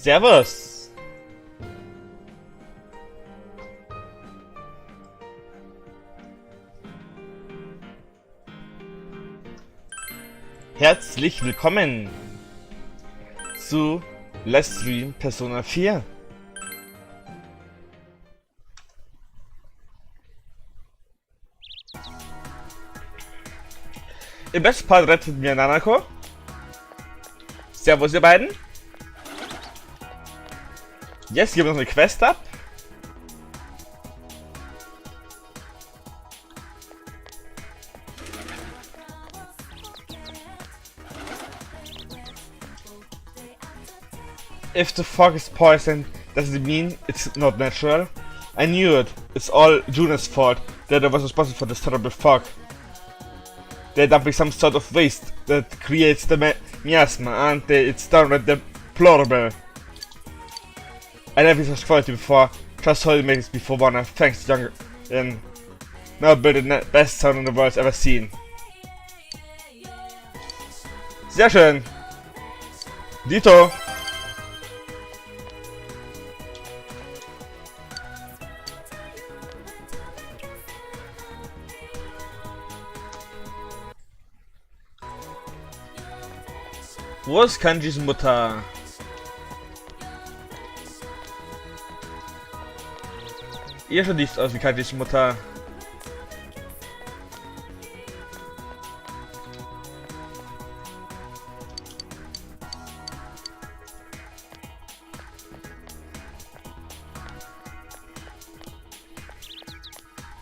Servus! Herzlich willkommen zu Let's Stream Persona 4. Im besten Part rettet mir Nanako. Servus ihr beiden. Jetzt geben wir noch eine Quest ab. If the fog is poisoned, does it mean it's not natural? I knew it. It's all Juna's fault that I was responsible for this terrible fog. They're dumping some sort of waste that creates the miasma, and it's downright deplorable. I never such quality before. Just how it makes before one. Thanks, young and now build the best sound in the world's ever seen. Sehr schön. Dito. Wo ist Kanjis Mutter? Ihr schaut nicht aus wie Kanjis Mutter.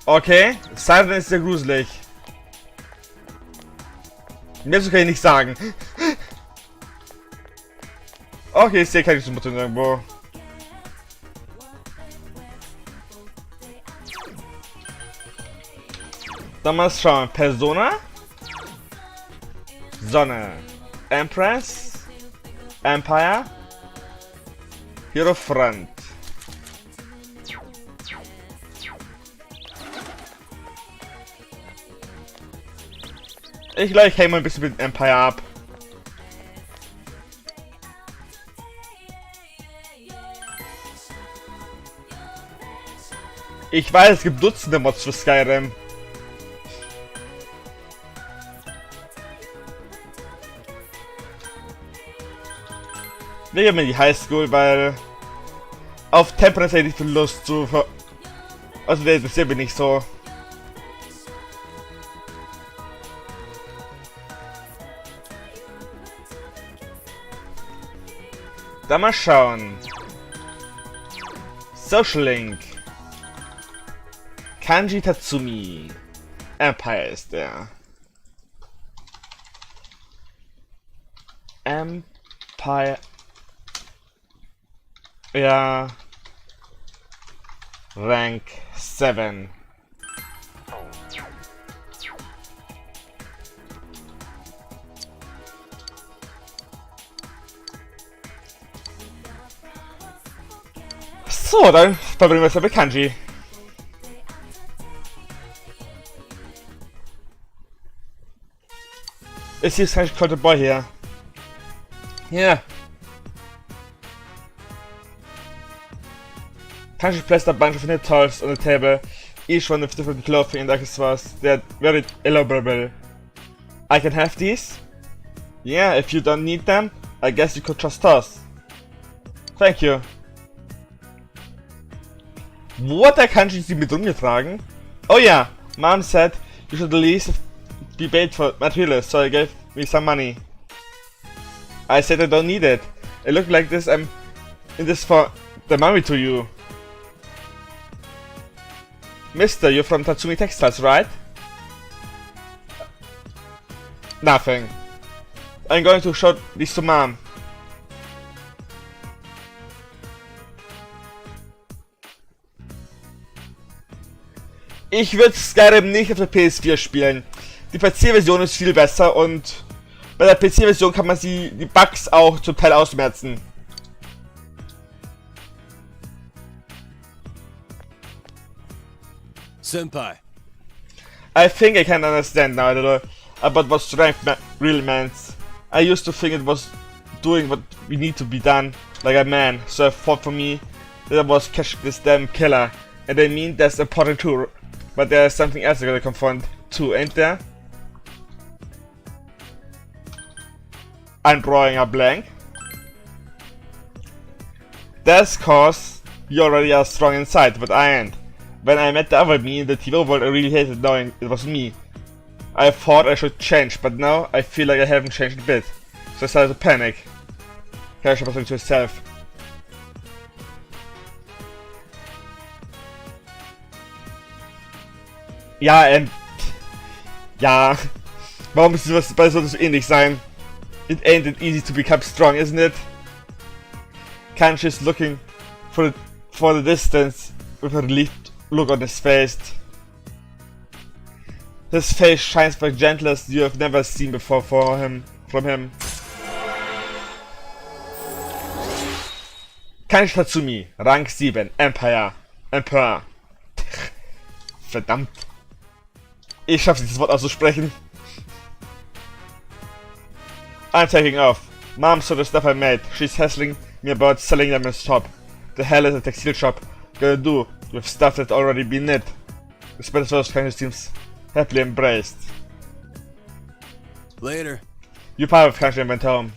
Okay, Siren ist sehr gruselig. Mehr so kann ich nicht sagen. Okay, ich sehe keine Mutter irgendwo. Dann mal schauen. Persona. Sonne. Empress. Empire. Hierophant. Ich glaube, ich hänge mal ein bisschen mit Empire ab. Ich weiß, es gibt Dutzende Mods für Skyrim. Wir gehen in die Highschool, weil auf Temperance hätte ich viel Lust zu also der interessiert mich nicht so. Dann mal schauen. Social Link. Kanji Tatsumi. Empire ist der. Empire. Ja. Rank 7. So, dann verbringen wir es mit Kanji. It seems like quite a boy here. Yeah. Kanji placed a bunch of knit toys on the table, each one with different clothing and accessories. They're very elaborable. I can have these? Yeah, if you don't need them, I guess you could just toss. Thank you. Wo hat der Kanji sie mit rumgetragen? Oh yeah, Mom said you should at least be paid for materials, so I gave me some money. I said I don't need it. It looked like this. I'm in this for the money to you. Mister, you're from Tatsumi Textiles, right? Nothing. I'm going to show this to Mom. Ich würde Skyrim nicht auf der PS4 spielen. Die PC-Version ist viel besser und bei der PC-Version kann man die Bugs auch zum Teil ausmerzen. Senpai. I think I can understand now about what strength really meant. I used to think it was doing what we need to be done, like a man, so I fought for me that I was catching this damn killer. And I mean, that's important too, but there's something else I gotta confront too, ain't there? I'm drawing a blank. That's cause you already are strong inside, but I ain't. When I met the other me in the TV world, I really hated knowing it was me. I thought I should change, but now I feel like I haven't changed a bit. So I started to panic. Cash was to himself. Ja, ja. Warum ist das bei so ähnlich sein? It ain't that easy to become strong, isn't it? Kanji is looking for the distance with a relieved look on his face. His face shines the gentlest you have never seen before from him. Kanji Tatsumi, Rang 7, Emperor. Verdammt. Ich schaffe dieses Wort auszusprechen. I'm taking off. Mom saw the stuff I made. She's hassling me about selling them in shop. The hell is a textile shop gonna do with stuff that's already been knit? The Spanish Kanji seems happily embraced. Later. You part of Kanji and went home.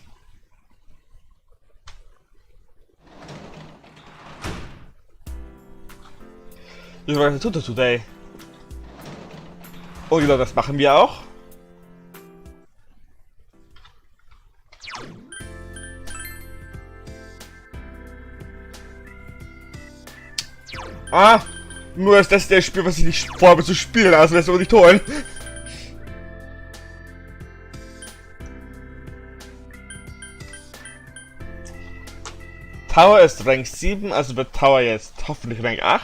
You were tutor today. Oh genau, das machen wir auch. Ah, nur ist das der Spiel, was ich nicht vorhabe zu spielen, also lässt aber nicht holen. Tower ist Rank 7, also wird Tower jetzt hoffentlich Rank 8.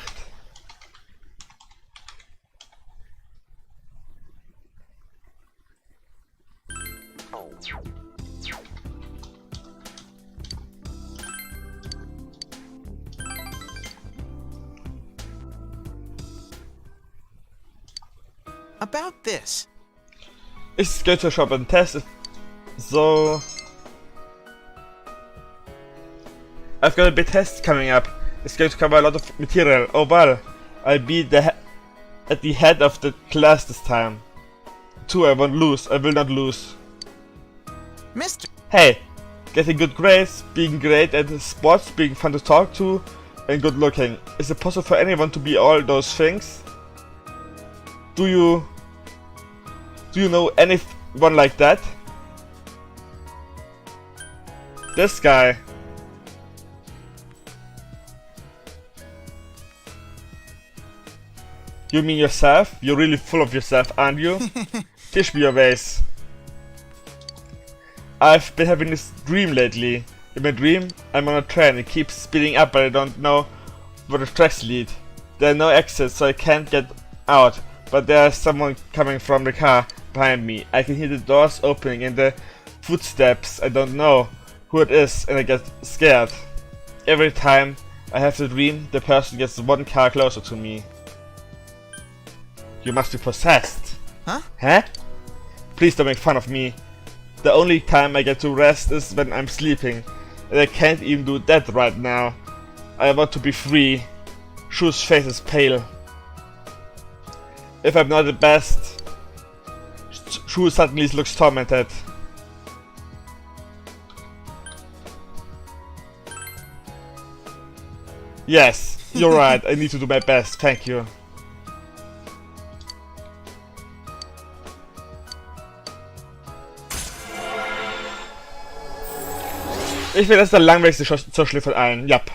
About this. It's go to a shop and test it. So I've got a big test coming up. It's going to cover a lot of material. Oh well, I'll be at the head of the class this time. Too, I won't lose. I will not lose. Mr. Hey, getting good grades, being great at sports, being fun to talk to, and good looking. Is it possible for anyone to be all those things? Do you know anyone like that? This guy. You mean yourself? You're really full of yourself, aren't you? Teach me your ways. I've been having this dream lately. In my dream, I'm on a train. It keeps speeding up, but I don't know where the tracks lead. There are no exits, so I can't get out. But there's someone coming from the car behind me. I can hear the doors opening and the footsteps. I don't know who it is, and I get scared. Every time I have the dream, the person gets one car closer to me. You must be possessed. Huh? Huh? Please don't make fun of me. The only time I get to rest is when I'm sleeping, and I can't even do that right now. I want to be free. Shu's face is pale. If I'm not the best, Shu suddenly looks tormented. Yes, you're right, I need to do my best, thank you. Ich finde, das ist der langweiligste Social von allen. Yep.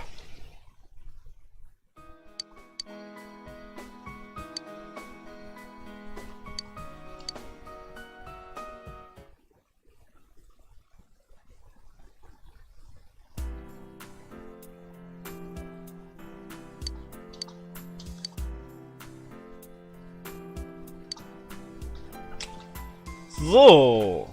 So.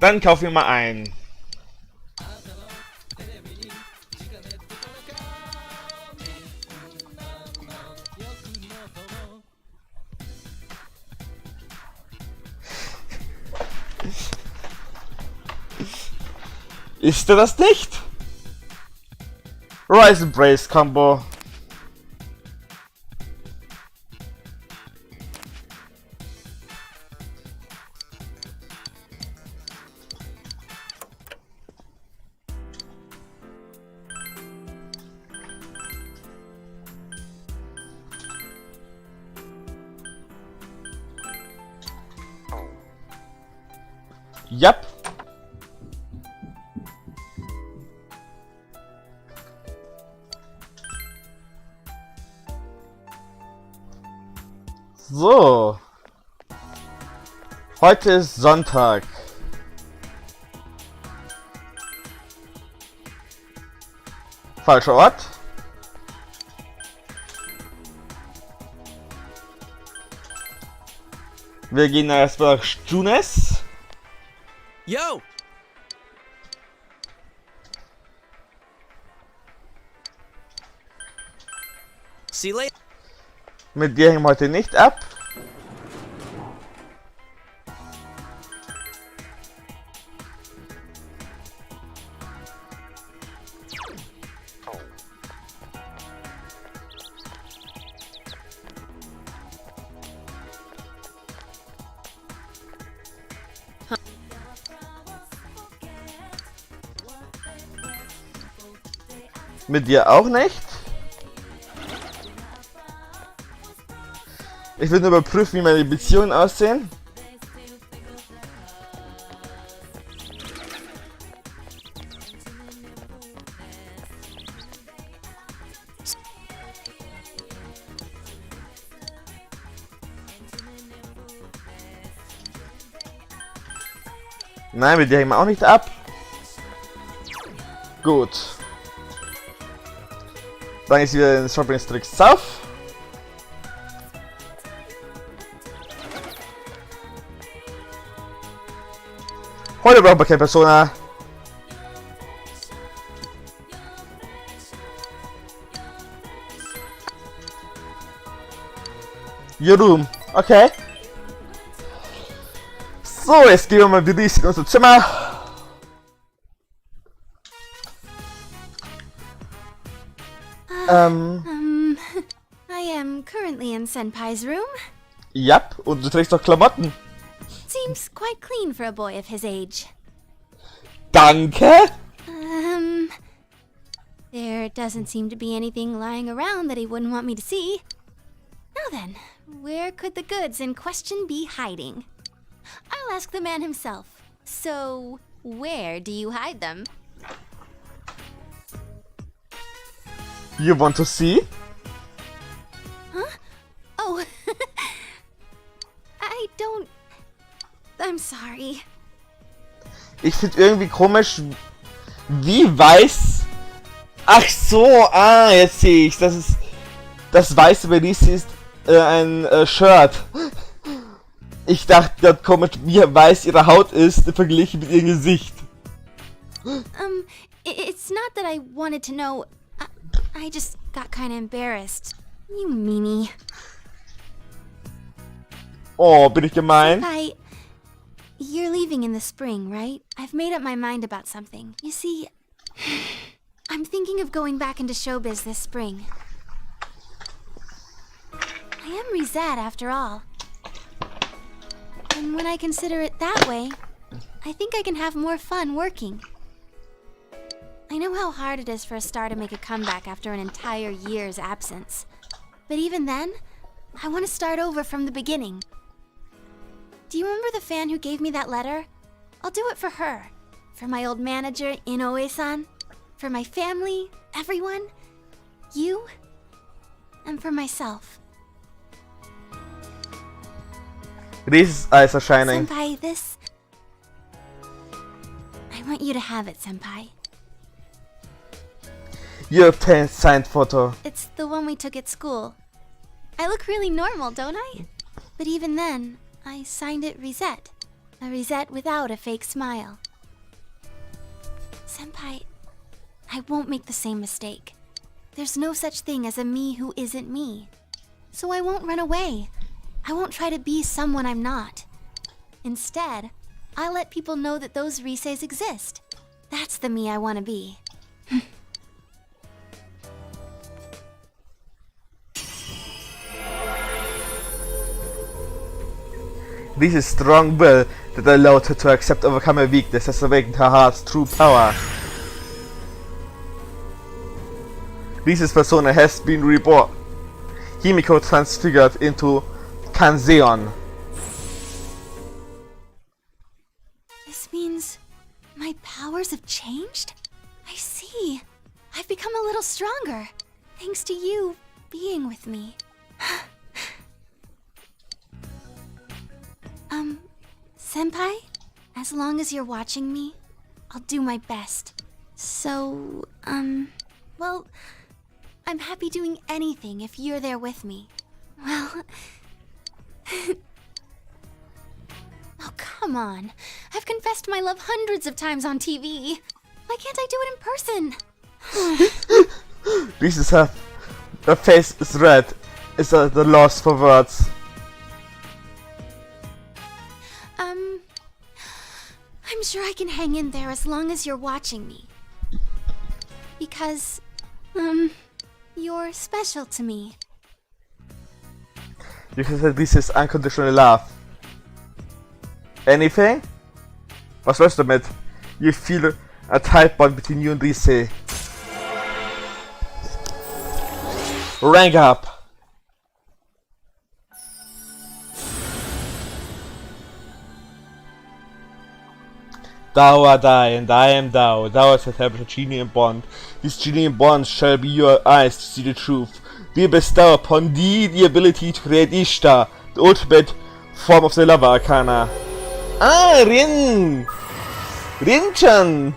Dann kaufen wir mal ein. Ist er das nicht? Rise and Brace Combo. Yep. So. Heute ist Sonntag. Falscher Ort. Wir gehen erstmal nach Junes. Yo! See you later. Mit dir hängen wir heute nicht ab. Mit dir auch nicht. Ich will nur überprüfen, wie meine Beziehungen aussehen. Nein, mit dir hängen wir auch nicht ab. Gut. Dann ist wieder in Shopping District South. Heute brauchen wir keine Persona. Your room. Okay. So, jetzt gehen wir mal wieder in unser Zimmer. I am currently in Senpai's room. Yep, und du trägst doch Klamotten. Seems quite clean for a boy of his age. Danke. There doesn't seem to be anything lying around that he wouldn't want me to see. Now then, where could the goods in question be hiding? I'll ask the man himself. So, where do you hide them? You want to see? Oh, I don't... I'm sorry. Ich finde irgendwie komisch, wie weiß... Ach so, jetzt sehe ich. Das ist... Das weiße bei Lisi ist ein Shirt. Ich dachte gerade komisch, wie weiß ihre Haut ist verglichen mit ihrem Gesicht. It's not that I wanted to know. I just got kind of embarrassed. You meanie. Oh, bin ich gemein? You're leaving in the spring, right? I've made up my mind about something. You see, I'm thinking of going back into showbiz this spring. I am Rizette after all. And when I consider it that way, I think I can have more fun working. I know how hard it is for a star to make a comeback after an entire year's absence. But even then, I want to start over from the beginning. Do you remember the fan who gave me that letter? I'll do it for her. For my old manager, Inoue-san. For my family, everyone. You. And for myself. Ries's eyes are shining. Senpai, this... I want you to have it, Senpai. Your signed photo. It's the one we took at school. I look really normal, don't I? But even then, I signed it Rizette. A Rizette without a fake smile. Senpai, I won't make the same mistake. There's no such thing as a me who isn't me. So I won't run away. I won't try to be someone I'm not. Instead, I'll let people know that those Riseis exist. That's the me I want to be. This is strong will that allowed her to accept overcome her weakness has awakened her heart's true power. This persona has been reborn. Himiko transfigured into Kanzeon. This means my powers have changed? I see. I've become a little stronger, thanks to you being with me. Senpai? As long as you're watching me, I'll do my best. So, well, I'm happy doing anything if you're there with me. Well... Oh, come on. I've confessed my love hundreds of times on TV. Why can't I do it in person? This is her face is red. Is the loss for words. I'm sure I can hang in there as long as you're watching me. Because, you're special to me. You can say this is unconditional love. Anything? Was willst du damit? You feel a tight bond between you and Rise. Rank up! Thou art I, and I am thou. Thou hast established a genial bond. This genial bond shall be your eyes to see the truth. We bestow upon thee the ability to create Ishtar, the ultimate form of the Lover Arcana. Ah, Rin! Rin-chan!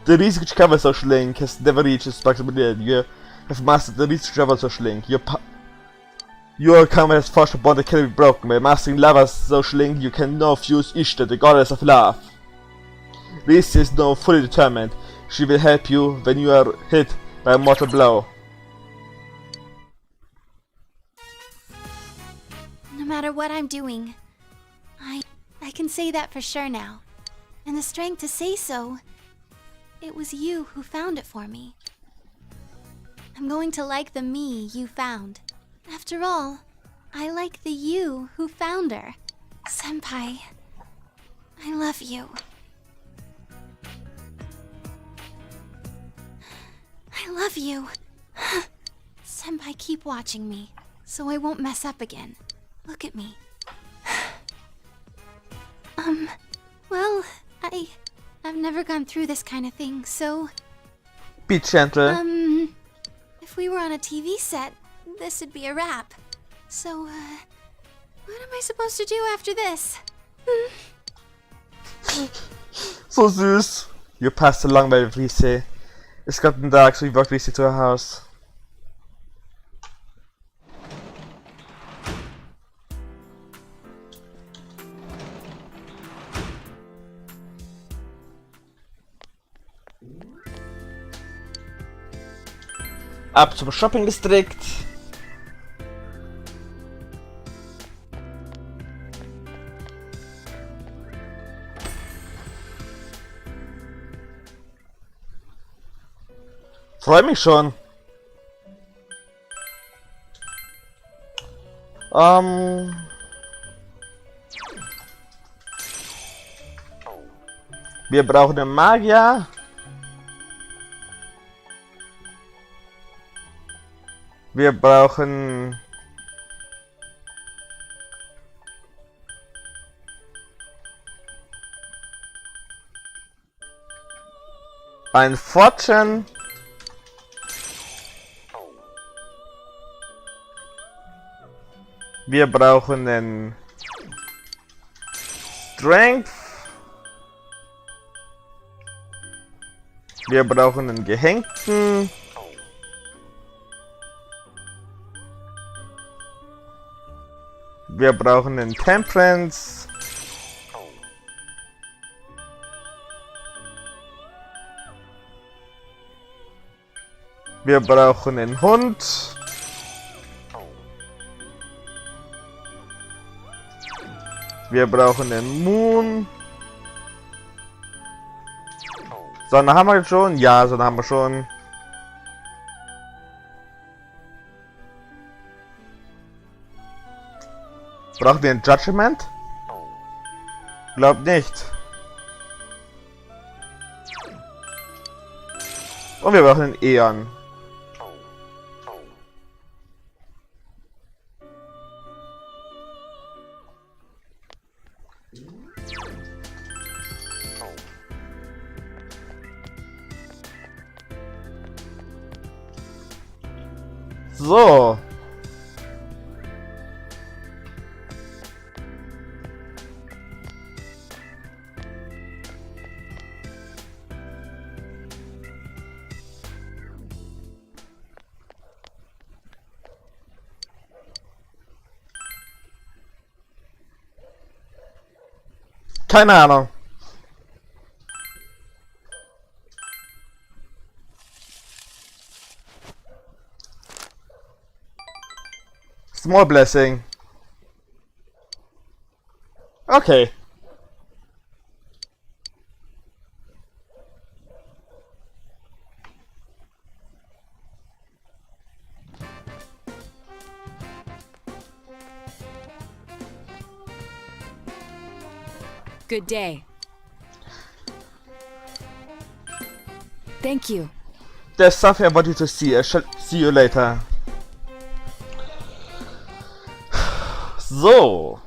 The research cover social link has never reached its maximum end. You have mastered the research cover social link. Your karma has forged a bond that cannot be broken. By mastering Lover's social link, you can now fuse Ishtar, the goddess of love. Reese is now fully determined. She will help you when you are hit by a mortal blow. No matter what I'm doing, I can say that for sure now. And the strength to say so, it was you who found it for me. I'm going to like the me you found. After all, I like the you who found her. Senpai, I love you. I love you. Senpai, keep watching me, so I won't mess up again. Look at me. Well, I've never gone through this kind of thing, so... Be gentle. If we were on a TV set, this would be a wrap. So, what am I supposed to do after this? So süß. You passed along by Rise. It's gotten dark, so you walked Rise to her house. Ab zum Shopping-Distrikt. Freue mich schon. Wir brauchen einen Magier. Wir brauchen ein Fortune. Wir brauchen einen Strength. Wir brauchen einen Gehängten. Wir brauchen einen Temperance. Wir brauchen einen Hund. Wir brauchen einen Moon. Sonne haben wir schon? Ja, Sonne haben wir schon. Brauchen wir ein Judgment? Glaub nicht. Und wir brauchen einen Eon. So. Keine Ahnung. Small blessing. Okay. Good day. Thank you. There's something I want you to see. I shall see you later. So.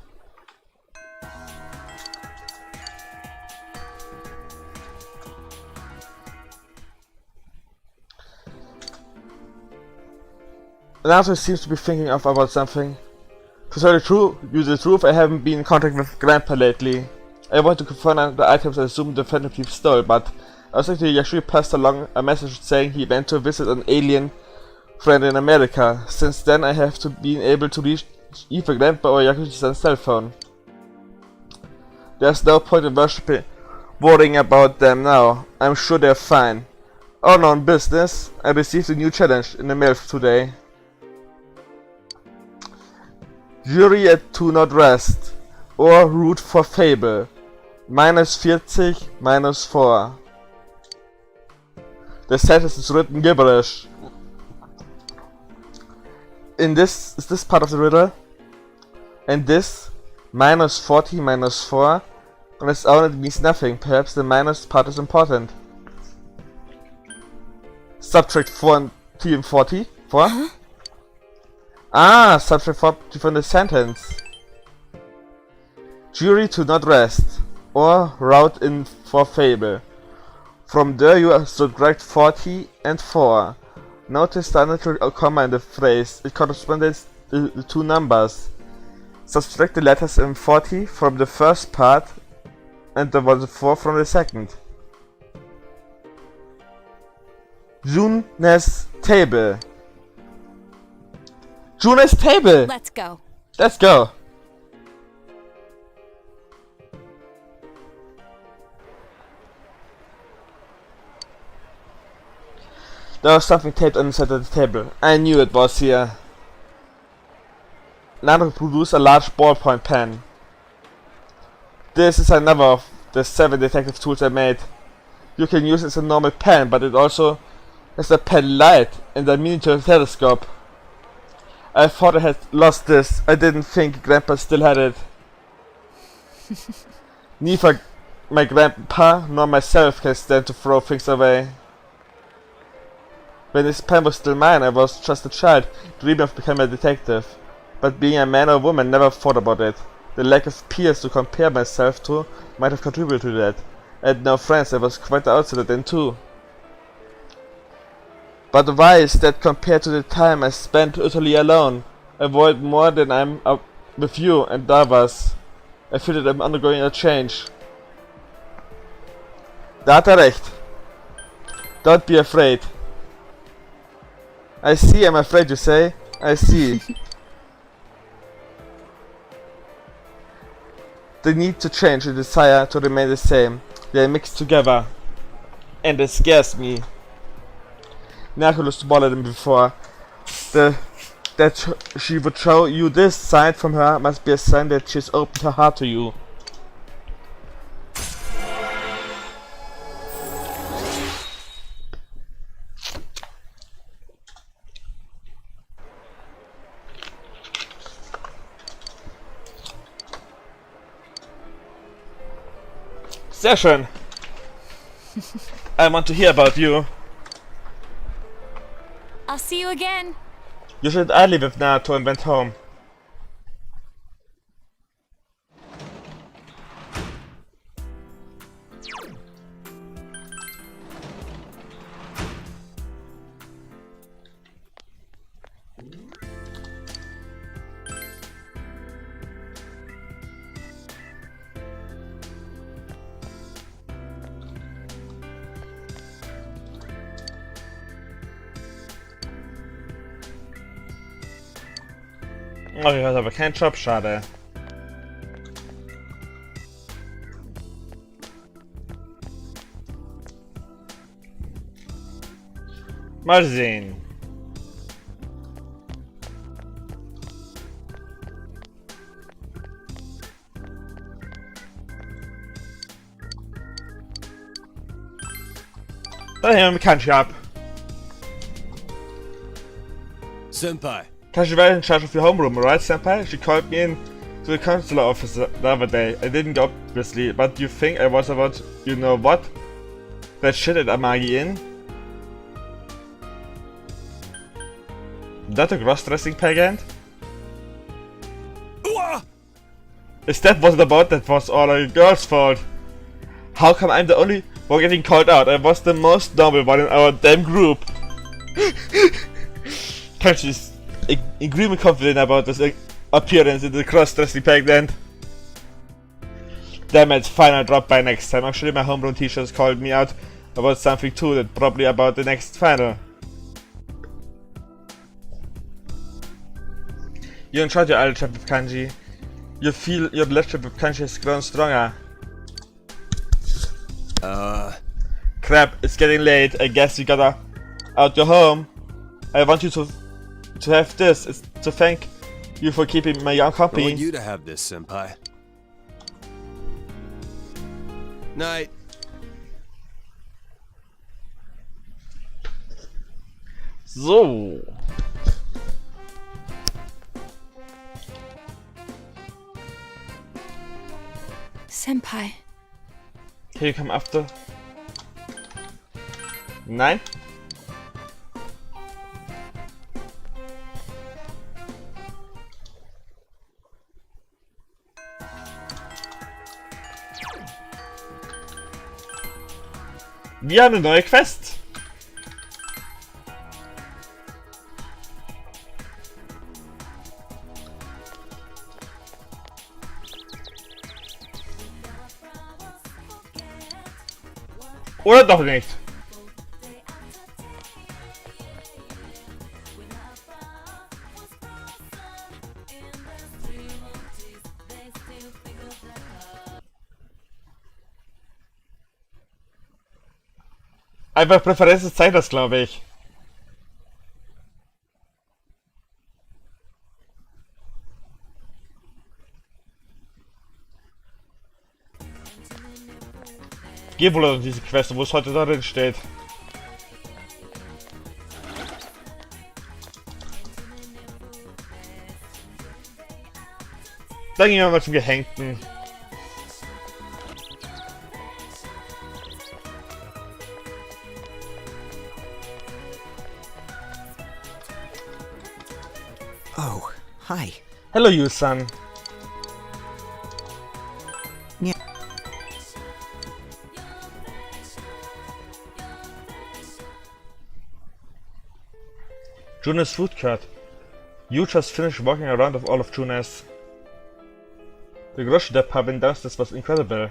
Naruto seems to be thinking about something. To tell the truth, I haven't been in contact with Grandpa lately. I want to confirm the items I assume the Phantom Thief stole, but I was thinking Yashui passed along a message saying he went to visit an alien friend in America. Since then, I have to be able to reach either Grandpa or Yakushi-san's cell phone. There's no point in worrying about them now. I'm sure they're fine. On business, I received a new challenge in the mail today. Jury at Do Not Rest or Root for Fable. -40, -4. The sentence is written gibberish. Is this part of the riddle? And this -40, -4 on its own it means nothing. Perhaps the minus part is important. Subtract 40 and 40? 4? Huh? Ah, subtract 40 from the sentence. Jury to not rest. Or route in for fable. From there you subtract 40 and 4. Notice the unnatural comma in the phrase. It corresponds to the two numbers. Subtract the letters in 40 from the first part and the 4 from the second. June's table. June's table! Let's go. Let's go! There was something taped on the side of the table. I knew it was here. Naruto produced a large ballpoint pen. This is another of the 7 detective tools I made. You can use it as a normal pen, but it also has a pen light and a miniature telescope. I thought I had lost this. I didn't think Grandpa still had it. Neither my grandpa nor myself can stand to throw things away. When this pen was still mine, I was just a child, dreaming of becoming a detective. But being a man or woman, never thought about it. The lack of peers to compare myself to might have contributed to that. I had no friends, I was quite the outsider then too. But why is that compared to the time I spent utterly alone? I avoid more than I'm up with you and others. I feel that I'm undergoing a change. Da hat er recht. Don't be afraid. I see, I'm afraid you say. I see. The need to change and the desire to remain the same. They are mixed together. And it scares me. Naruto looks smaller than before. That she would show you this sign from her must be a sign that she's opened her heart to you. Sehr schön. I want to hear about you. I'll see you again. You should I live with Naruto and went home. Oh, ich hatte aber keinen Job, schade. Mal sehen. Dann haben wir keinen Job. Senpai. Kanji was in charge of your homeroom, right, Senpai? She called me in to the consular office the other day. I didn't go, obviously, but you think I was about, you know what? That shit at Amagi Inn? That a cross-dressing pageant? If that wasn't about, that was all a girl's fault. How come I'm the only one getting called out? I was the most noble one in our damn group. Kanji's extremely confident about this appearance in the cross-dressing pageant. Damn it, final drop by next time. Actually, my homeroom teachers called me out about something too, that probably about the next final. You enjoyed your allyship with Kanji. You feel your relationship with Kanji has grown stronger. Crap, it's getting late. I guess you gotta out your home. I want you to have this. It's to thank you for keeping my young I company. want you to have this, Senpai. Night. So. Senpai. Can you come after? Nein? Wir haben eine neue Quest. Oder doch nicht. Einfach Präferenz zeigt das, glaube ich. Geh wohl an diese Quest, wo es heute darin steht. Dann gehen wir mal zum Gehängten. Oh, hi. Hello, you son. Yeah. Junes food cart. You just finished walking around with all of Junes. The grocery department downstairs was incredible,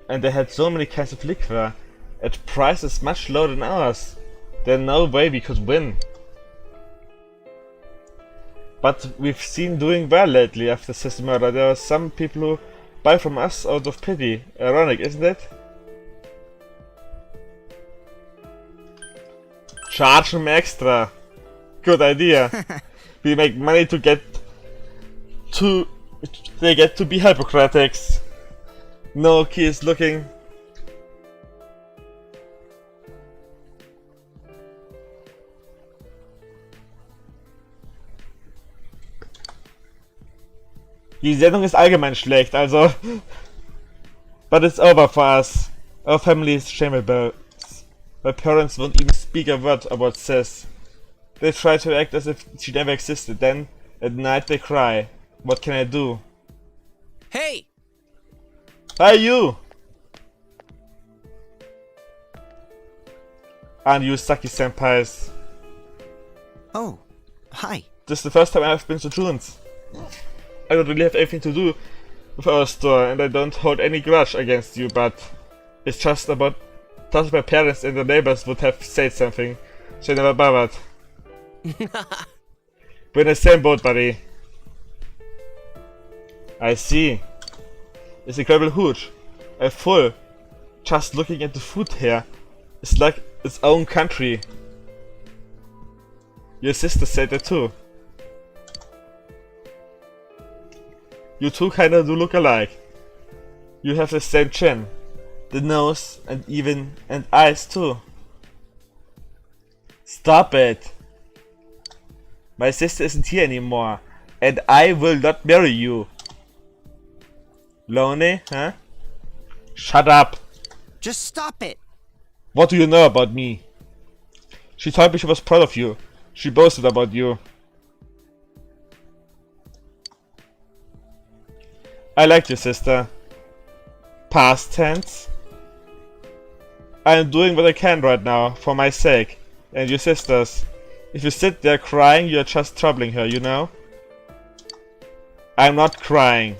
and they had so many kinds of liquor at prices much lower than ours. There's no way we could win. But we've seen doing well lately after System Murder. There are some people who buy from us out of pity. Ironic, isn't it? Charge them extra. Good idea. We make money to get to... They get to be hypocritics. No key is looking. Die Sendung ist allgemein schlecht, also... But it's over for us. Our family is shameful. My parents won't even speak a word about Sis. They try to act as if she never existed, then at night they cry. What can I do? Hey! Hi, you! And you sucky senpais. Oh, hi. This is the first time I've been to June's. I don't really have anything to do with our store, and I don't hold any grudge against you, but it's just about thought my parents and the neighbors would have said something, so I never bothered. We're in the same boat, buddy. I see. It's incredible huge. I'm full. Just looking at the food here. It's like its own country. Your sister said that too. You two kinda do look alike. You have the same chin, the nose, and eyes too. Stop it! My sister isn't here anymore, and I will not marry you. Lonely, huh? Shut up! Just stop it! What do you know about me? She told me she was proud of you. She boasted about you. I like you, sister. Past tense. I am doing what I can right now, for my sake, and your sister's. If you sit there crying, you're just troubling her, you know? I'm not crying.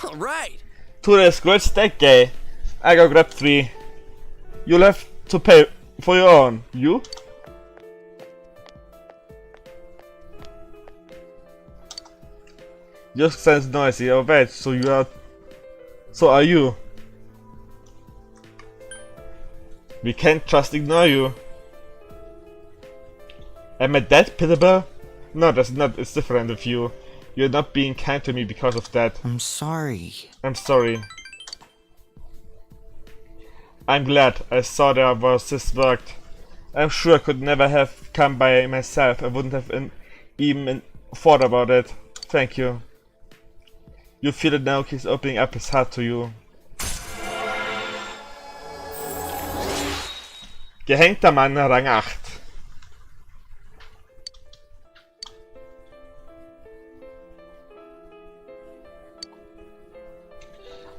Alright! To this great steak, gay. I go grab 3. You'll have to pay for your own. You? Your sounds noisy. Oh wait, so you are... So are you? We can't just ignore you. Am I that pitiable? No, that's not. It's different with you. You're not being kind to me because of that. I'm sorry. I'm sorry. I'm glad I saw there was this worked. I'm sure I could never have come by myself. I wouldn't have even thought about it. Thank you. You feel it now, he's opening up his heart to you. Gehängter Mann, Rang 8.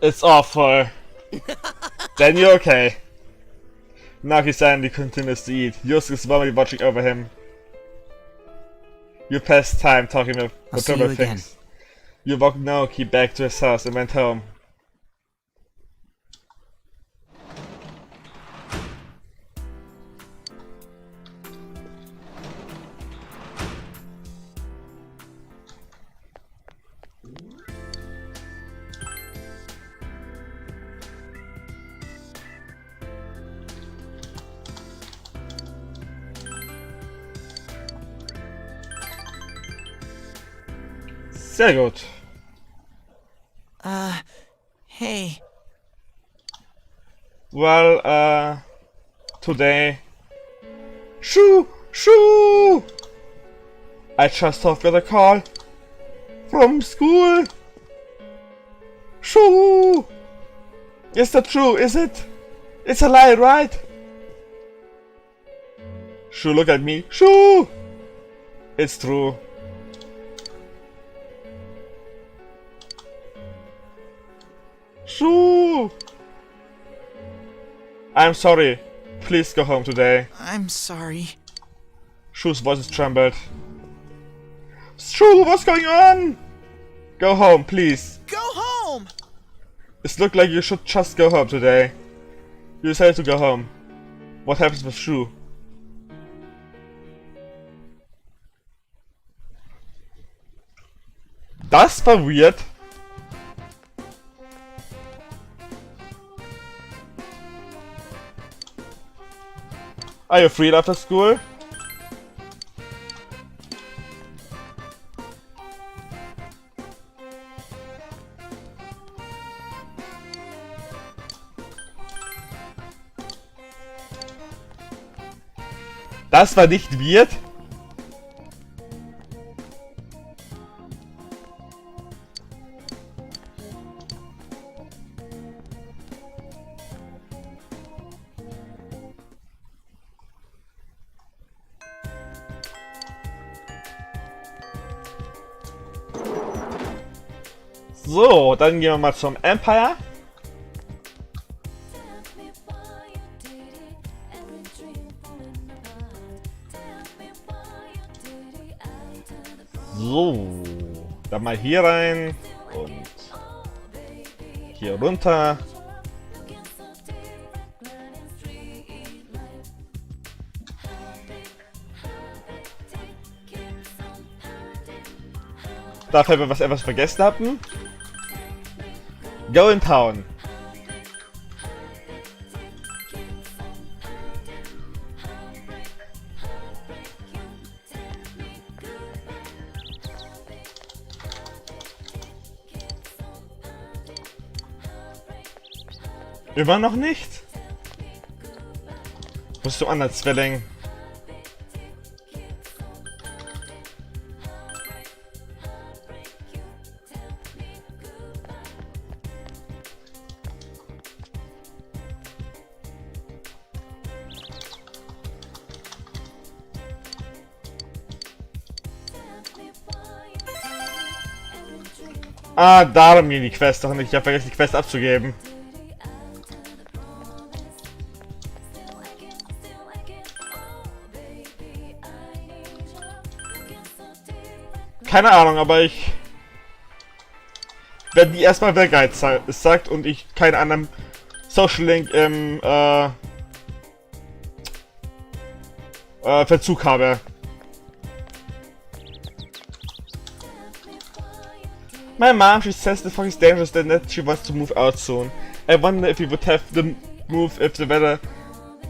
It's awful. Then you're okay. Now he silently continues to eat. Yosk is warmly watching over him. You passed time talking about I'll see you whatever again. things. You walked Naoki back to his house and went home. Sehr gut. Hey. Well, today... Shoo! Shoo! I just got a call from school. Shoo! Is that true, is it? It's a lie, right? Shoo, look at me. Shoo! It's true. Shoo! I'm sorry. Please go home today. I'm sorry. Shoo's voice trembled. Shoo, what's going on? Go home, please. Go home! It looked like you should just go home today. You decided to go home. What happens with Shoo? Das war weird. Are you free after school? Das war nicht weird? So, dann gehen wir mal zum Empire. So, dann mal hier rein und hier runter. Dafür wir was etwas vergessen hatten. Go in Town. Immer noch nicht? Musst du anderen Zwilling? Ah, darum ging die Quest doch nicht. Ich habe vergessen, die Quest abzugeben. Keine Ahnung, aber ich werde die erstmal wegreizt sagt und ich keinen anderen Social Link im Verzug habe. My mom, she says the fog is dangerous and that she wants to move out soon. I wonder if we would have the move if the weather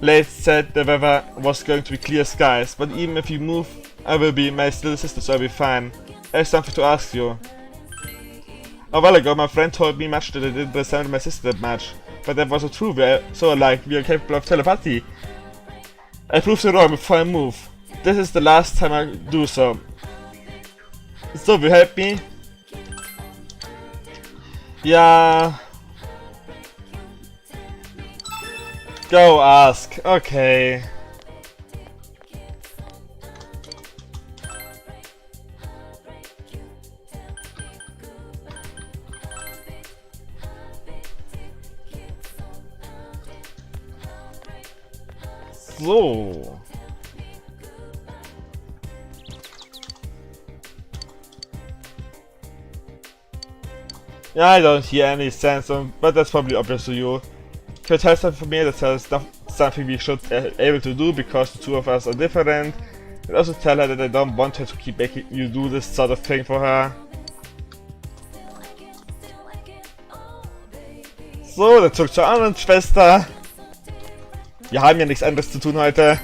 late said the weather was going to be clear skies. But even if you move, I will be my little sister, so I'll be fine. I have something to ask you. A while ago, my friend told me much that I didn't resemble my sister that much. But that wasn't true, we are so alike, we are capable of telepathy. I proved it wrong before I move. This is the last time I do so. So, will you help me? Ja. Go ask. Okay. So. Yeah, I don't hear any sense, but that's probably obvious to you. Can you tell something for me that there's something we should be able to do because the two of us are different? And also tell her that I don't want her to keep making you do this sort of thing for her. So, dann zurück zur anderen Schwester. Wir haben ja nichts anderes zu tun heute.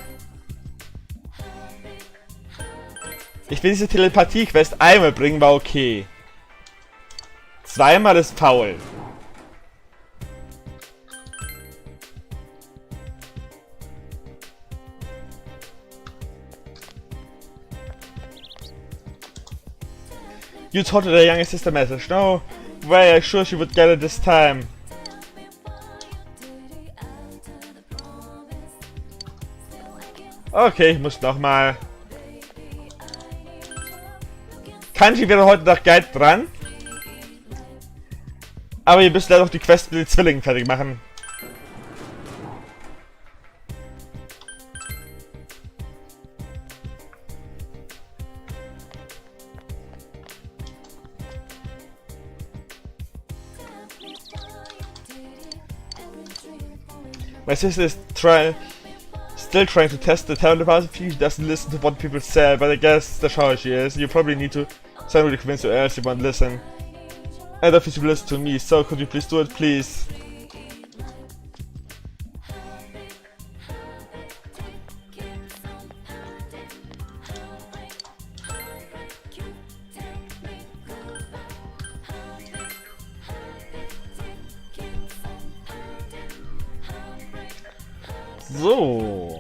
Ich will diese Telepathie-Quest einmal bringen, war okay. Zweimal ist faul. You told her the younger sister message. No way, I'm sure she would get it this time. Okay, ich muss nochmal. Kanji wäre heute noch Guide dran. Aber ihr müsst leider noch die Quest mit den Zwillingen fertig machen. My sister is still trying to test the telepathy. She doesn't listen to what people say, but I guess that's how she is. You probably need to someone to convince her else you won't listen. I don't think you listen to me, so could you please do it, please? So.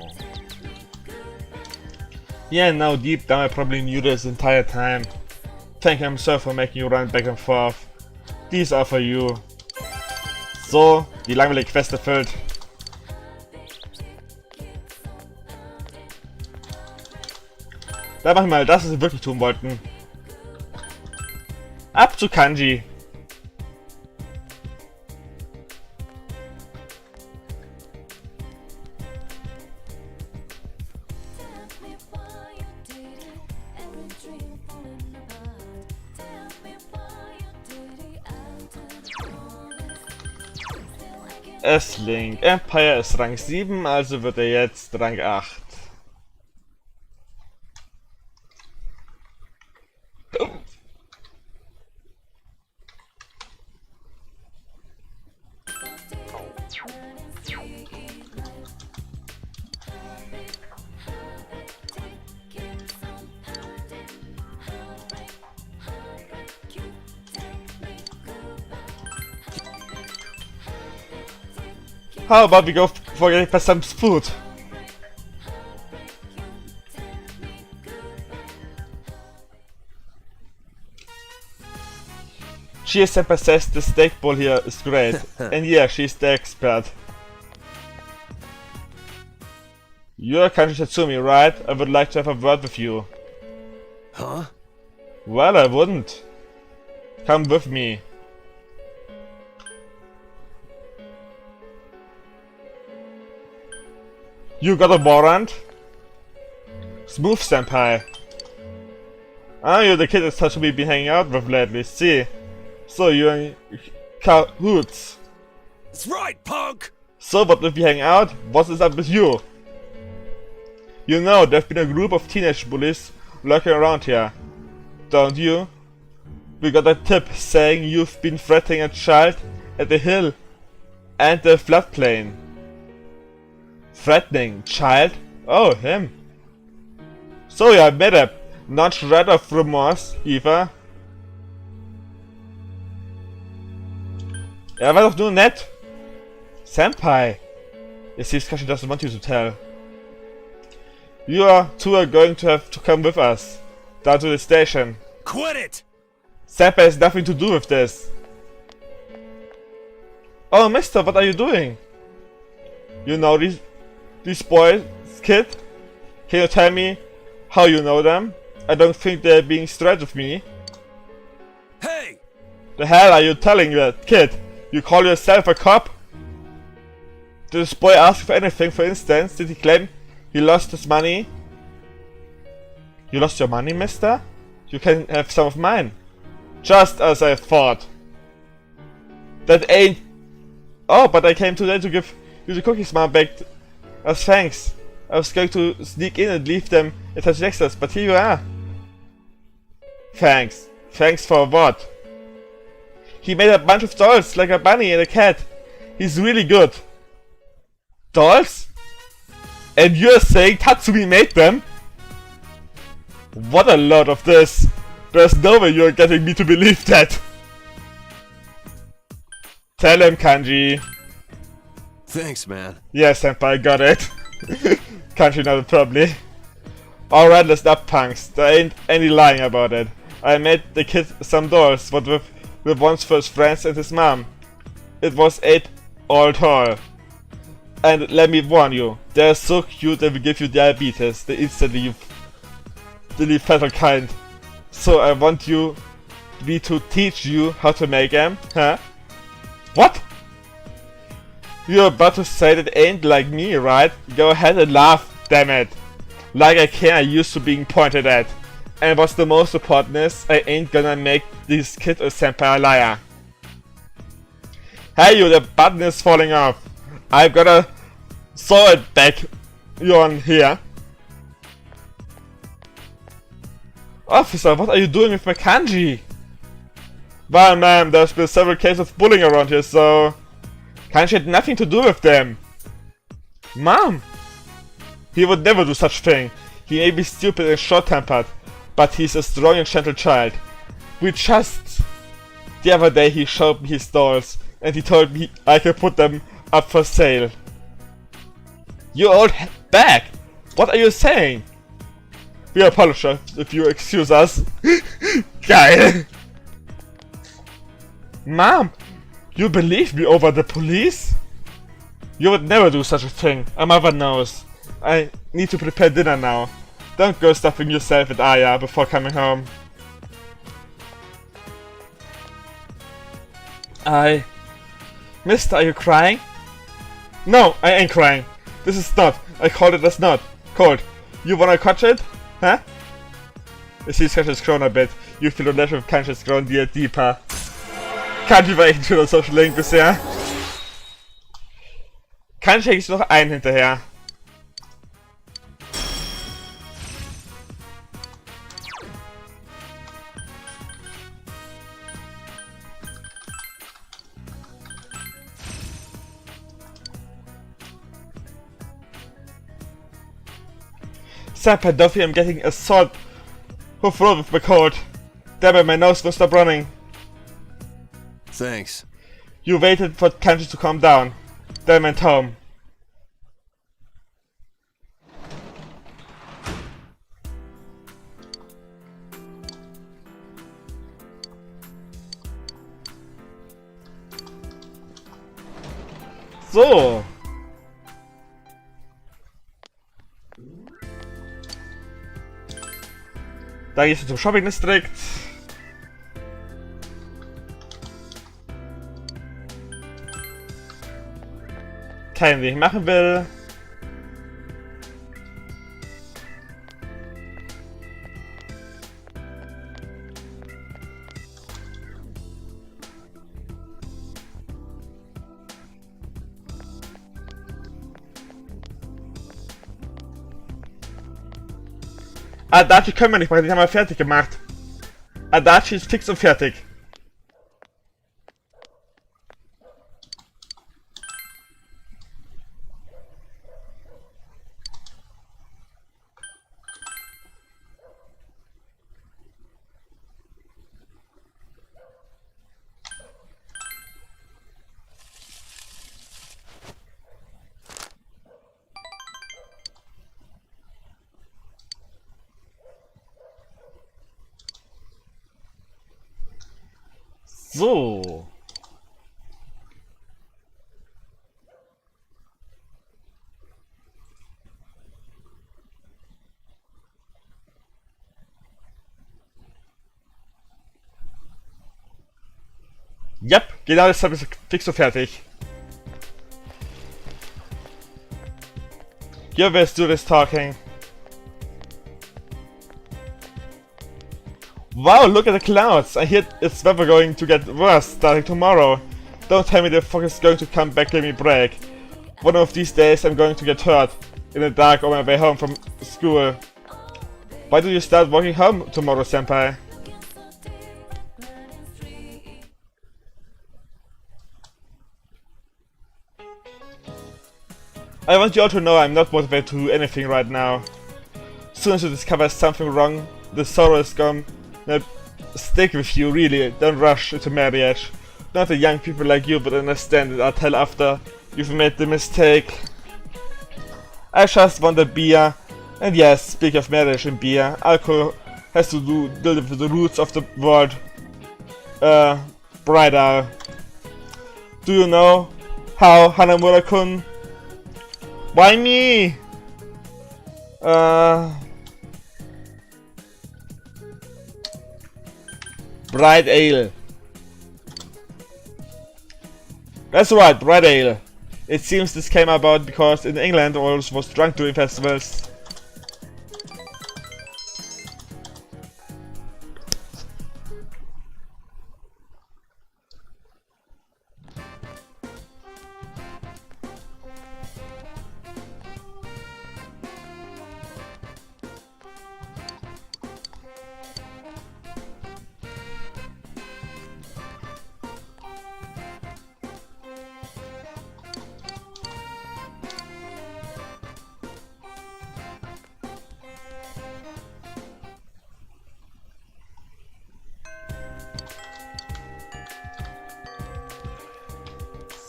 Yeah, now deep down I probably knew this entire time. Thank you, I'm sorry for making you run back and forth. These are for you. So, die langweilige Quest erfüllt. Dann machen wir mal das, was wir wirklich tun wollten. Ab zu Kanji. S-Link. Empire ist Rang 7, also wird er jetzt Rang 8. How about we go for some food? GSM says the steak bowl here is great, and yeah, she's the expert. You're Kanji Tatsumi, right? I would like to have a word with you. Huh? Well, I wouldn't. Come with me. You got a warrant? Smooth, senpai. Ah, you're the kid that Tatsumi been hanging out with lately, see? So you're in cahoots. That's right, punk! So what if we hang out? What is up with you? You know, there've been a group of teenage bullies lurking around here. Don't you? We got a tip saying you've been threatening a child at the hill and the floodplain. Threatening child? Oh, him. So yeah, made a not shred of remorse, Eva. Er war doch nur nett. Senpai. It seems Kashi doesn't want you to tell. You two are going to have to come with us. Down to the station. Quit it! Senpai has nothing to do with this. Oh, mister, what are you doing? You know these boys, kid? Can you tell me how you know them? I don't think they're being straight with me. Hey! The hell are you telling that kid? You call yourself a cop? Did this boy ask for anything, for instance? Did he claim he lost his money? You lost your money, mister? You can have some of mine. Just as I thought. That ain't... Oh, but I came today to give you the cookies Mom baked as thanks. I was going to sneak in and leave them at her Nexus, but here you are. Thanks. Thanks for what? He made a bunch of dolls, like a bunny and a cat. He's really good. Dolls? And you're saying Tatsumi made them? What a lot of this. There's no way you're getting me to believe that. Tell him, Kanji. Thanks, man. Yeah, senpai, got it. Kanji nodded probably. Alright, let's up, punks. There ain't any lying about it. I made the kid some dolls, what with ones for his friends and his mom. It was 8 all tall. And let me warn you, they're so cute they will give you diabetes the instant you leave fatal kind. So I want me to teach you how to make them, huh? What? You're about to say that ain't like me, right? Go ahead and laugh, damn it. Like I care, I used to being pointed at. And what's the most important is, I ain't gonna make this kid or senpai a liar. Hey you, the button is falling off. I've gotta saw it back on here. Officer, what are you doing with my kanji? Well, ma'am, there's been several cases of bullying around here, so... Kanji had nothing to do with them. Mom! He would never do such thing. He may be stupid and short-tempered, but he's a strong and gentle child. We just... The other day he showed me his dolls, and he told me I could put them up for sale. You old bag! What are you saying? We apologize if you excuse us. Geil! Mom! You believe me over the police? You would never do such a thing. A mother knows. I need to prepare dinner now. Don't go stuffing yourself at Aya before coming home. Mister, are you crying? No, I ain't crying. This is not. I called it as not. Cold. You wanna catch it? Huh? You see Kanji's grown a bit. You feel the letter of Kanji's grown deeper. Kanji war echt ein schöner Social Link bisher. Kann ich noch einen hinterher? Senpai Duffy, I'm getting assault. Who threw with my coat? Damn it, my nose will stop running. Thanks. You waited for Kanji to calm down. Then went home. So. Da gehst du zum Shopping District. Keinen, den ich machen will. Adachi können wir nicht machen, den haben wir fertig gemacht. Adachi ist fix und fertig. So. Yep, genau deshalb ist fix und fertig. Here, let's do this talking. Wow, look at the clouds! I hear it's weather going to get worse starting tomorrow. Don't tell me the fog is going to come back, give me a break. One of these days I'm going to get hurt in the dark on my way home from school. Why do you start walking home tomorrow, senpai? I want you all to know I'm not motivated to do anything right now. As soon as you discover something wrong, the sorrow is gone. Now, stick with you, really. Don't rush into marriage. Not the young people like you would understand it until after you've made the mistake. I just want a beer. And yes, speak of marriage and beer, alcohol has to do with the roots of the word. Bridal. Do you know how Hanamura-kun? Why me? Bright ale. That's right, bright ale. It seems this came about because in England all was drunk during festivals.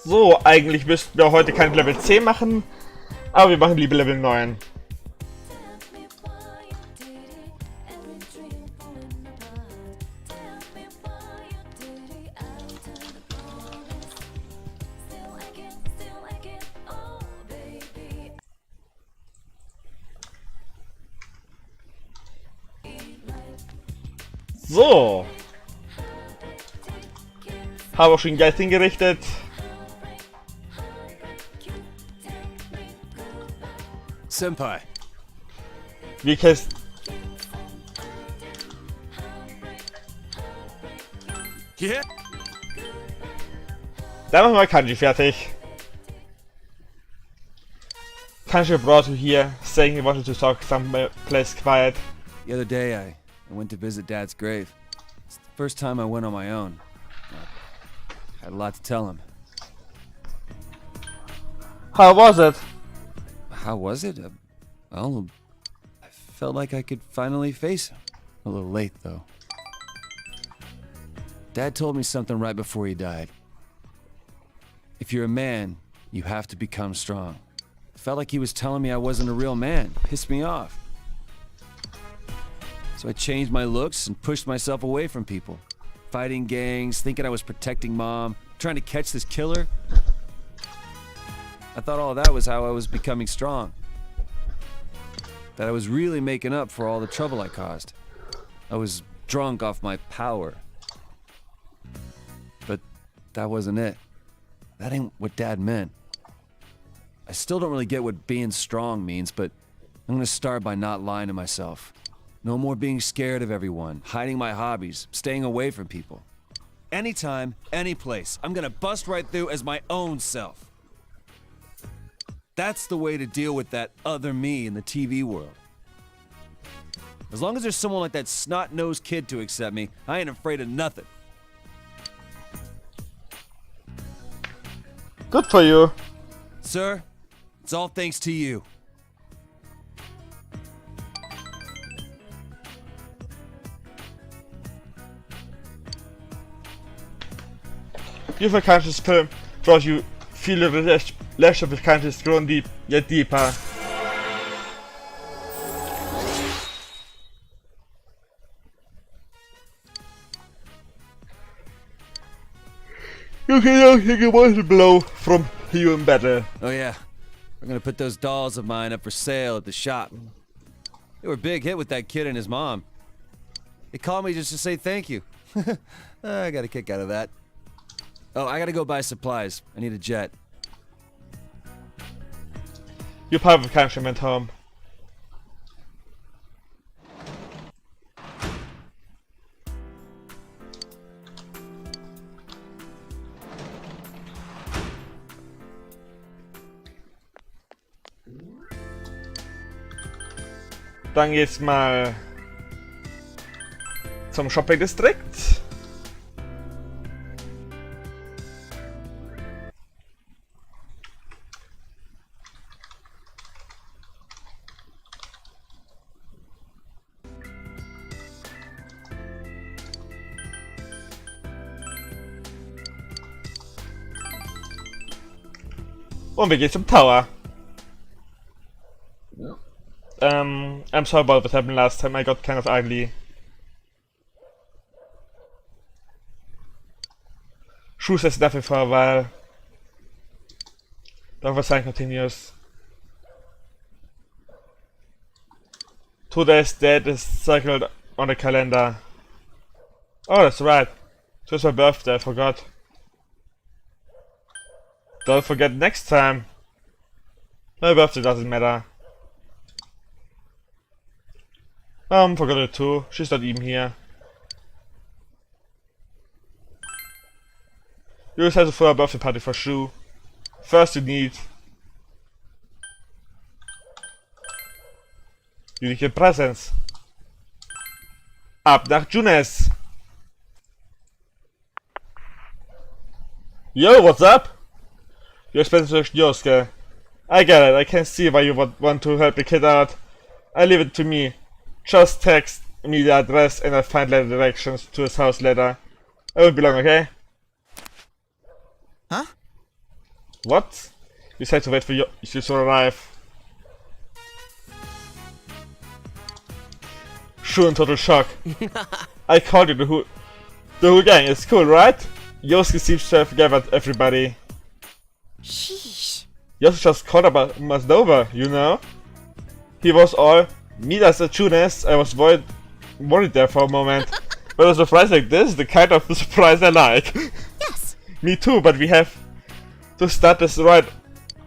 So, eigentlich müssten wir heute kein Level 10 machen, aber wir machen lieber Level 9. So. Habe auch schon Geld hingerichtet. Senpai. Wie kannst... Yeah? Dann machen wir Kanji fertig. Kanji brought you here, saying he wanted to talk someplace quiet. The other day, I went to visit Dad's grave. It's the first time I went on my own. I had a lot to tell him. How was it? How was it? Well, I felt like I could finally face him. A little late, though. Dad told me something right before he died. If you're a man, you have to become strong. Felt like he was telling me I wasn't a real man. Pissed me off. So I changed my looks and pushed myself away from people. Fighting gangs, thinking I was protecting Mom, trying to catch this killer. I thought all that was how I was becoming strong. That I was really making up for all the trouble I caused. I was drunk off my power. But that wasn't it. That ain't what Dad meant. I still don't really get what being strong means, but I'm gonna start by not lying to myself. No more being scared of everyone, hiding my hobbies, staying away from people. Anytime, any place, I'm gonna bust right through as my own self. That's the way to deal with that other me in the TV world. As long as there's someone like that snot-nosed kid to accept me, I ain't afraid of nothing. Good for you. Sir, it's all thanks to you. You've Kanji's film brought you viele relationship with Kanji's grown deep, yet deeper. You can now take a water blow from you in battle. Oh yeah, we're gonna put those dolls of mine up for sale at the shop. They were a big hit with that kid and his mom. They called me just to say thank you. I got a kick out of that. Oh, I gotta go buy supplies. I need a jet. Your part of Kanji went home. Dann geht's mal zum Shopping District. Und wir gehen zum Tower. I'm sorry about what happened last time. I got kind of ugly. Shu says nothing for a while. The sign continues. 2 days dead is circled on the calendar. Oh, that's right. It was my birthday, I forgot. Don't forget next time. My birthday doesn't matter. Forgot it too. She's not even here. You just have to throw a birthday party for Shu. First you need unique presents. Ab nach Junes. Yo, what's up? You're expensive Yosuke. I get it, I can see why you would want to help the kid out. I leave it to me. Just text me the address and I'll find later directions to his house later. I won't be long, okay? Huh? What? You said to wait for you to arrive. Shu in total shock. I called you the whole gang, it's cool, right? Yosuke seems to have gathered everybody. Sheesh. Yosuke just caught up almost over, you know? He was all, meet us at Junes. I was worried there for a moment. But a surprise like this is the kind of surprise I like. Yes. Me too, but we have to start this right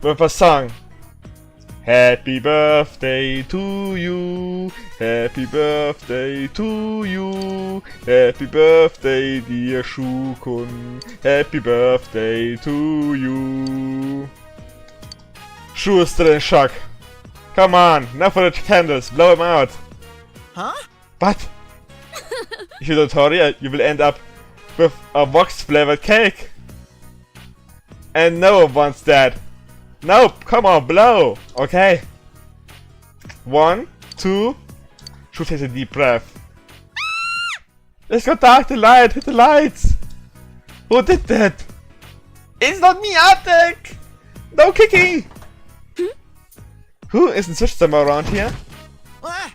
with a song. Happy birthday to you. Happy birthday to you. Happy birthday, dear Shu-kun. Happy birthday to you. Shu is still in shock. Come on, now for the candles, blow them out. Huh? But if you don't hurry, you will end up with a wax-flavored cake. And no one wants that. Nope, come on, blow. Okay. 1, 2. Should take a deep breath. It's got dark, the light, hit the lights. Who did that? It's not me, Arctic. No kicking. Who is in switch somewhere around here? Ah,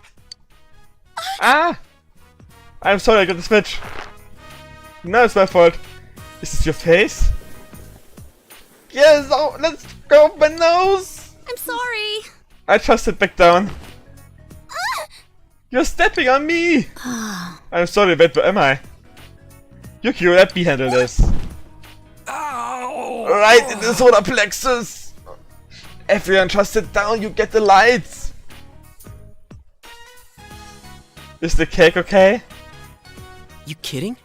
Ah! I'm sorry, I got the switch. No, it's my fault. Is this your face? Yes, oh, let's go up my nose! I'm sorry. I just sit back down. You're stepping on me! I'm sorry, wait, where am I? Yuki, let me handle this. Right in the solar plexus! Everyone just sit down, you get the lights! Is the cake okay? you kidding?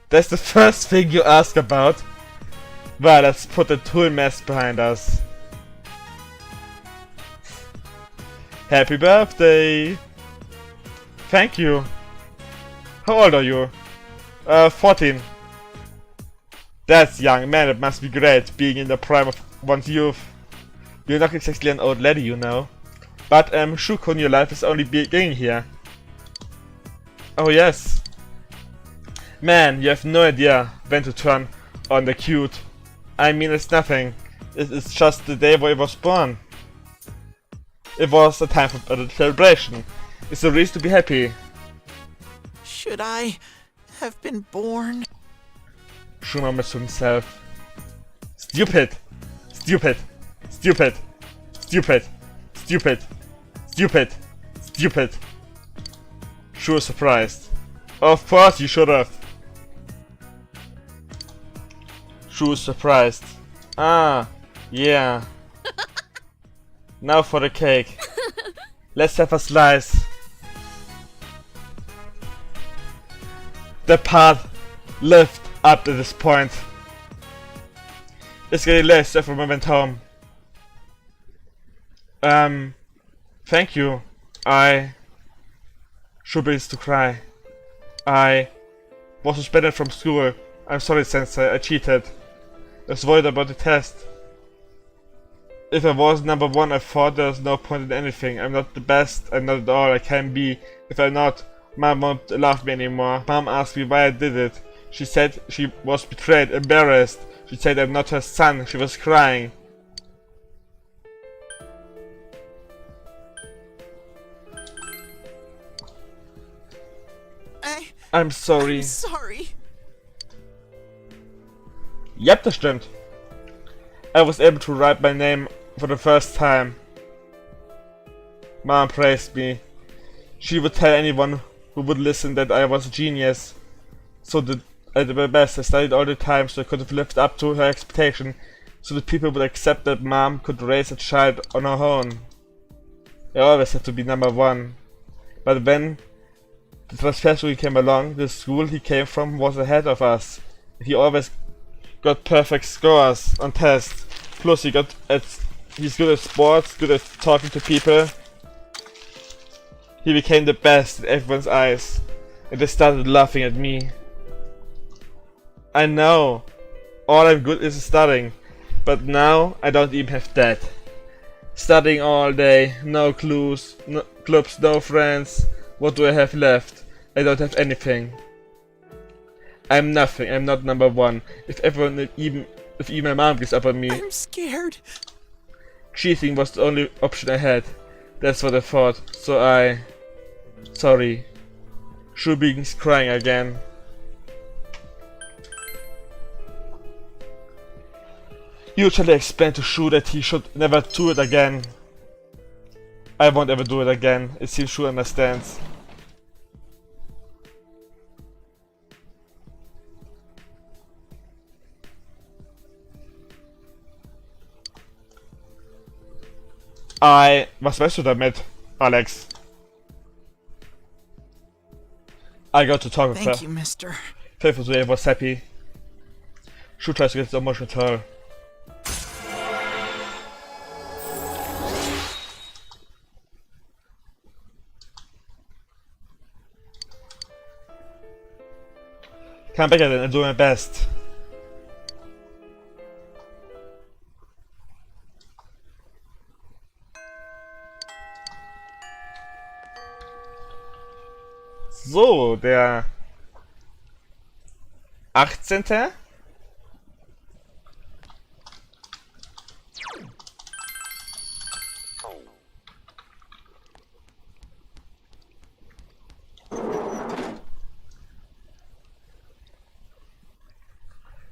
That's the first thing you ask about. Well, let's put the tool mess behind us. Happy birthday! Thank you. How old are you? 14. That's young, man, it must be great being in the prime of one's youth. You're not exactly an old lady, you know. But Shukun, your life is only beginning here. Oh yes. Man, you have no idea when to turn on the cute. I mean, it's nothing. It's just the day where I was born. It was a time for a celebration. It's a reason to be happy. Should I have been born? Shu murmurs to himself. Stupid! Stupid! Stupid! Stupid! Stupid! Stupid! Stupid! Shu is surprised. Of course you should have. Shu is surprised. Ah, yeah. Now for the cake. Let's have a slice. The path lived up to this point. It's getting less every moment home. Thank you. Shu begins to cry. I was suspended from school. I'm sorry, Sensei, I cheated. I was worried about the test. If I was number 1, I thought there's no point in anything. I'm not the best, I'm not at all I can be. If I'm not, Mom won't love me anymore. Mom asked me why I did it. She said she was betrayed, embarrassed. She said I'm not her son. She was crying. I'm sorry. I'm sorry. Yep, das stimmt. I was able to write my name for the first time. Mom praised me. She would tell anyone who would listen that I was a genius. So I did my best. I studied all the time so I could have lived up to her expectation, so that people would accept that Mom could raise a child on her own. I always had to be number 1. But when the transfer student came along, the school he came from was ahead of us. He always got perfect scores on tests. Plus he's good at sports, good at talking to people. He became the best in everyone's eyes. And they started laughing at me. I know. All I'm good is studying. But now I don't even have that. Studying all day, no clues, no clubs, no friends. What do I have left? I don't have anything. I'm nothing, I'm not number 1. If even my mom gives up on me. I'm scared. Cheating was the only option I had. That's what I thought. So sorry. Shu begins crying again. Usually explain to Shu that he should never do it again. I won't ever do it again. It seems Shu understands. Was weißt du damit, Alex? I got to talk with her. Thank you, mister. Faithful today was happy. Shu tries to get his emotional toll. Can't better than doing my best. So, der 18.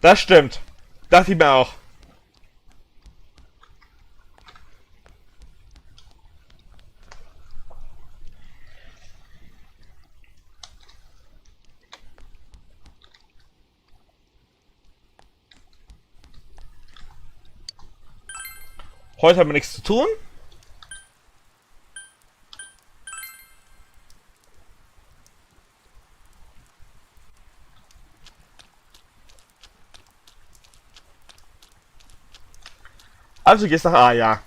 Das stimmt. Dachte ich mir auch. Heute haben wir nichts zu tun. Also gehst nach A, ja.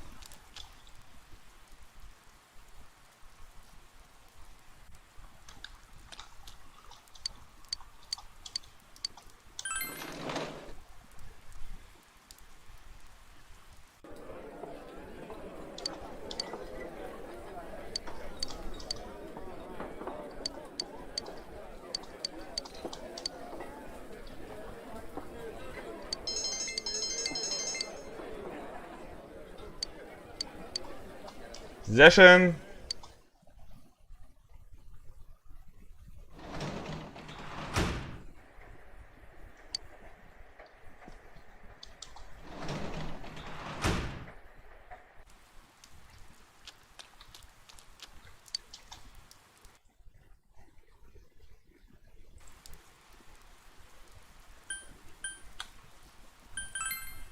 Sehr schön.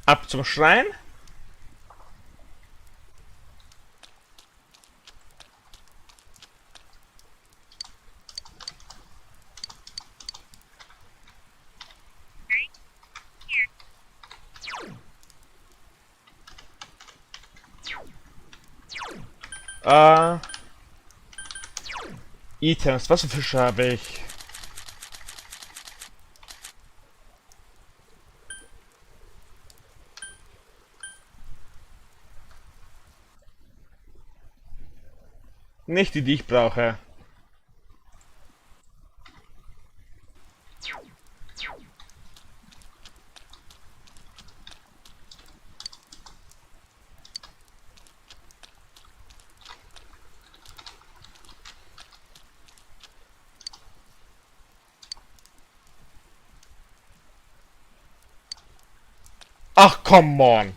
Ab zum Schrein. Items, was für Fische habe ich? Nicht die, die ich brauche. Ach, come on.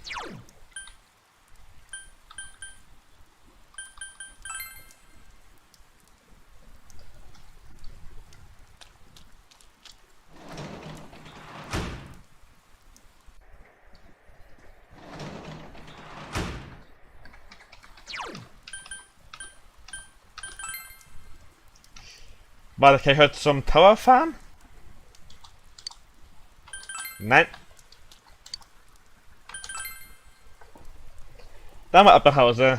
Warte, kann ich heute zum Tower fahren? Nein. Dann mal ab nach Hause.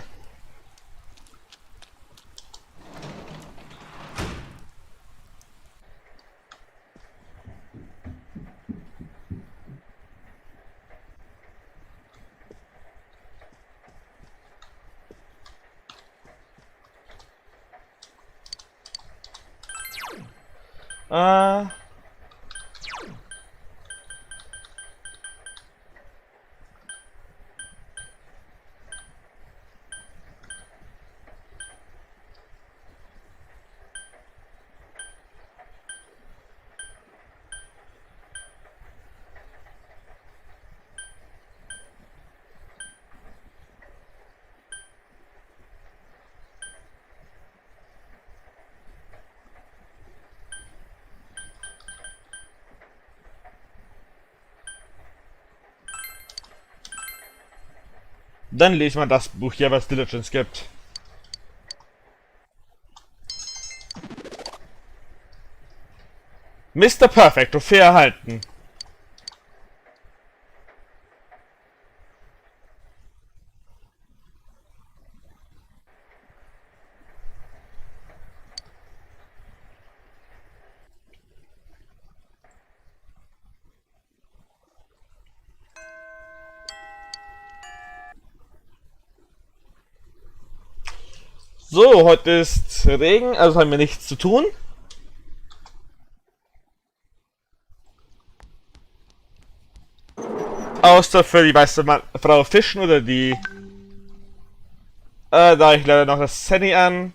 Äh. Dann lese mal das Buch hier, was Diligence gibt. Mr. Perfect, Trophäe erhalten. So, heute ist Regen, also haben wir nichts zu tun. Außer für die weiße Frau fischen oder die... da ich leider noch das Handy an.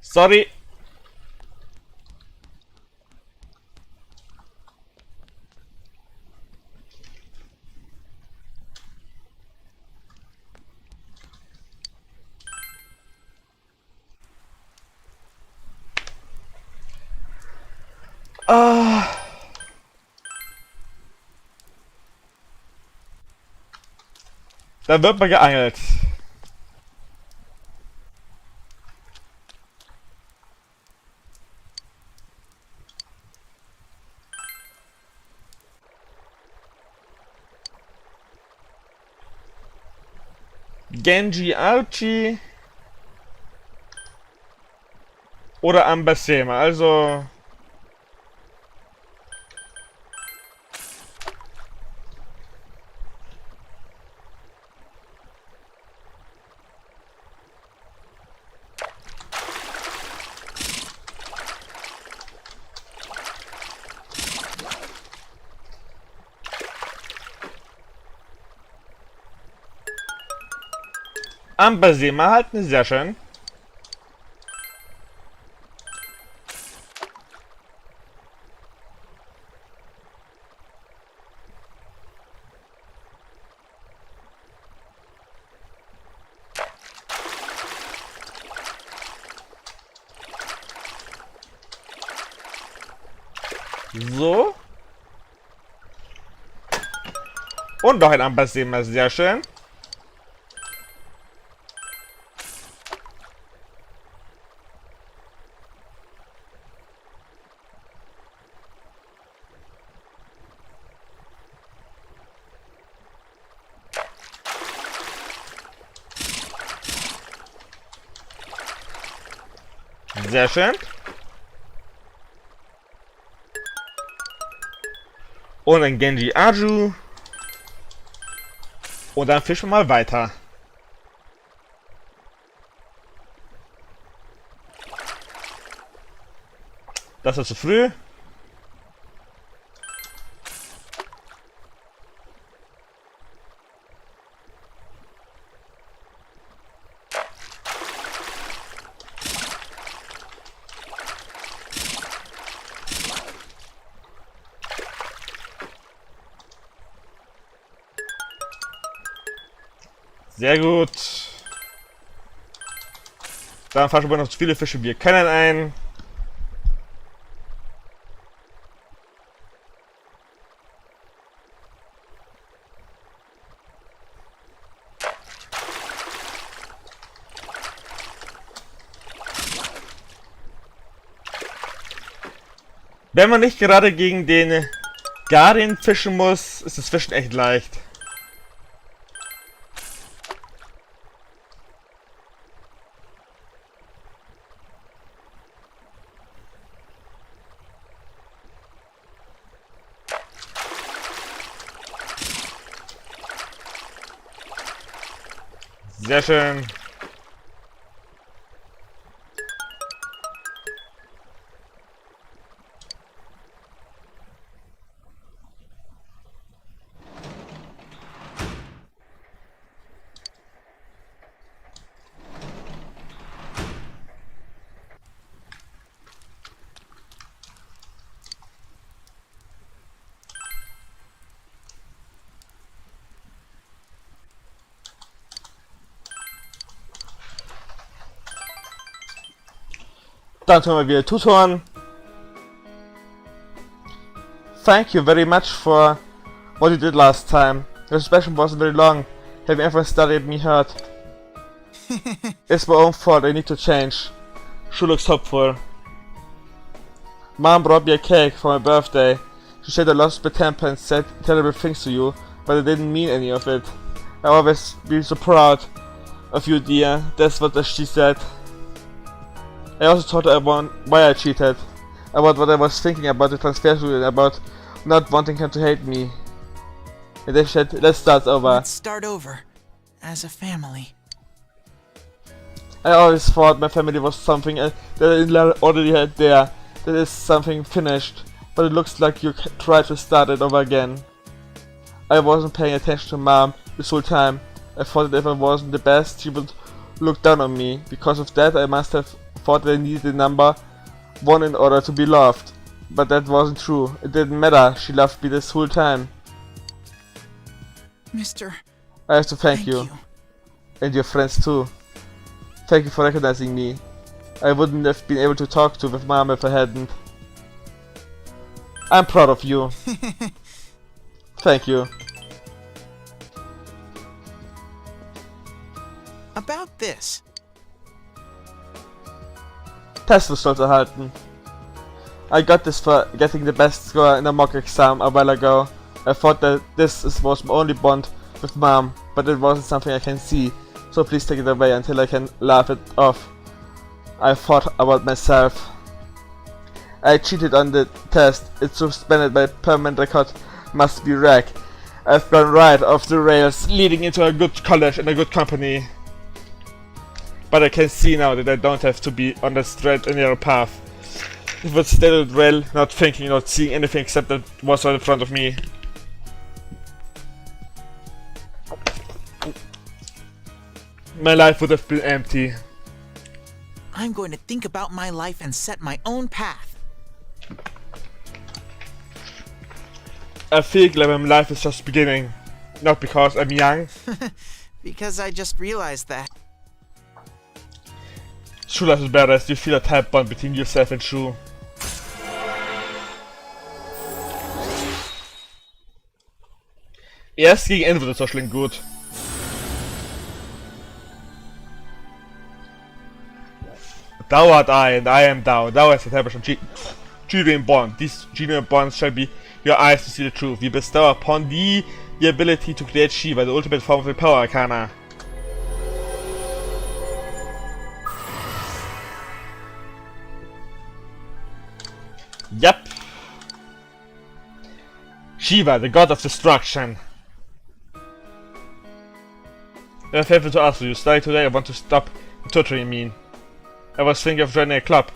Sorry. Da wird mal geangelt. Genji Archie oder Ambasema, also Ambasema halten, sehr schön. So. Und noch ein Ambasema, sehr schön. Sehr schön. Und ein Genji Aju. Und dann fischen wir mal weiter. Das ist zu früh. Sehr gut. Dann fahren wir noch so viele Fische wie wir können ein. Wenn man nicht gerade gegen den Guardian fischen muss, ist das Fischen echt leicht. Sehr schön. Dann tun wir wieder Tutoren. Thank you very much for what you did last time. Your suspension wasn't very long. Have you ever studied me hurt? It's my own fault, I need to change. She looks hopeful. Mom brought me a cake for my birthday. She said I lost my temper and said terrible things to you, but I didn't mean any of it. I always be so proud of you, dear. That's what she said. I also told her why I cheated, about what I was thinking about the transfer rule and about not wanting him to hate me. And they said, let's start over. Let's start over. As a family. I always thought my family was something that I already had there. That is something finished. But it looks like you tried to start it over again. I wasn't paying attention to Mom this whole time. I thought that if I wasn't the best, she would look down on me. Because of that, I must have thought that I needed the number 1 in order to be loved. But that wasn't true. It didn't matter. She loved me this whole time. Mister, I have to thank you. And your friends too. Thank you for recognizing me. I wouldn't have been able to talk to with Mom if I hadn't. I'm proud of you. Thank you. About this. Testresults erhalten. I got this for getting the best score in a mock exam a while ago. I thought that was my only bond with Mom, but it wasn't something I can see, so please take it away until I can laugh it off. I thought about myself. I cheated on the test. It's suspended. My permanent record must be wrecked. I've gone right off the rails, leading into a good college and a good company. But I can see now that I don't have to be on the straight and narrow path. It was still well, not thinking, not seeing anything except that was right in front of me. My life would have been empty. I'm going to think about my life and set my own path. I feel like my life is just beginning. Not because I'm young. Because I just realized that. True life is better as you feel a tight bond between yourself and True. Erst gegen Ende wird es so schlimm gut. Thou art I, and I am thou. Thou hast established a genuine bond. These genuine bonds shall be your eyes to see the truth. We bestow upon thee the ability to create Shiva, the ultimate form of the power arcana. Yep. Shiva, the god of destruction. I have a favor to ask you. Starting today, I want to stop torturing me. I was thinking of joining a club,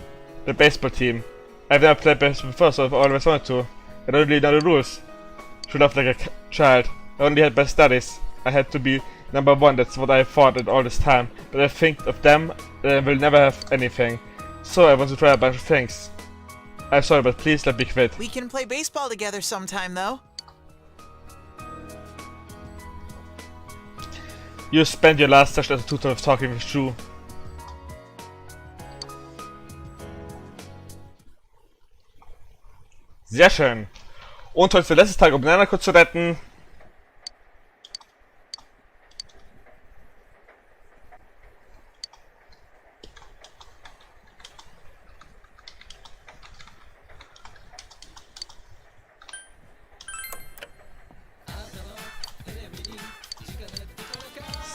the baseball team. I've never played baseball before, so I've always wanted to. I don't really know the rules. Should have like a child. I only had bad studies. I had to be number 1, that's what I thought at all this time. But I think of them, I will never have anything. So I want to try a bunch of things. I'm sorry, but please let me quit. We can play baseball together sometime, though. You spent your last session as a tutor of talking with True. Sehr schön. Und heute ist der letzte Tag, um Banana kurz zu retten.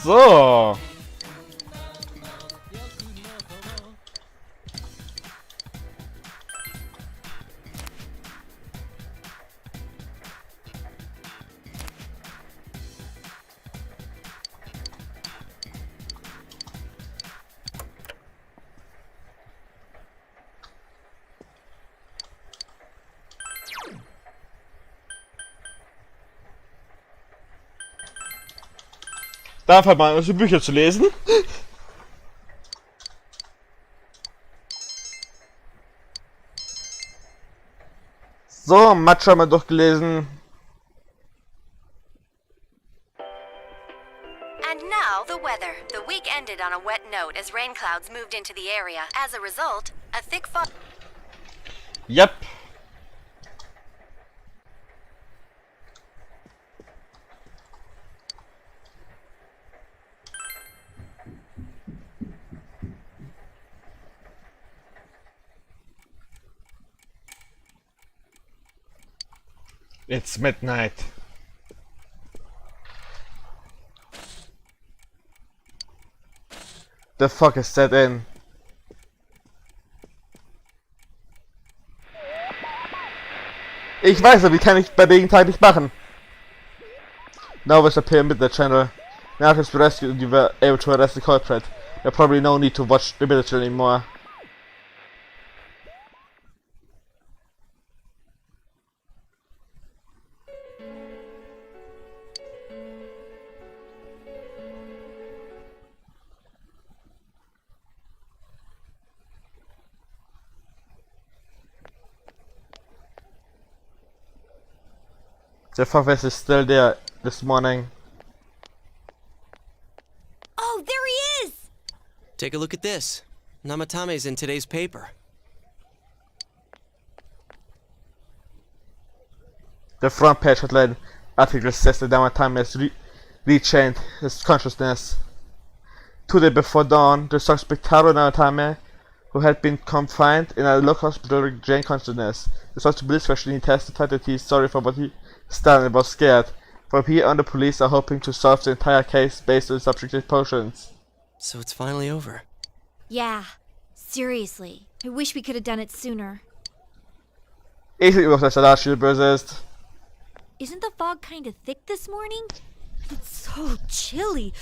So. Darf halt mal unsere Bücher zu lesen. So, Matsch haben wir durchgelesen. And now, the weather. The week ended on a wet note as rain clouds moved into the area. As a result, a thick fog. Yep. It's midnight. The fuck is that in? Ich weiß, aber wie kann ich bei dem Tag nicht machen? Now there's a pyramid the channel. Now it's rescued, you were able to arrest the culprit. There's probably no need to watch the military anymore. The fuck is still there this morning. Oh, there he is! Take a look at this. Namatame's in today's paper. The front page headline article says that Namatame has regained his consciousness. 2 days before dawn, the suspect Taro Namatame, who had been confined in a local hospital, regained consciousness. The suspect police question testified that he is sorry for what he done and was scared. From here on, the police are hoping to solve the entire case based on subjective potions. So it's finally over. Yeah, seriously. I wish we could have done it sooner. Ich liebe auch, dass er da viel böse ist. Isn't the fog kind of thick this morning? It's so chilly.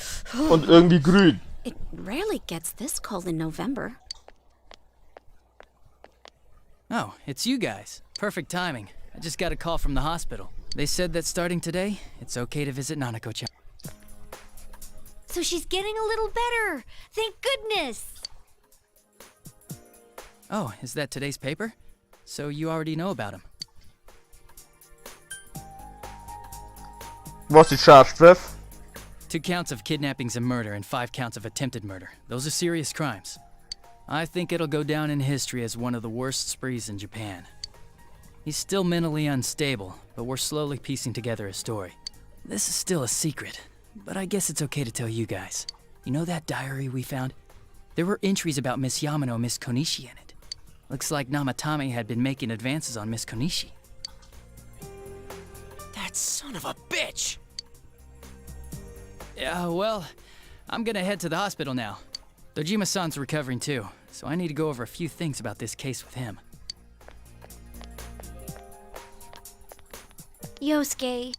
Und irgendwie grün. It rarely gets this cold in November. Oh, it's you guys. Perfect timing. I just got a call from the hospital. They said that starting today, it's okay to visit Nanako-chan. So she's getting a little better. Thank goodness. Oh, is that today's paper? So you already know about him. What's he charged with? 2 counts of kidnappings and murder and 5 counts of attempted murder. Those are serious crimes. I think it'll go down in history as one of the worst sprees in Japan. He's still mentally unstable, but we're slowly piecing together his story. This is still a secret, but I guess it's okay to tell you guys. You know that diary we found? There were entries about Miss Yamano and Miss Konishi in it. Looks like Namatame had been making advances on Miss Konishi. That son of a bitch! Yeah, well, I'm gonna head to the hospital now. Dojima-san's recovering too, so I need to go over a few things about this case with him. Yosuke.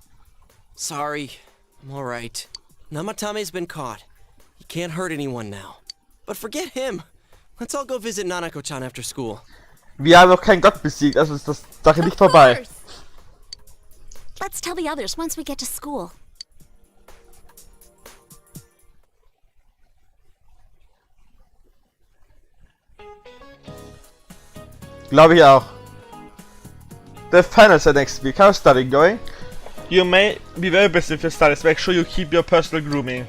Sorry. I'm alright. Namatame's been caught. He can't hurt anyone now. But forget him. Let's all go visit Nanako-chan after school. Wir haben noch keinen Gott besiegt, also ist das Sache nicht vorbei. Let's tell the others once we get to school. Glaube ich auch. The finals are next week. How's studying going? You may be very busy with your studies. Make sure you keep your personal grooming.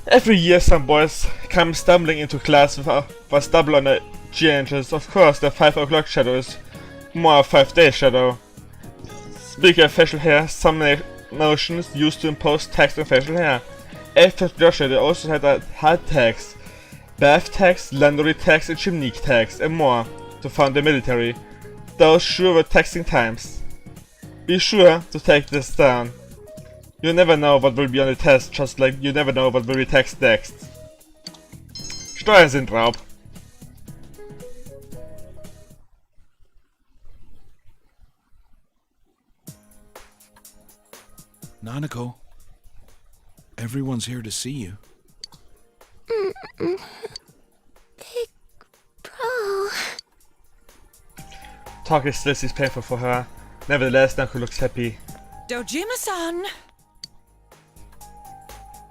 Every year some boys come stumbling into class with stumble on the changes. Of course, the 5 o'clock shadow is more a 5-day shadow. Speaking of facial hair, some notions used to impose text on facial hair. After shadow also had a hard text, bath text, laundry text, and chimney text, and more to fund the military. Those sure were taxing times. Be sure to take this down. You never know what will be on the test, just like you never know what will be text next. Steuern sind Raub. Nanako, everyone's here to see you. Big bro. Talk is still is painful for her. Nevertheless, Nanako looks happy. Dojima-san!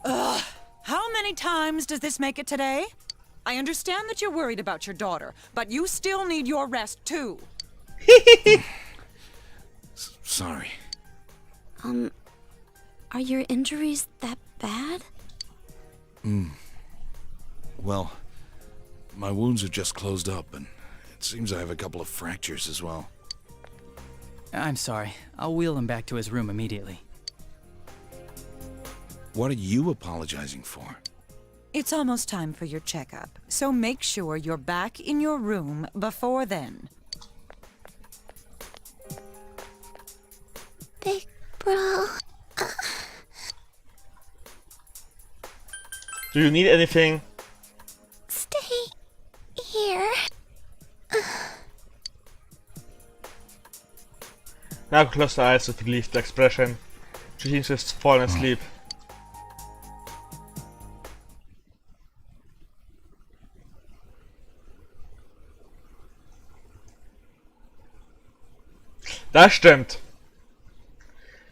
Ugh, how many times does this make it today? I understand that you're worried about your daughter, but you still need your rest too. Sorry. Are your injuries that bad? Well, my wounds have just closed up, and it seems I have a couple of fractures as well. I'm sorry. I'll wheel him back to his room immediately. What are you apologizing for? It's almost time for your checkup, so make sure you're back in your room before then. Big bro. Do you need anything? Stay here. Naoko closed her eyes with relieved expression. She seems to have fallen asleep. Das stimmt.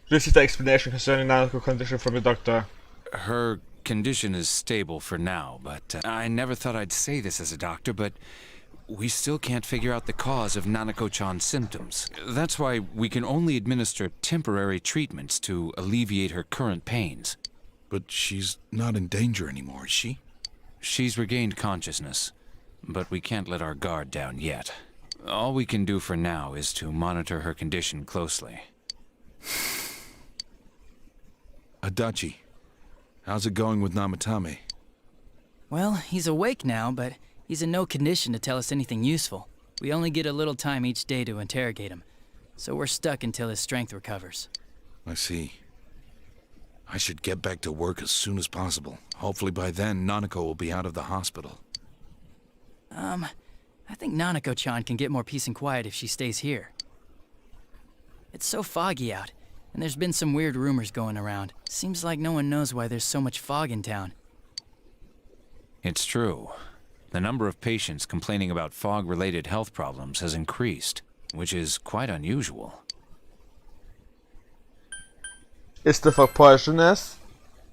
You received the explanation concerning Naoko's condition from the doctor. Her condition is stable for now, but I never thought I'd say this as a doctor, but we still can't figure out the cause of Nanako-chan's symptoms. That's why we can only administer temporary treatments to alleviate her current pains. But she's not in danger anymore, is she? She's regained consciousness, but we can't let our guard down yet. All we can do for now is to monitor her condition closely. Adachi, how's it going with Namatame? Well, he's awake now, but he's in no condition to tell us anything useful. We only get a little time each day to interrogate him, so we're stuck until his strength recovers. I see. I should get back to work as soon as possible. Hopefully by then, Nanako will be out of the hospital. I think Nanako-chan can get more peace and quiet if she stays here. It's so foggy out, and there's been some weird rumors going around. Seems like no one knows why there's so much fog in town. It's true. The number of patients complaining about fog-related health problems has increased, which is quite unusual. Is the fog poisonous?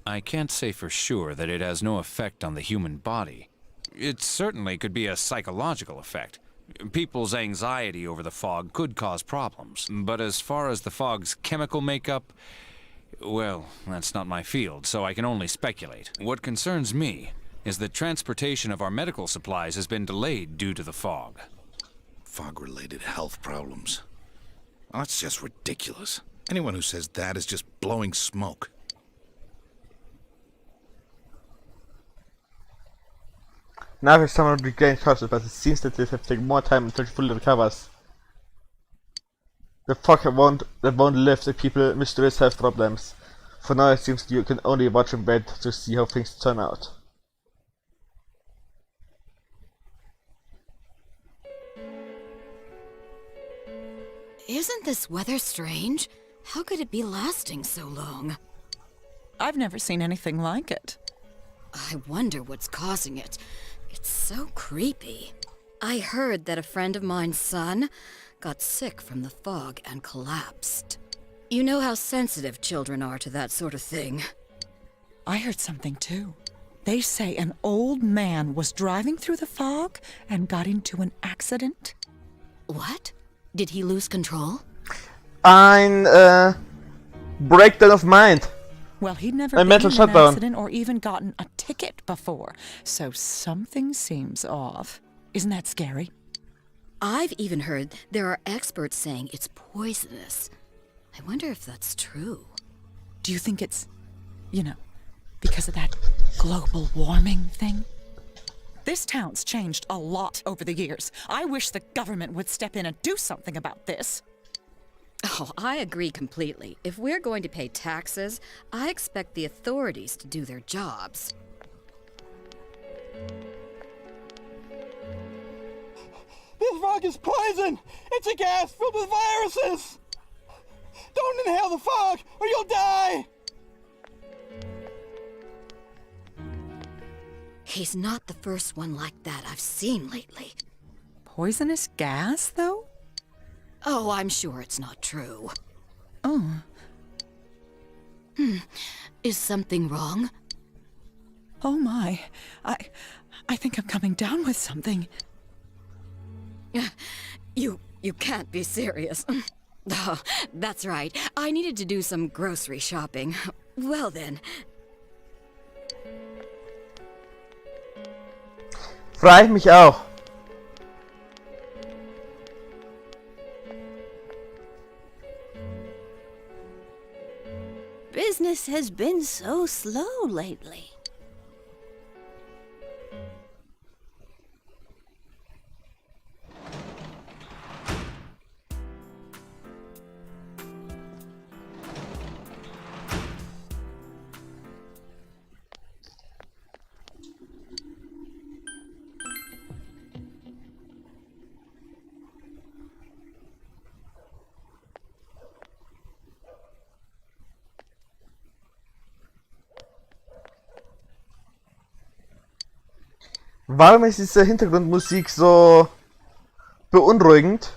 I can't say for sure that it has no effect on the human body. It certainly could be a psychological effect. People's anxiety over the fog could cause problems. But as far as the fog's chemical makeup, well, that's not my field, so I can only speculate. What concerns me is that transportation of our medical supplies has been delayed due to the fog. Fog-related health problems. Oh, that's just ridiculous. Anyone who says that is just blowing smoke. Now if someone regained consciousness, but it seems that they have taken more time until she fully recovers. The fog won't lift the people mysterious health problems. For now it seems you can only watch and wait to see how things turn out. Isn't this weather strange? How could it be lasting so long? I've never seen anything like it. I wonder what's causing it. It's so creepy. I heard that a friend of mine's son got sick from the fog and collapsed. You know how sensitive children are to that sort of thing. I heard something too. They say an old man was driving through the fog and got into an accident. What? Did he lose control? Ein breakdown of mind. Well, he'd never A been mental in an shutdown. accident or even gotten a ticket before, so something seems off. Isn't that scary? I've even heard there are experts saying it's poisonous. I wonder if that's true. Do you think it's, because of that global warming thing? This town's changed a lot over the years. I wish the government would step in and do something about this. Oh, I agree completely. If we're going to pay taxes, I expect the authorities to do their jobs. This fog is poison! It's a gas filled with viruses! Don't inhale the fog, or you'll die! He's not the first one like that I've seen lately. Poisonous gas, though? Oh, I'm sure it's not true. Oh. Is something wrong? Oh my. I think I'm coming down with something. You can't be serious. Oh, that's right. I needed to do some grocery shopping. Well then. Freu mich auch. Business has been so slow lately. Warum ist diese Hintergrundmusik so beunruhigend?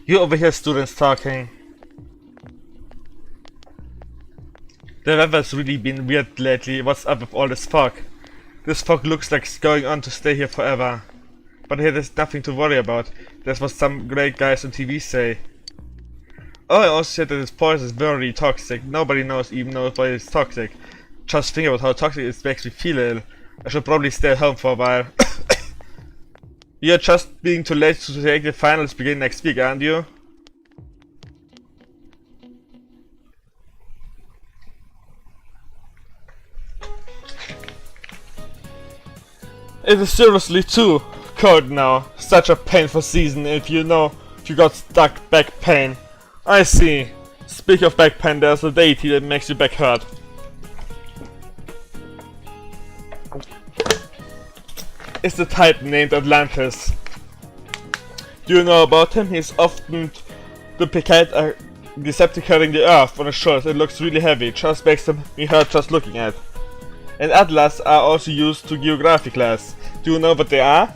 You overhear students talking. The weather's really been weird lately. What's up with all this fog? This fog looks like it's going on to stay here forever. But here there's nothing to worry about. That's what some great guys on TV say. Oh, I also said that this poison is very toxic. Nobody even knows why it's toxic. Just think about how toxic it makes me feel ill. I should probably stay at home for a while. You're just being too late to take the finals begin next week, aren't you? It is seriously too cold now. Such a painful season if you got stuck back pain. I see. Speaking of back pain, there's a deity that makes your back hurt. It's the Titan named Atlantis. Do you know about him? He's often depicted carrying the earth on his shoulders. It looks really heavy. It just makes me hurt just looking at. And atlas are also used to geography class. Do you know what they are?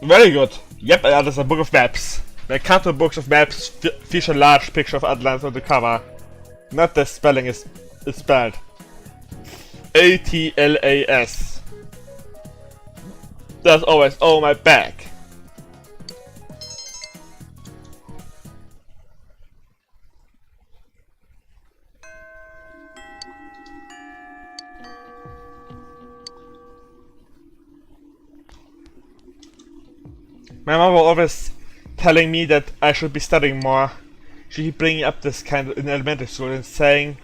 Very good. Yep, an atlas is a book of maps. The counter books of maps feature a large picture of Atlas on the cover. Not the spelling is spelled. ATLAS. There's always oh my back. My mom was always telling me that I should be studying more. She keep bringing up this kind in elementary school and saying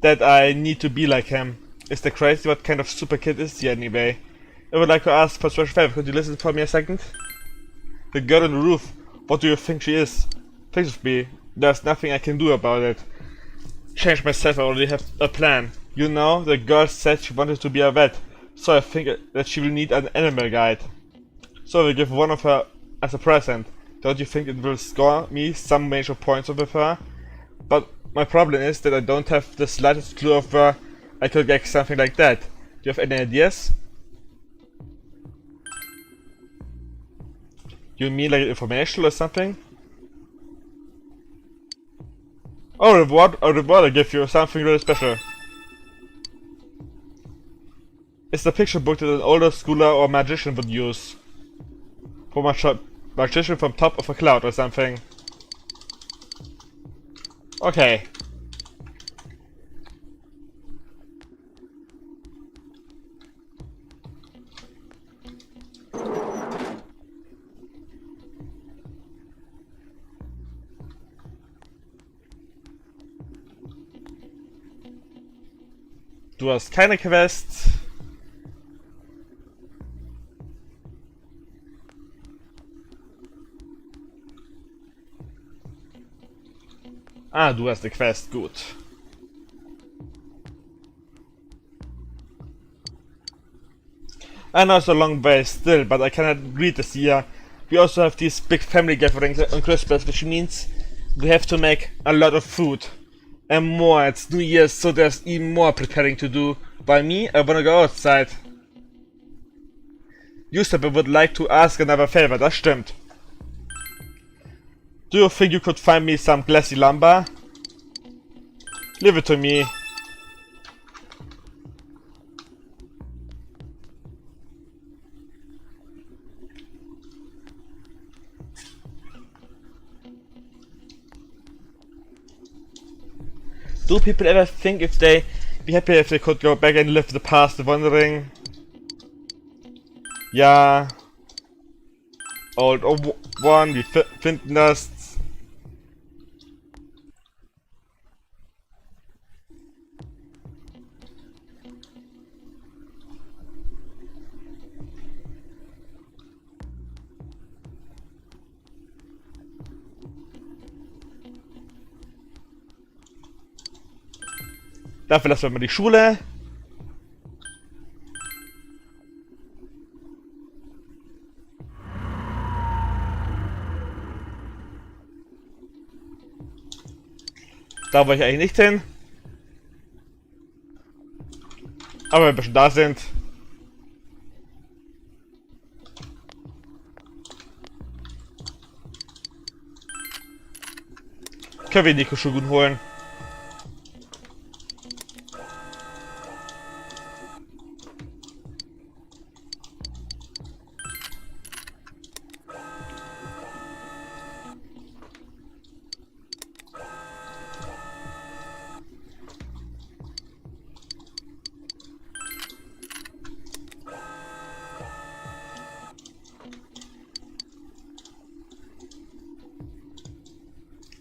that I need to be like him. Is that crazy? What kind of super kid is he anyway? I would like to ask for special favor. Could you listen for me a second? The girl on the roof. What do you think she is? Please with me. There's nothing I can do about it. Change myself. I already have a plan. You know, the girl said she wanted to be a vet, so I think that she will need an animal guide. So I will give one of her as a present. Don't you think it will score me some major points with her? But my problem is that I don't have the slightest clue of where I could get something like that. Do you have any ideas? You mean like information or something? Oh, a reward I give you, something really special. It's the picture book that an older schooler or magician would use. For my magician from top of a cloud or something. Okay. Du hast keine Quest. Ah, du hast eine Quest, gut. I know it's a long way still, but I cannot read this year. We also have these big family gatherings on Christmas, which means we have to make a lot of food. And more, it's New Year's, so there's even more preparing to do. By me, I wanna go outside. Giuseppe would like to ask another favor, das stimmt. Do you think you could find me some glassy lumber? Leave it to me. Do people ever think if they'd be happy if they could go back and live the past, wondering? Ja. Old one, wir finden das. Dafür lassen wir mal die Schule. Da wollte ich eigentlich nicht hin. Aber wenn wir schon da sind. Können wir Nico Shogun holen.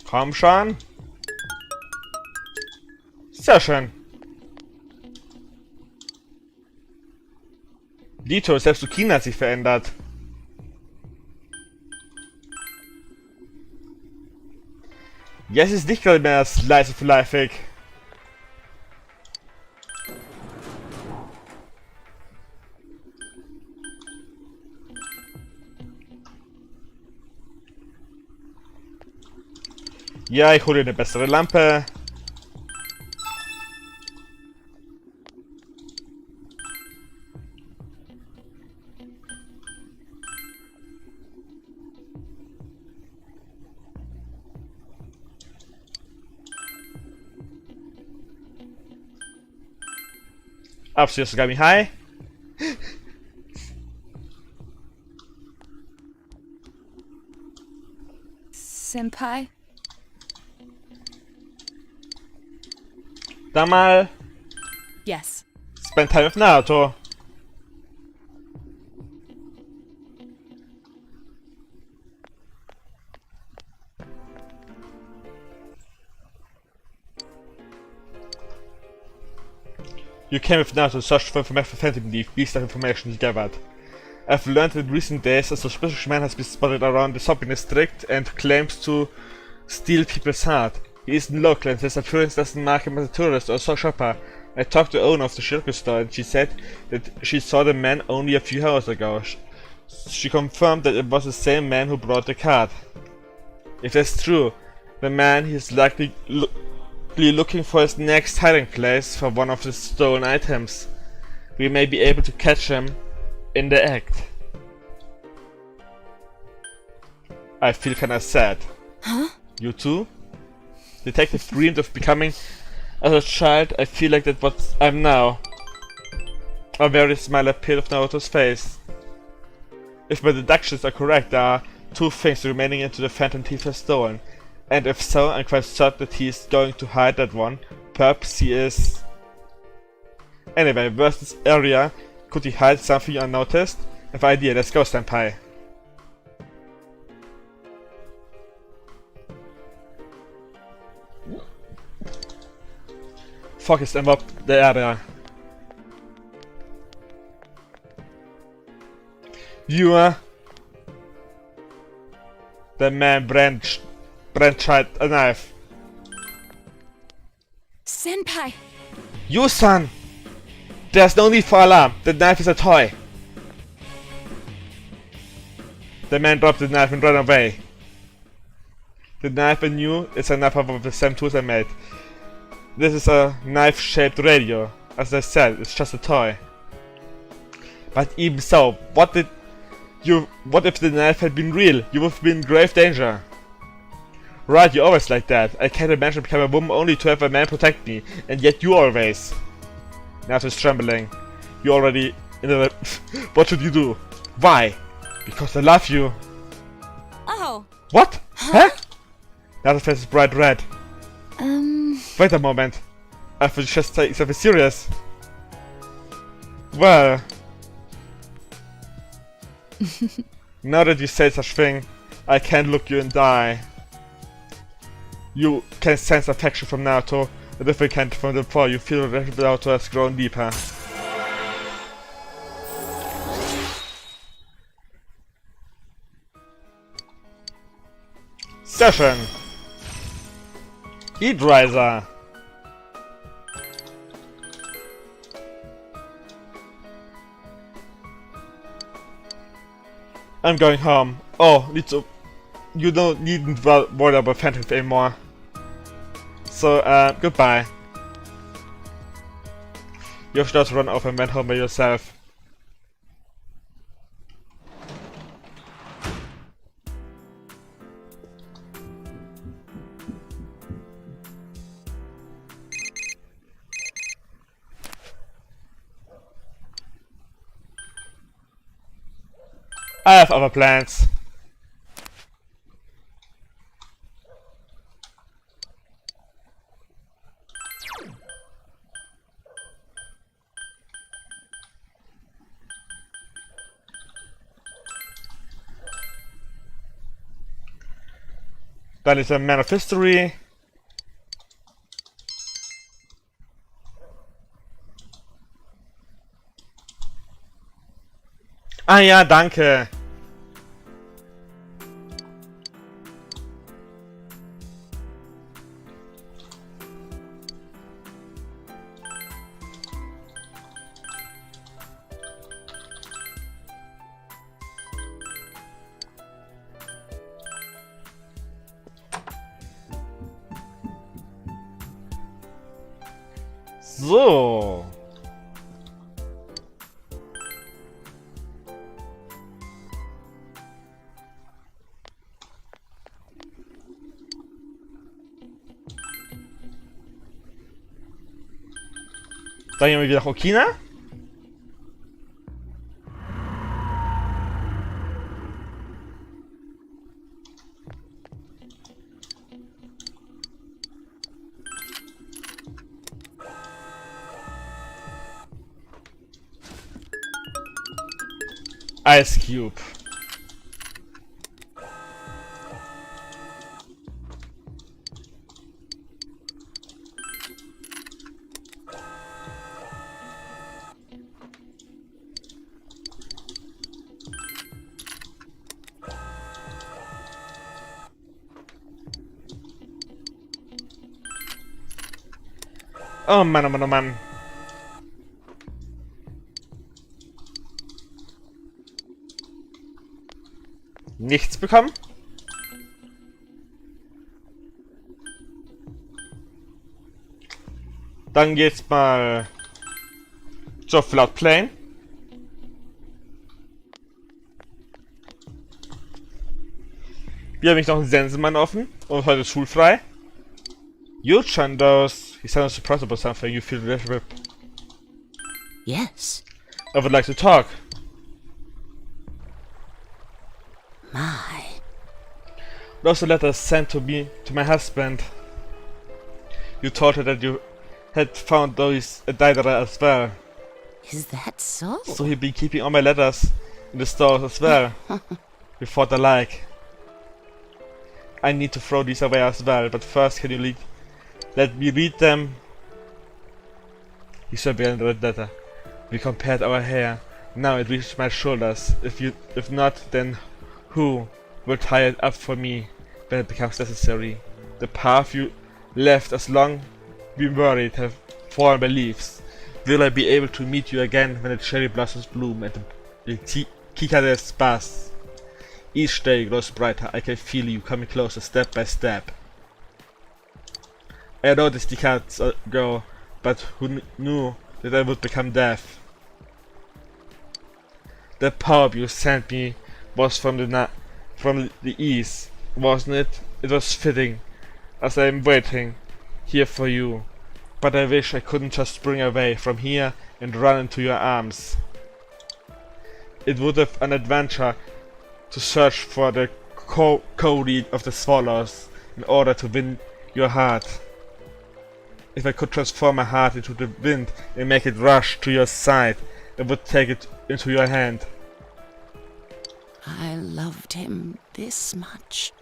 Komm schon. Sehr schön. Dito, selbst Tsukina hat sich verändert. Jetzt ist nicht gerade mehr Slice of Life. Ja, ich hole eine bessere Lampe. Absolut Gami High. Senpai? Da mal. Yes. Spend time with Naruto. You came with Naruto to search for information for Phantom Leaf. Based on information he gathered. I've learned in recent days a suspicious man has been spotted around the shopping district and claims to steal people's heart. He isn't local and his appearance doesn't mark him as a tourist or a shopper. I talked to the owner of the Shirku store and she said that she saw the man only a few hours ago. She confirmed that it was the same man who brought the card. If that's true, the man is likely looking for his next hiding place for one of the stolen items. We may be able to catch him in the act. I feel kinda sad. Huh? You too? Detective dreamed of becoming as a child. I feel like that's what I'm now. A very smile appeared on Naruto's face. If my deductions are correct, there are two things remaining into the Phantom Thief has stolen. And if so, I'm quite certain that he is going to hide that one. Perhaps he is... Anyway, where's this area? Could he hide something unnoticed? I have an idea, let's go, Senpai. Fog ist einfach der Erde. Viewer. The man branched a knife. Senpai! You son! There's no need for alarm. The knife is a toy. The man dropped the knife and ran away. The knife I knew is a knife of the same tools I made. This is a knife-shaped radio. As I said, it's just a toy. But even so, what if the knife had been real? You would have been in grave danger. Right, you're always like that. I can't imagine becoming a woman only to have a man protect me, and yet you always. Naruto's trembling. You already in the... What should you do? Why? Because I love you. Oh. What? Huh? Naruto's face is bright red. Wait a moment. I was just saying something serious. Well. Now that you say such thing, I can't look you in the eye. You can sense affection from Naruto, and if you can't from the before, you feel that Naruto has grown deeper. Session! Eat Riser! I'm going home. Oh, you needn't worry about Phantom anymore. So, goodbye. You have just run off and went home by yourself. I have other plans. That is a Man of History. Ah ja, danke. So. Dann gehen wir wieder nach Okina. Ice Cube. Oh Mann, oh Mann, oh Mann. Nichts bekommen? Dann geht's mal zur Floodplain. Wir haben noch einen Sensenmann offen und heute ist schulfrei. You Chandos, he sounds surprised about something. You feel desperate. Yes. I would like to talk. My. Those letters sent to me, to my husband. You told her that you had found those Daedra as well. Is that so? So he'd been keeping all my letters in the stores as well. We thought alike. I need to throw these away as well, but first can you let me read them? He said behind the red letter. We compared our hair. Now it reaches my shoulders. If not, then who will tie it up for me when it becomes necessary? The path you left as long we worried have fallen by leaves. Will I be able to meet you again when the cherry blossoms bloom and the cicadas pass? Each day grows brighter. I can feel you coming closer step by step. I noticed decades ago, but who knew that I would become deaf? The poem you sent me was from the east, wasn't it? It was fitting, as I am waiting here for you. But I wish I couldn't just spring away from here and run into your arms. It would have an adventure to search for the code of the swallows in order to win your heart. If I could transform my heart into the wind and make it rush to your side, I would take it into your hand. I loved him this much,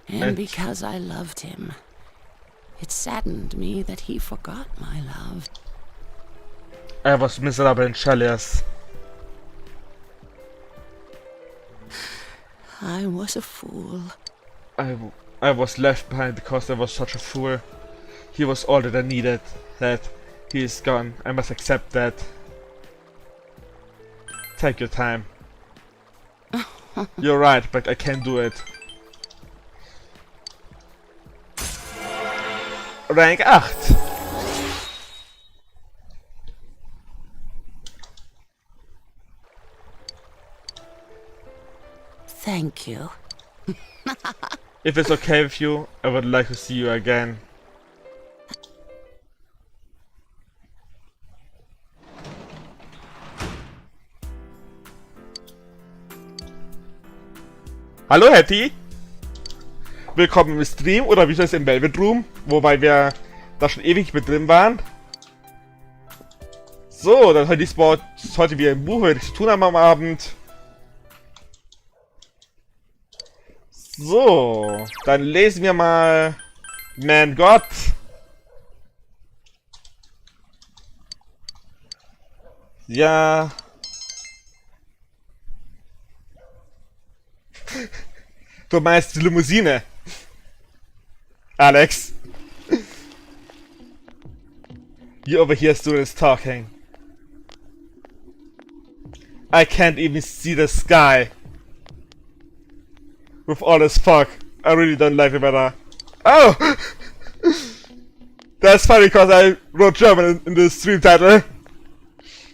and because I loved him, it saddened me that he forgot my love. I was miserable and jealous. I was a fool. I was left behind because I was such a fool. He was all that I needed. That he is gone. I must accept that. Take your time. You're right, but I can't do it. Rank 8. Thank you. If it's okay with you, I would like to see you again. Hallo Hattie! Willkommen im Stream oder wie soll es im Velvet Room, wobei wir da schon ewig mit drin waren. So, dann heute wieder ein Buch, was ich zu tun haben am Abend. So, dann lesen wir mal Man God. Ja. Du meinst die Limousine. Alex. You overhear students talking. I can't even see the sky. With all this fog. I really don't like the weather. Oh! That's funny because I wrote German in the stream title.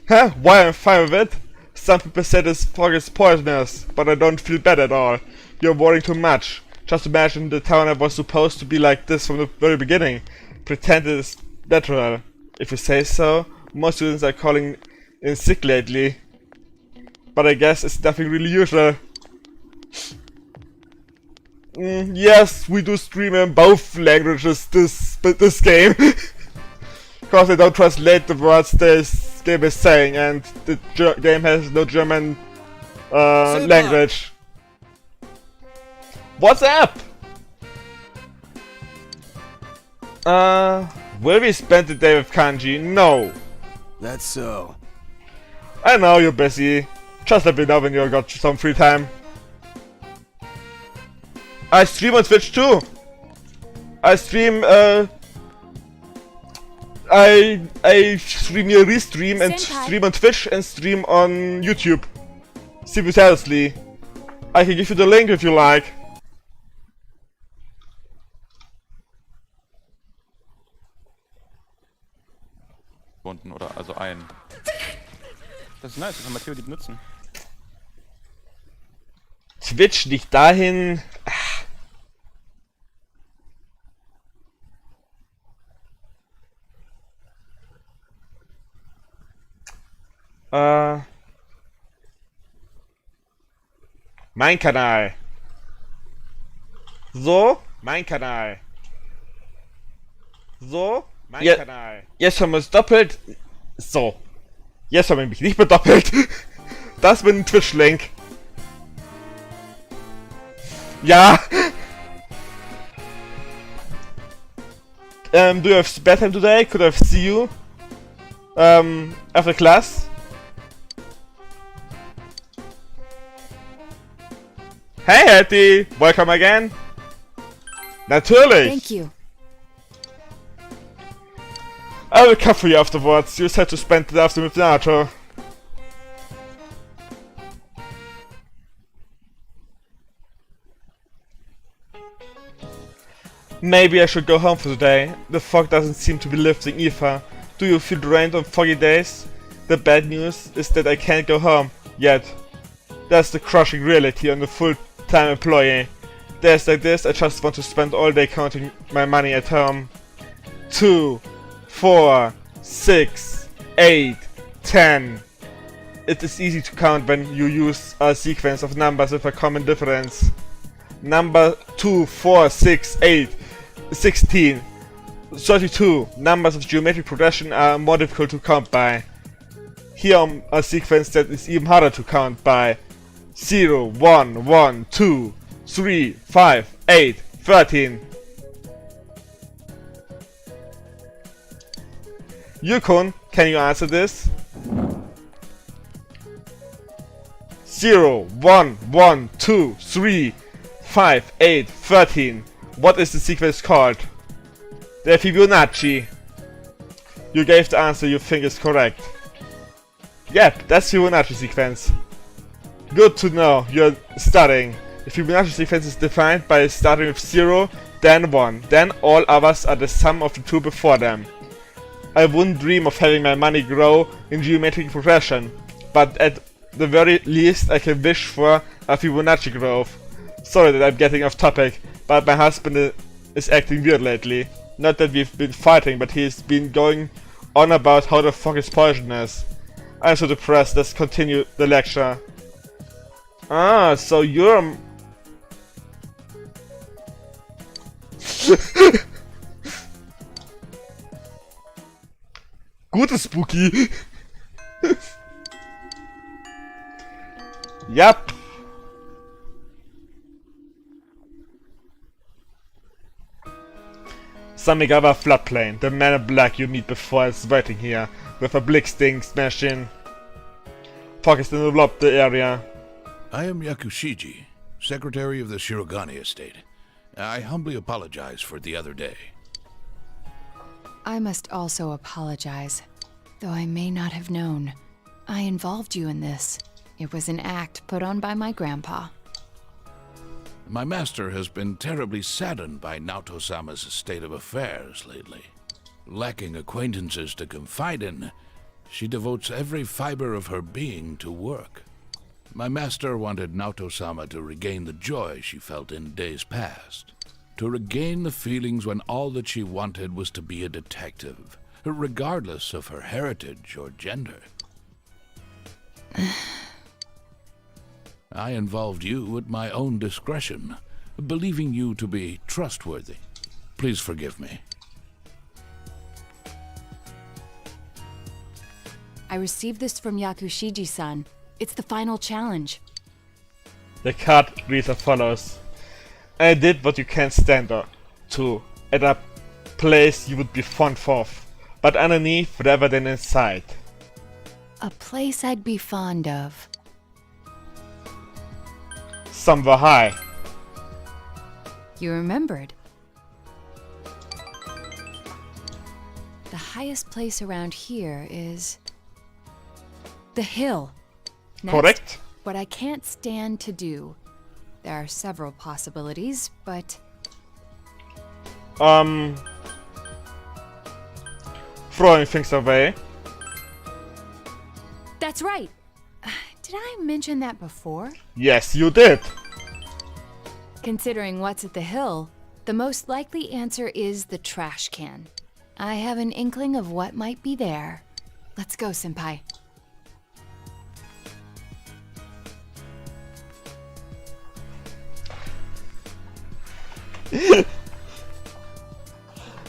Huh? Why I'm fine with it? Some people say this fog is poisonous, but I don't feel bad at all. You're worrying too much. Just imagine the town I was supposed to be like this from the very beginning. Pretend it is natural. If you say so, most students are calling in sick lately. But I guess it's nothing really usual. Yes, we do stream in both languages this game. Because they don't translate the words this game is saying, and the game has no German language. What's up? Will we spend the day with Kanji? No. That's so. I know you're busy. Just let me know when you got some free time. I stream on Twitch too. I stream I stream your restream and stream on Twitch and stream on YouTube simultaneously. I can give you the link if you like. Oder also ein. Das ist nice, das kann Matteo die benutzen. Twitch nicht dahin. Mein Kanal. So, mein Kanal. So, mein Kanal. Jetzt haben wir es doppelt. So. Jetzt haben wir mich nicht mehr doppelt. Das mit dem Twitch-Link. Ja. Do you have spare time today? Could I see you? After class? Hey Hattie! Welcome again! Natürlich! Thank you. I will come for you afterwards. You just had to spend the afternoon with Naruto. Maybe I should go home for today. The fog doesn't seem to be lifting either. Do you feel drained on foggy days? The bad news is that I can't go home yet. That's the crushing reality on a full-time employee. Days like this, I just want to spend all day counting my money at home. 2, 4, 6, 8, 10. It is easy to count when you use a sequence of numbers with a common difference. Number 2, 4, 6, 8, 16, 32. Numbers of geometric progression are more difficult to count by. Here a sequence that is even harder to count by. 0, 1, 1, 2, 3, 5, 8, 13. Yukon, can you answer this? 0, 1, 1, 2, 3, 5, 8, 13. What is the sequence called? The Fibonacci. You gave the answer you think is correct. Yep, that's Fibonacci sequence. Good to know you're studying. The Fibonacci sequence is defined by starting with 0, then 1. Then all others are the sum of the two before them. I wouldn't dream of having my money grow in geometric progression, but at the very least I can wish for a Fibonacci growth. Sorry that I'm getting off topic, but my husband is acting weird lately. Not that we've been fighting, but he's been going on about how the fuck is poisonous. I'm so depressed, let's continue the lecture. Ah, so you're... Gute Spooky! Yep! Samigava floodplain. The man in black you meet before is waiting here, with a blick-sting smashing. Fog has enveloped the area. I am Yakushiji, secretary of the Shirogane estate. I humbly apologize for the other day. I must also apologize, though I may not have known. I involved you in this. It was an act put on by my grandpa. My master has been terribly saddened by Naoto-sama's state of affairs lately. Lacking acquaintances to confide in, she devotes every fiber of her being to work. My master wanted Naoto-sama to regain the joy she felt in days past. To regain the feelings when all that she wanted was to be a detective, regardless of her heritage or gender. I involved you at my own discretion, believing you to be trustworthy. Please forgive me. I received this from Yakushiji-san. It's the final challenge. The card reads as follows. I did what you can't stand to, at a place you would be fond of, but underneath rather than inside. A place I'd be fond of. Somewhere high. You remembered. The highest place around here is... the hill. Next, correct? What I can't stand to do. There are several possibilities, but... throwing things away. That's right! Did I mention that before? Yes, you did! Considering what's at the hill, the most likely answer is the trash can. I have an inkling of what might be there. Let's go, Senpai.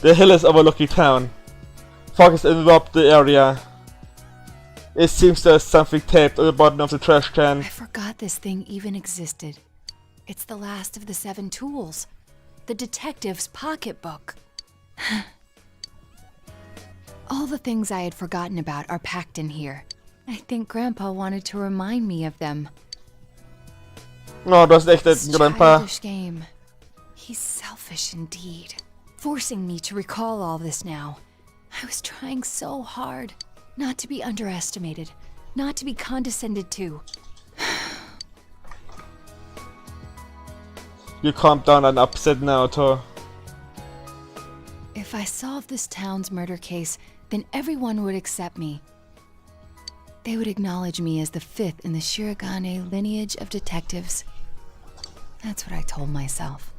The hill is overlooking town. Fog has enveloped the area. It seems there's something taped on the bottom of the trash can. I forgot this thing even existed. It's the last of the 7 tools. The detective's pocketbook. All the things I had forgotten about are packed in here. I think Grandpa wanted to remind me of them. No, du hast echt einen Grandpa. Childish game. He's selfish indeed. Forcing me to recall all this now. I was trying so hard. Not to be underestimated. Not to be condescended to. You calm down and upset Naoto. If I solved this town's murder case, then everyone would accept me. They would acknowledge me as the 5th in the Shirogane lineage of detectives. That's what I told myself.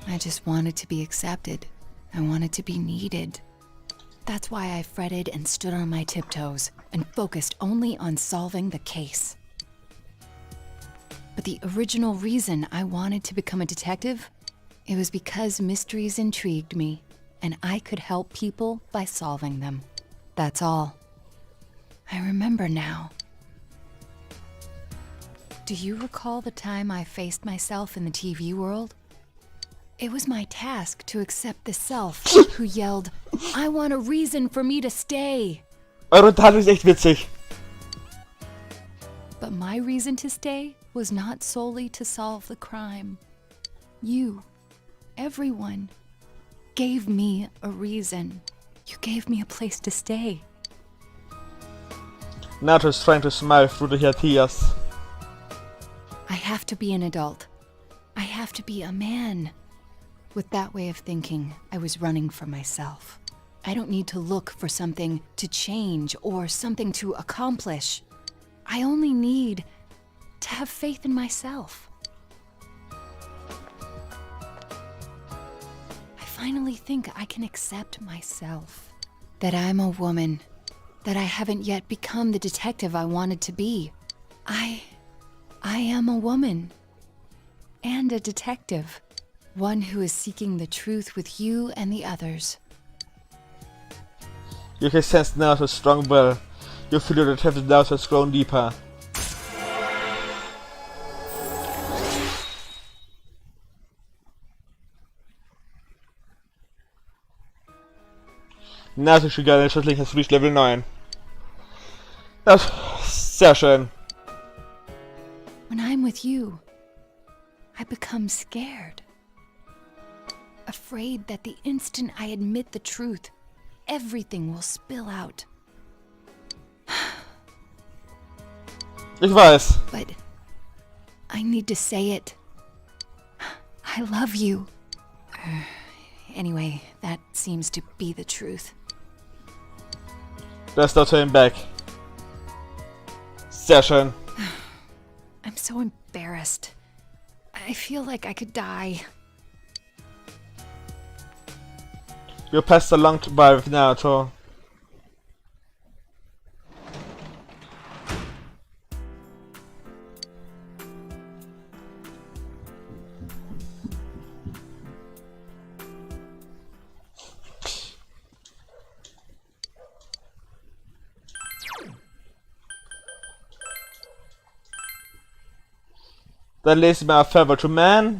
I just wanted to be accepted. I wanted to be needed. That's why I fretted and stood on my tiptoes and focused only on solving the case. But the original reason I wanted to become a detective, it was because mysteries intrigued me, and I could help people by solving them. That's all. I remember now. Do you recall the time I faced myself in the TV world? It was my task to accept the self who yelled, "I want a reason for me to stay." Eure Unterhaltung ist echt witzig. But my reason to stay was not solely to solve the crime. You, everyone, gave me a reason. You gave me a place to stay. Naruto is trying to smile through her tears. I have to be an adult. I have to be a man. With that way of thinking, I was running from myself. I don't need to look for something to change or something to accomplish. I only need to have faith in myself. I finally think I can accept myself. That I'm a woman. That I haven't yet become the detective I wanted to be. I am a woman. And a detective. One who is seeking the truth with you and the others. You can sense Naruto's strong will. You feel your detective doubt has grown deeper. Naruto Shigaraki Shuttling has reached Level 9. Das ist sehr schön. When I'm with you, I become scared. Afraid that the instant I admit the truth, everything will spill out. Ich weiß. But I need to say it. I love you. Anyway, that seems to be the truth. Let's not turn back. Sehr schön. I'm so embarrassed. I feel like I could die. You passed a long by with Naruto. Dann lesen wir Farewell to Man.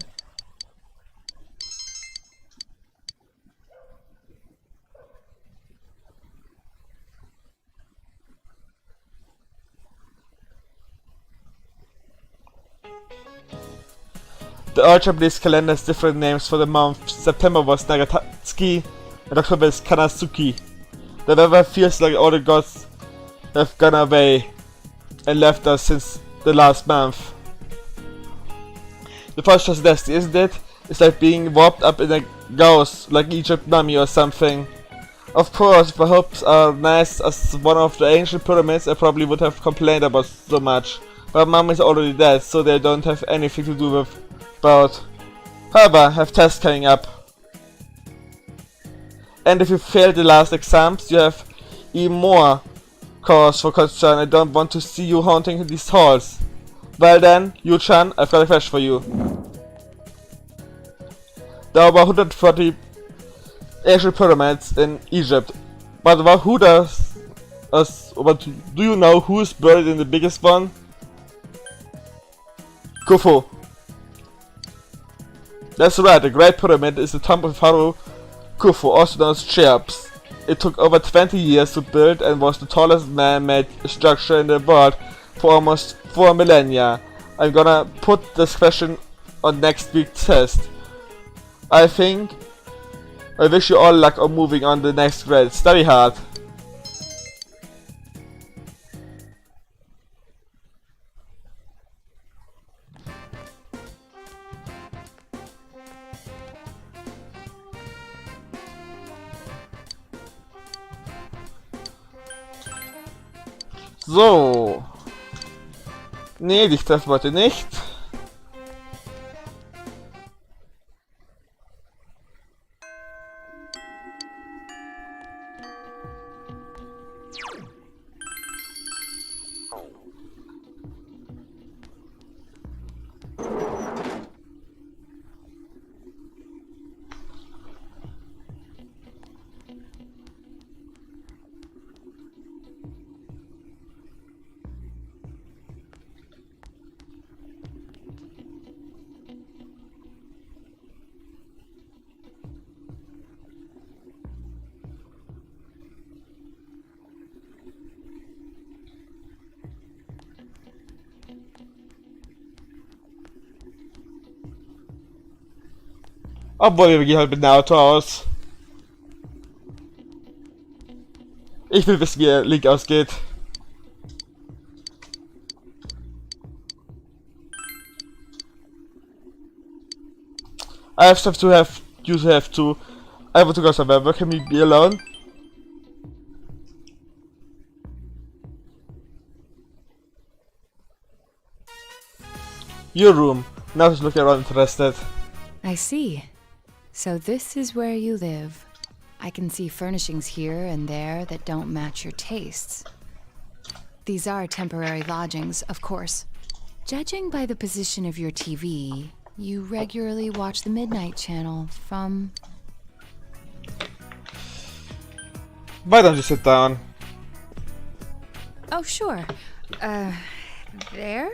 The old Japanese calendar has different names for the month. September was Nagatsuki and October is Kanatsuki. The weather feels like all the gods have gone away and left us since the last month. The first just destiny, isn't it? It's like being warped up in a ghost, like Egypt mummy or something. Of course, if my hopes are nice as one of the ancient pyramids, I probably would have complained about so much. But mum is already dead, so they don't have anything to do with about. However, I have tests coming up. And if you fail the last exams, you have even more cause for concern. I don't want to see you haunting these halls. Well then, Yu-chan, I've got a question for you. There are over 140 ancient pyramids in Egypt, but do you know who is buried in the biggest one? Khufu. That's right, the Great Pyramid is the tomb of Pharaoh Khufu, also known as Cheops. It took over 20 years to build and was the tallest man-made structure in the world for almost 4 millennia. I'm gonna put this question on next week's test. I wish you all luck on moving on the next grade. Study hard. So. Nee, dich treffen heute nicht. Obwohl, wir gehen halt mit Naruto aus. Ich will wissen, wie der Link ausgeht. I have stuff to have. You have to. I want to go somewhere. Where can we be alone? Your room. Now just looking around interested. I see. So this is where you live. I can see furnishings here and there that don't match your tastes. These are temporary lodgings, of course. Judging by the position of your TV, you regularly watch the Midnight Channel from... Why don't you sit down? Oh, sure. There?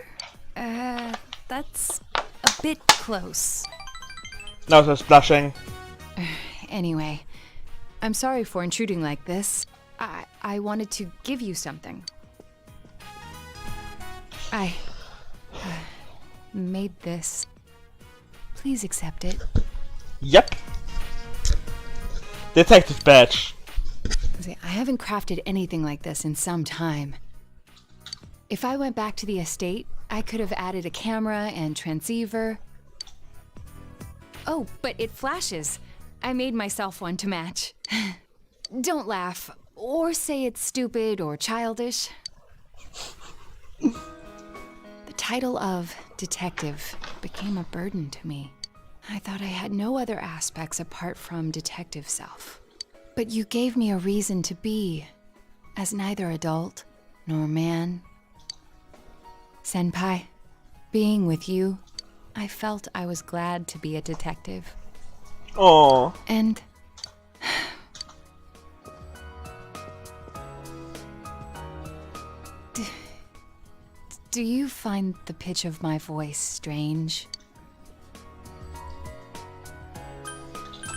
That's a bit close. Now it's splashing. Anyway, I'm sorry for intruding like this. I wanted to give you something. I made this. Please accept it. Yep. Detective badge. See, I haven't crafted anything like this in some time. If I went back to the estate, I could have added a camera and transceiver. Oh, but it flashes. I made myself one to match. Don't laugh, or say it's stupid or childish. The title of detective became a burden to me. I thought I had no other aspects apart from detective self. But you gave me a reason to be, as neither adult nor man. Senpai, being with you, I felt I was glad to be a detective. Oh. And do you find the pitch of my voice strange?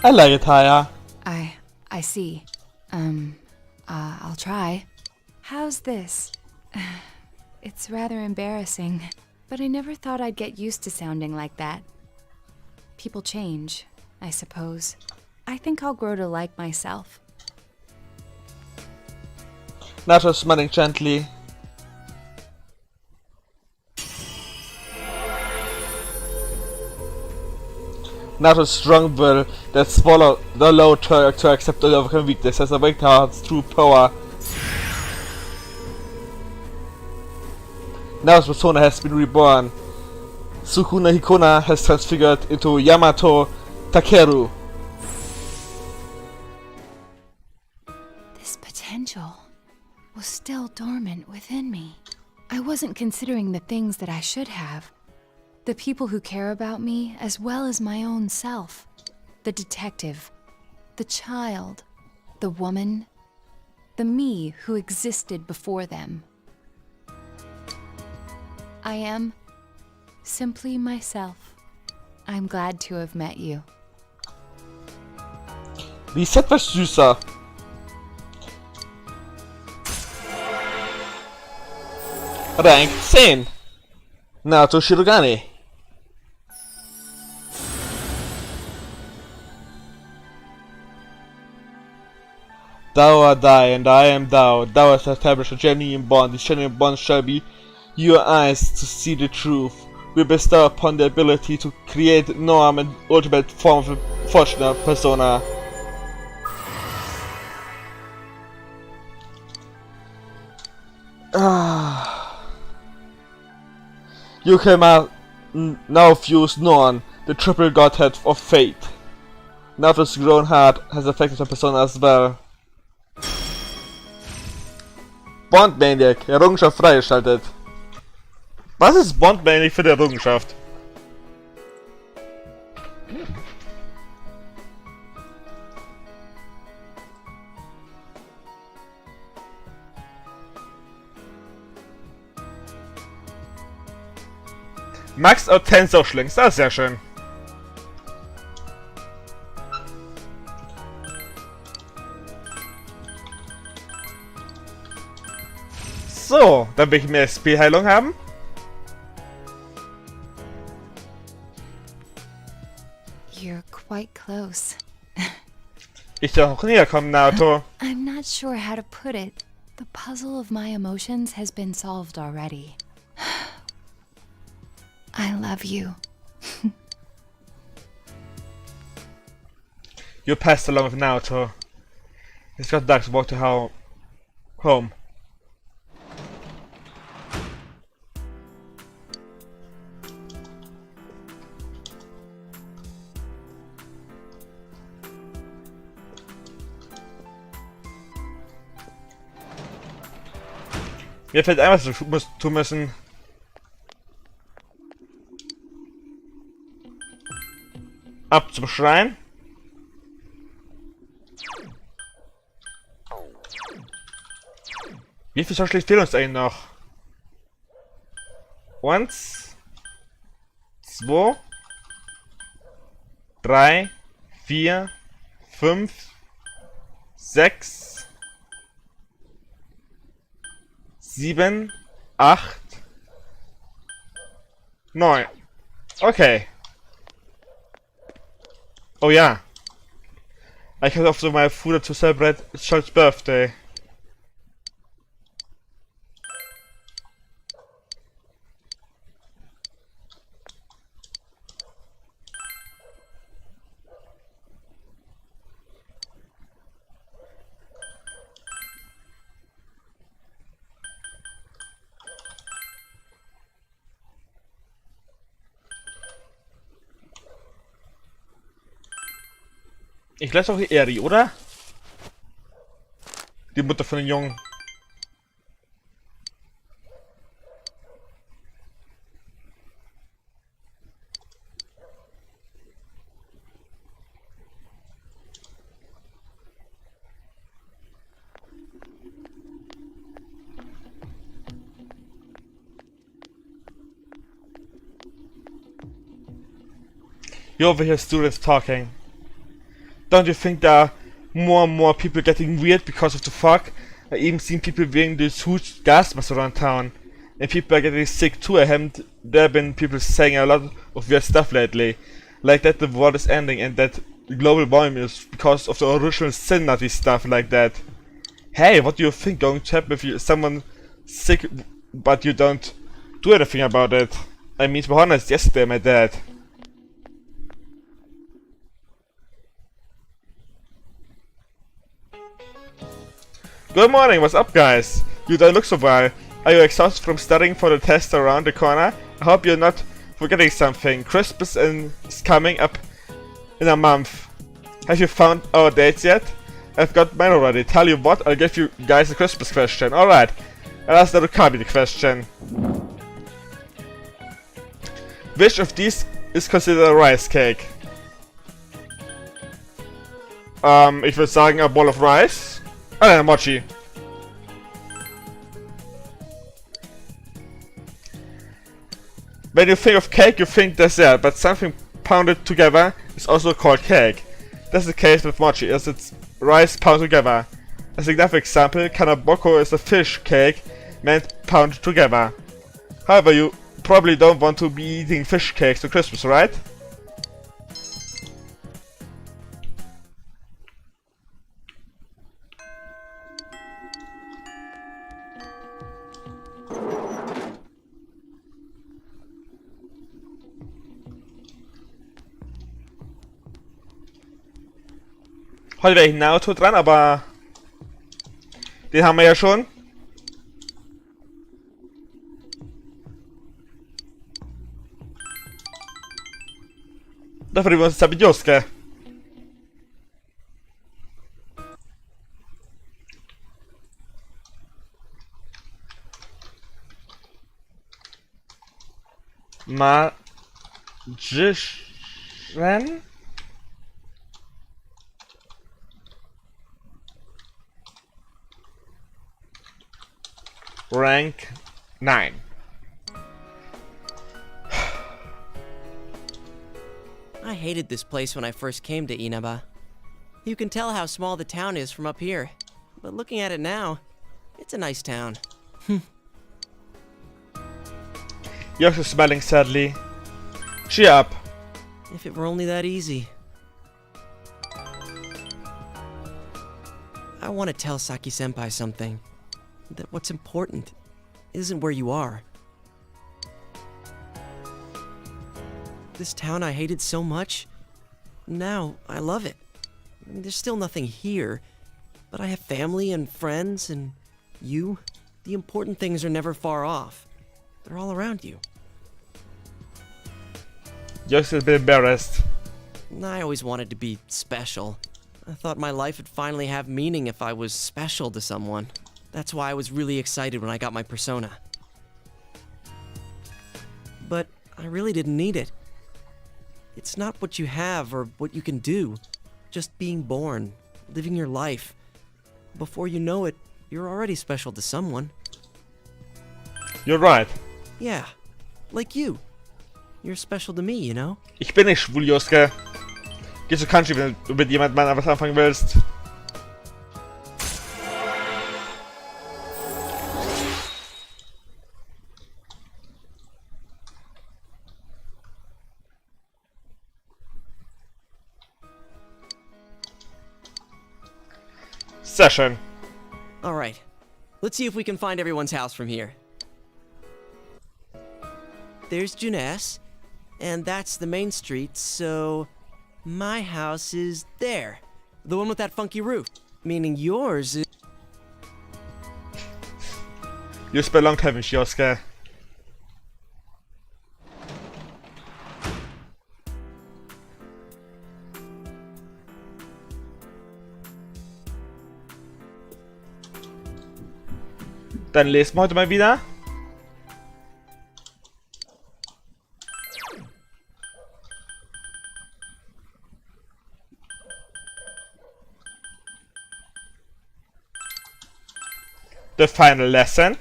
I like it higher. I see. I'll try. How's this? It's rather embarrassing, but I never thought I'd get used to sounding like that. People change, I suppose. I think I'll grow to like myself. Nato smiling gently. Nato's strong will that swallowed the low to accept all of her weakness has awakened her heart's true power. Nato's persona has been reborn. Sukuna Hikona has transfigured into Yamato Takeru. This potential was still dormant within me. I wasn't considering the things that I should have. The people who care about me, as well as my own self. The detective, the child, the woman, the me who existed before them. I am simply myself. I'm glad to have met you. Die ist etwas süßer. Rank 10. Naoto Shirogane. Thou art I, and I am thou. Thou hast established a genuine bond. This genuine bond shall be your eyes to see the truth. We bestow upon the ability to create norm and ultimate form of a fortunate persona. You can now fuse Norn, the triple godhead of fate. Nato's grown heart has affected her persona as well. Bond-Maniac, Errungenschaft freigeschaltet. Was ist Bond-Maniac für die Errungenschaft? Max out 10 Social Links, das ist sehr schön. So, dann will ich mehr SP-Heilung haben. You're quite close. Ich darf auch näher kommen, Naoto. I'm not sure how to put it. The puzzle of my emotions has been solved already. I love you. You passed along with Naoto. It's got dark to walk to home. Mir fällt ein, was wir tun müssen. Ab zum Schrein. Wie viel Schauspiel fehlt uns eigentlich noch? 1, 2, 3, 4, 5, 6, 7, 8, 9. Okay. Oh ja. I can also my food to celebrate Chuck's birthday. Ich lasse auch die Eri, oder? Die Mutter von den Jungen. You overhear students talking. Don't you think there are more and more people getting weird because of the fog? I even seen people wearing these huge gas masks around town. And people are getting sick too. There have been people saying a lot of weird stuff lately. Like that the world is ending and that global warming is because of the original sin Nazi stuff like that. Hey, what do you think going to happen if someone sick but you don't do anything about it? I mean, to be honest, yesterday my dad. Good morning, what's up guys? You don't look so well. Are you exhausted from studying for the test around the corner? I hope you're not forgetting something. Christmas is coming up in a month. Have you found our dates yet? I've got mine already. Tell you what, I'll give you guys a Christmas question. Alright, I'll ask the Rukabi the question. Which of these is considered a rice cake? Ich würde sagen a ball of rice. Ah, mochi. When you think of cake, you think dessert, but something pounded together is also called cake. That's the case with mochi, as it's rice pounded together. As another example, kanaboko is a fish cake meant pounded together. However, you probably don't want to be eating fish cakes for Christmas, right? Heute wäre ich Naruto dran, aber den haben wir ja schon. Dafür wir uns jetzt mit Yosuke. Magician? Rank 9. I hated this place when I first came to Inaba. You can tell how small the town is from up here, but looking at it now, it's a nice town. You're smiling sadly. Cheer up. If it were only that easy. I want to tell Saki-senpai something. That what's important isn't where you are. This town I hated so much, now I love it. I mean, there's still nothing here, but I have family and friends and you. The important things are never far off. They're all around you. Just a bit embarrassed. I always wanted to be special. I thought my life would finally have meaning if I was special to someone. That's why I was really excited when I got my persona. But I really didn't need it. It's not what you have or what you can do. Just being born, living your life. Before you know it, you're already special to someone. You're right. Yeah, like you. You're special to me, you know? Ich bin nicht schwul, Joske. Geh zu Country, wenn du mit jemandem was anfangen willst. Sehr schön. Alright, let's see if we can find everyone's house from here. There's Juness, and that's the main street, so my house is there. The one with that funky roof. Meaning yours is... You spent a long time in Joske. Dann lesen wir heute mal wieder. The final lesson.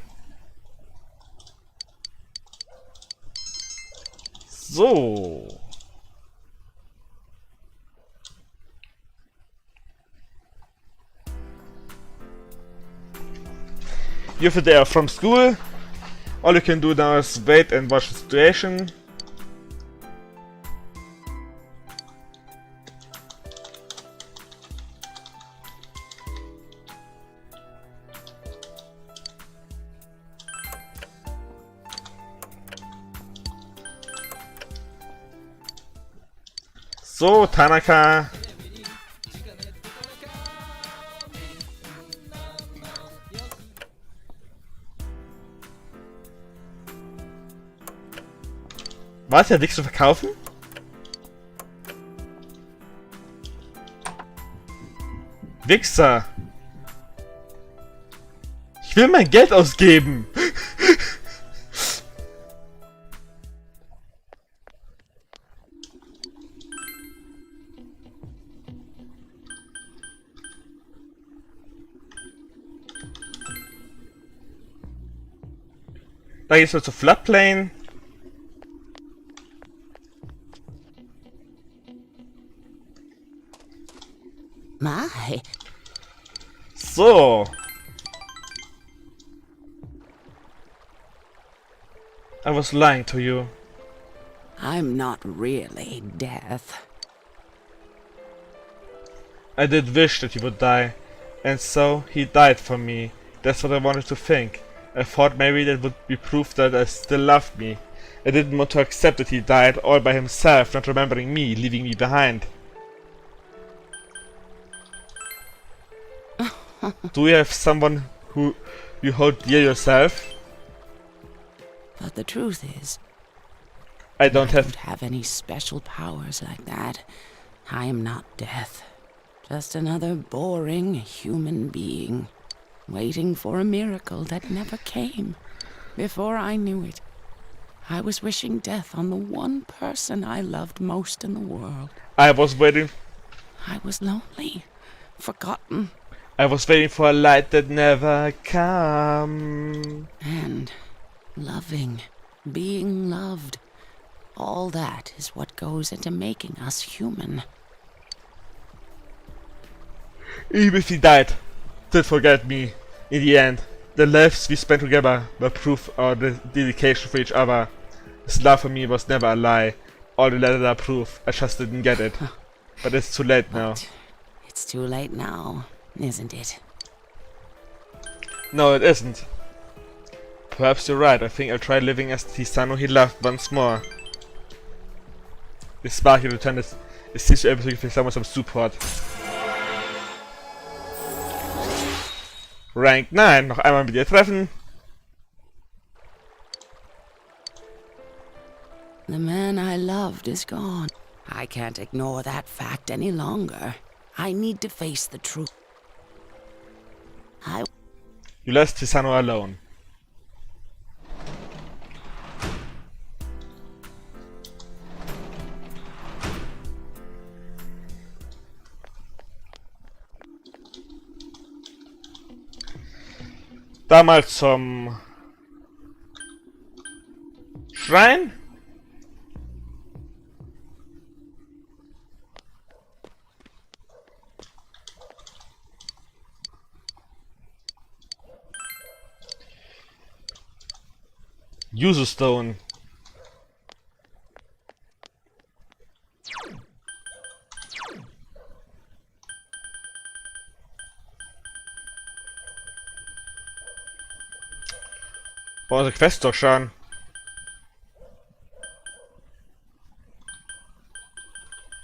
So. You're there from school. All you can do now is wait and watch the situation. So, Tanaka. Was? Ja, nichts zu verkaufen? Wichser! Ich will mein Geld ausgeben! Da geht's nur zur Floodplain. My. So. I was lying to you. I'm not really death. I did wish that he would die, and so he died for me. That's what I wanted to think. I thought maybe that would be proof that I still loved me. I didn't want to accept that he died all by himself, not remembering me, leaving me behind. Do you have someone who you hold dear yourself? But the truth is, I don't have any special powers like that. I am not death. Just another boring human being, waiting for a miracle that never came. Before I knew it, I was wishing death on the one person I loved most in the world. I was waiting. I was lonely, forgotten. I was waiting for a light that never come. And loving, being loved. All that is what goes into making us human. Even if he died, did forget me. In the end, the lives we spent together were proof of our dedication for each other. His love for me was never a lie. All the letters are proof. I just didn't get it. But it's too late now. It's too late now, isn't it? No, it isn't. Perhaps you're right. I think I'll try living as the Tisano he loved once more. The Sparky Lieutenant is seems to be able to give someone some support. Rank 9. Noch einmal mit ihr treffen. The man I loved is gone. I can't ignore that fact any longer. I need to face the truth. You left Tisano alone. Da mal zum Schrein. User Stone. Boah, unsere Quest doch schon.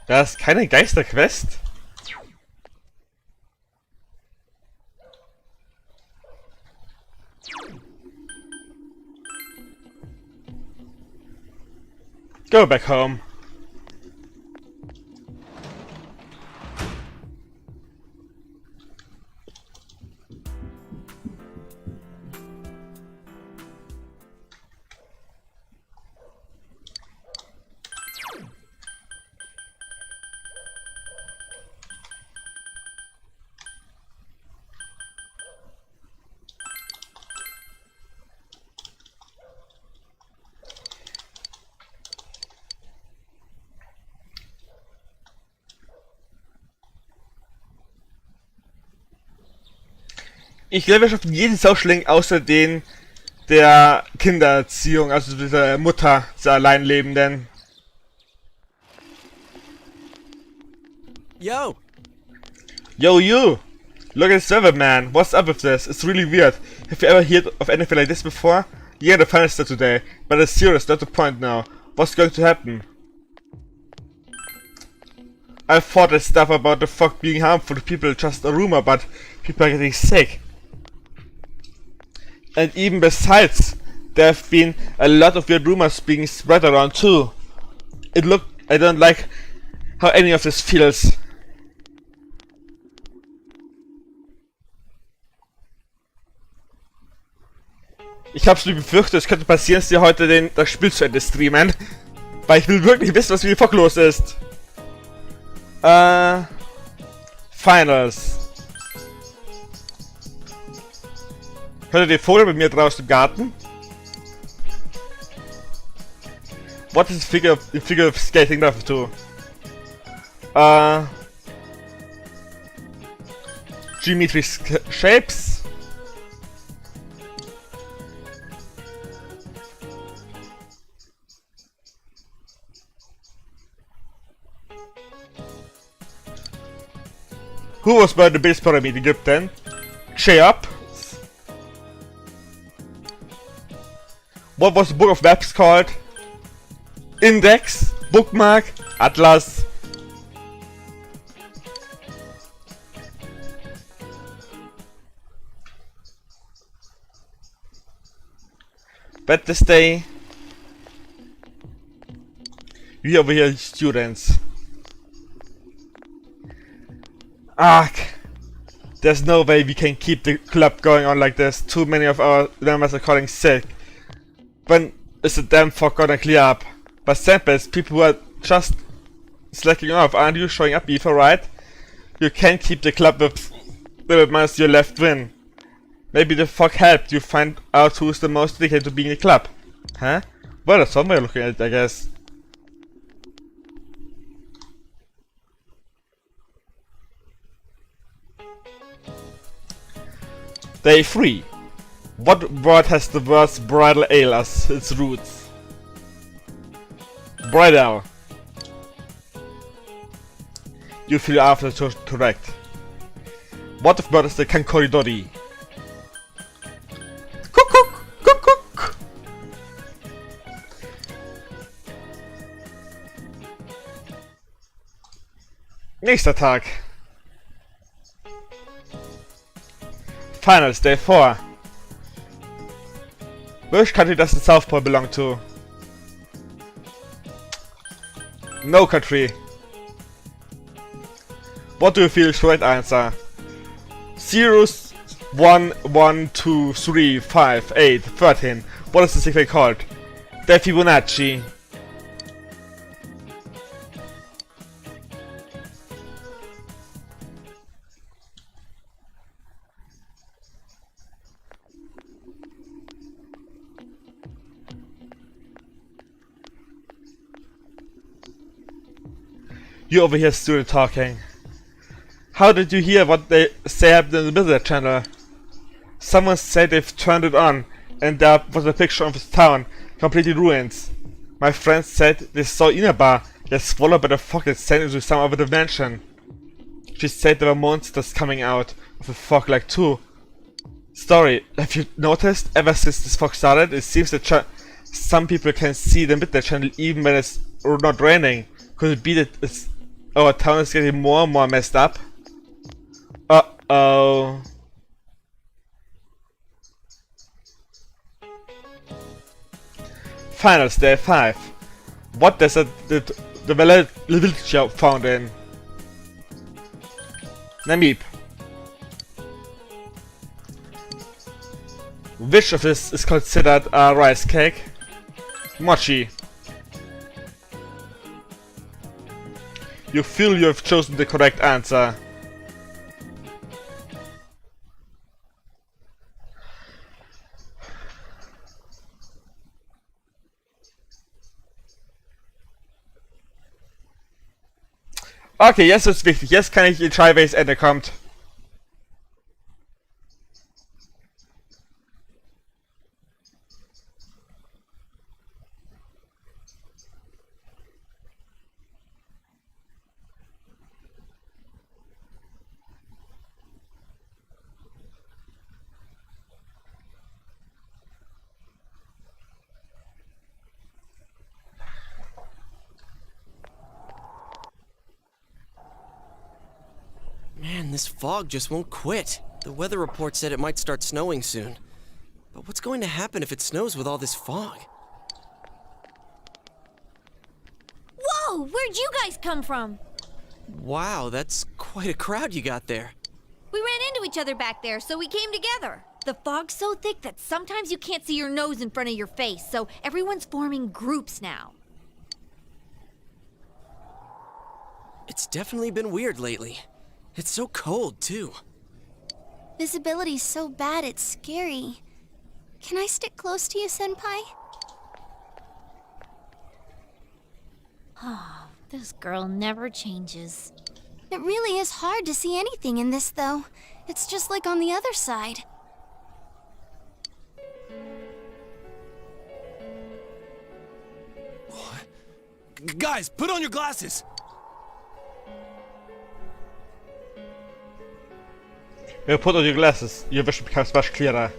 Das ist keine Geisterquest. Go back home. Ich glaube, wir schaffen jeden Sauschling außer den der Kindererziehung, also dieser Mutter, der Alleinlebenden. Yo! Yo, you! Look at the server, man. What's up with this? It's really weird. Have you ever heard of anything like this before? Yeah, the final star today, but it's serious, not the point now. What's going to happen? I thought that stuff about the fog being harmful to people just a rumor, but people are getting sick. And even besides, there have been a lot of weird rumors being spread around too. I don't like how any of this feels. Ich hab's mir befürchtet, es könnte passieren, dass wir heute das Spiel zu Ende streamen. Weil ich will wirklich wissen, was mit dem Fog los ist. Finals. Hört ihr den Vogel bei mir draußen im Garten? What is the figure of skating refer to? Geometric shapes? Who was by the base pyramid in Egypten? Cheops? What was the book of maps called? Index? Bookmark? Atlas? But this day, we over here students. There's no way we can keep the club going on like this. Too many of our members are calling sick. When is the damn fog gonna clear up? By samples, people who are just slacking off, aren't you showing up, Eva, right? You can't keep the club with the months you left win. Maybe the fog helped you find out who's the most dedicated to being in the club. Huh? Well, that's one way of looking at it, I guess. Day 3. What word has the worst bridal ale as its roots? Bridal. You feel after correct. What if word is the Kankoridori? Kuckuck! Nächster Tag. Finals, day 4. Which country does the South Pole belong to? No country. What do you feel is the right answer? 0, 1, 1, 2, 3, 5, 8, 13. What is the sequence called? The Fibonacci. You over here, student talking. How did you hear what they say happened in the Visitor Channel? Someone said they've turned it on, and there was a picture of this town, completely ruined. My friends said they saw Inaba get swallowed by the fog and sent into some other dimension. She said there were monsters coming out of the fog like too. Story, have you noticed? Ever since this fog started, it seems that some people can see the Midnight Channel even when it's not raining. Could it be that our town is getting more and more messed up? Uh-oh. Finals, day 5. What desert did the village found in? Namib. Which of this is considered a rice cake? Mochi. You feel you have chosen the correct answer. Okay, jetzt ist wichtig. Jetzt kann ich entscheiden, welches Ende kommt. Man, this fog just won't quit. The weather report said it might start snowing soon. But what's going to happen if it snows with all this fog? Whoa! Where'd you guys come from? Wow, that's quite a crowd you got there. We ran into each other back there, so we came together. The fog's so thick that sometimes you can't see your nose in front of your face, so everyone's forming groups now. It's definitely been weird lately. It's so cold, too. Visibility's so bad it's scary. Can I stick close to you, Senpai? Oh, this girl never changes. It really is hard to see anything in this, though. It's just like on the other side. Guys, put on your glasses! You put on your glasses, your vision becomes much clearer.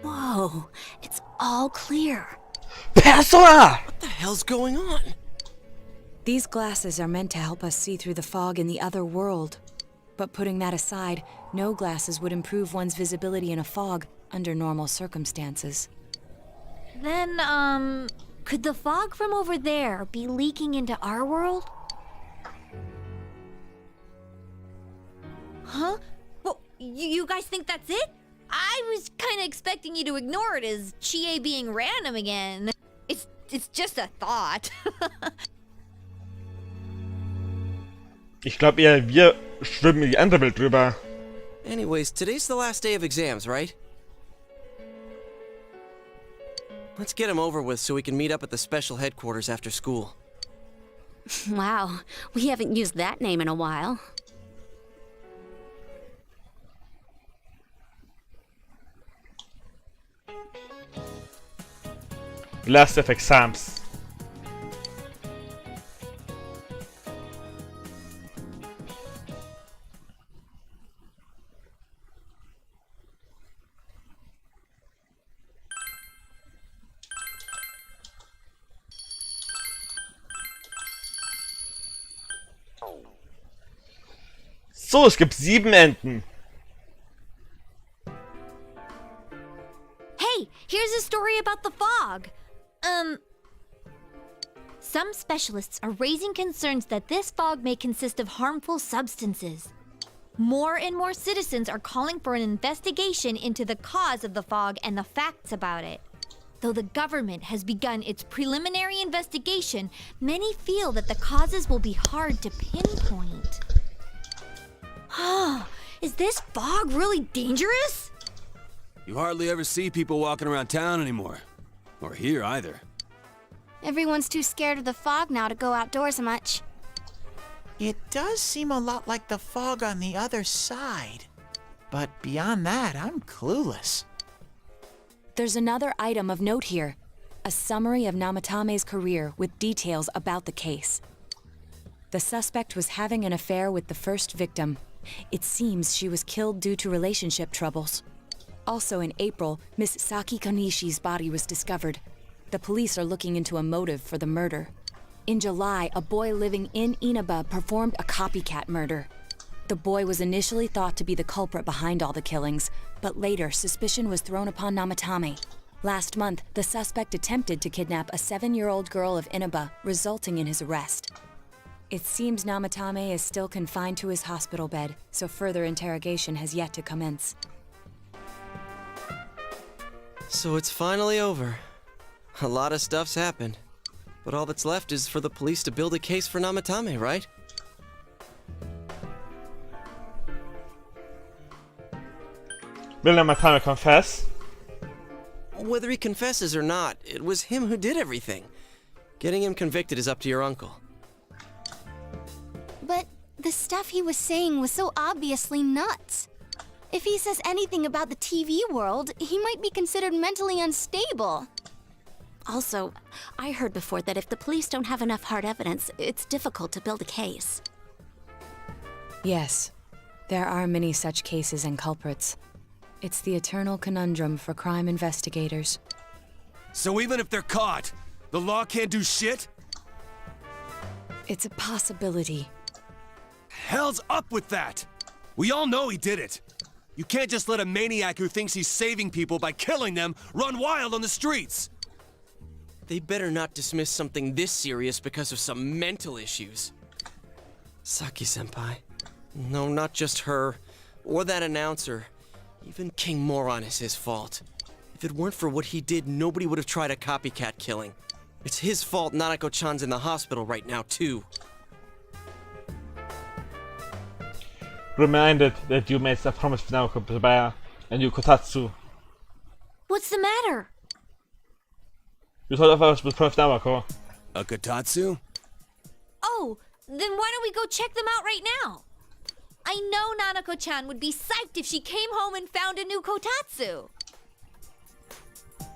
Whoa, it's all clear. Persona! What the hell's going on? These glasses are meant to help us see through the fog in the other world. But putting that aside, no glasses would improve one's visibility in a fog under normal circumstances. Then, could the fog from over there be leaking into our world? Huh? Well, you guys think that's it? I was kind of expecting you to ignore it as Chie being random again. It's just a thought. Ich glaube eher, wir schwimmen in die andere Welt drüber. Anyways, today's the last day of exams, right? Let's get them over with so we can meet up at the special headquarters after school. Wow, we haven't used that name in a while. Last of exams. So, es gibt 7 Enden. Hey, here's a story about the fog. Some specialists are raising concerns that this fog may consist of harmful substances. More and more citizens are calling for an investigation into the cause of the fog and the facts about it. Though the government has begun its preliminary investigation, many feel that the causes will be hard to pinpoint. Is this fog really dangerous? You hardly ever see people walking around town anymore. Or here either. Everyone's too scared of the fog now to go outdoors much. It does seem a lot like the fog on the other side. But beyond that, I'm clueless. There's another item of note here. A summary of Namatame's career with details about the case. The suspect was having an affair with the first victim. It seems she was killed due to relationship troubles. Also in April, Miss Saki Konishi's body was discovered. The police are looking into a motive for the murder. In July, a boy living in Inaba performed a copycat murder. The boy was initially thought to be the culprit behind all the killings, but later suspicion was thrown upon Namatame. Last month, the suspect attempted to kidnap a 7-year-old girl of Inaba, resulting in his arrest. It seems Namatame is still confined to his hospital bed, so further interrogation has yet to commence. So it's finally over. A lot of stuff's happened. But all that's left is for the police to build a case for Namatame, right? Will Namatame confess? Whether he confesses or not, it was him who did everything. Getting him convicted is up to your uncle. But the stuff he was saying was so obviously nuts. If he says anything about the TV world, he might be considered mentally unstable. Also, I heard before that if the police don't have enough hard evidence, it's difficult to build a case. Yes, there are many such cases and culprits. It's the eternal conundrum for crime investigators. So even if they're caught, the law can't do shit? It's a possibility. Hell's up with that! We all know he did it. You can't just let a maniac who thinks he's saving people by killing them run wild on the streets. They better not dismiss something this serious because of some mental issues. Saki-senpai. No, not just her. Or that announcer. Even King Moron is his fault. If it weren't for what he did, nobody would have tried a copycat killing. It's his fault Nanako-chan's in the hospital right now, too. Reminded that you made a promise to Naoko to buy a new Kotatsu. What's the matter? You told us with Prof. Naoko. A Kotatsu? Oh, then why don't we go check them out right now? I know Nanako-chan would be psyched if she came home and found a new Kotatsu.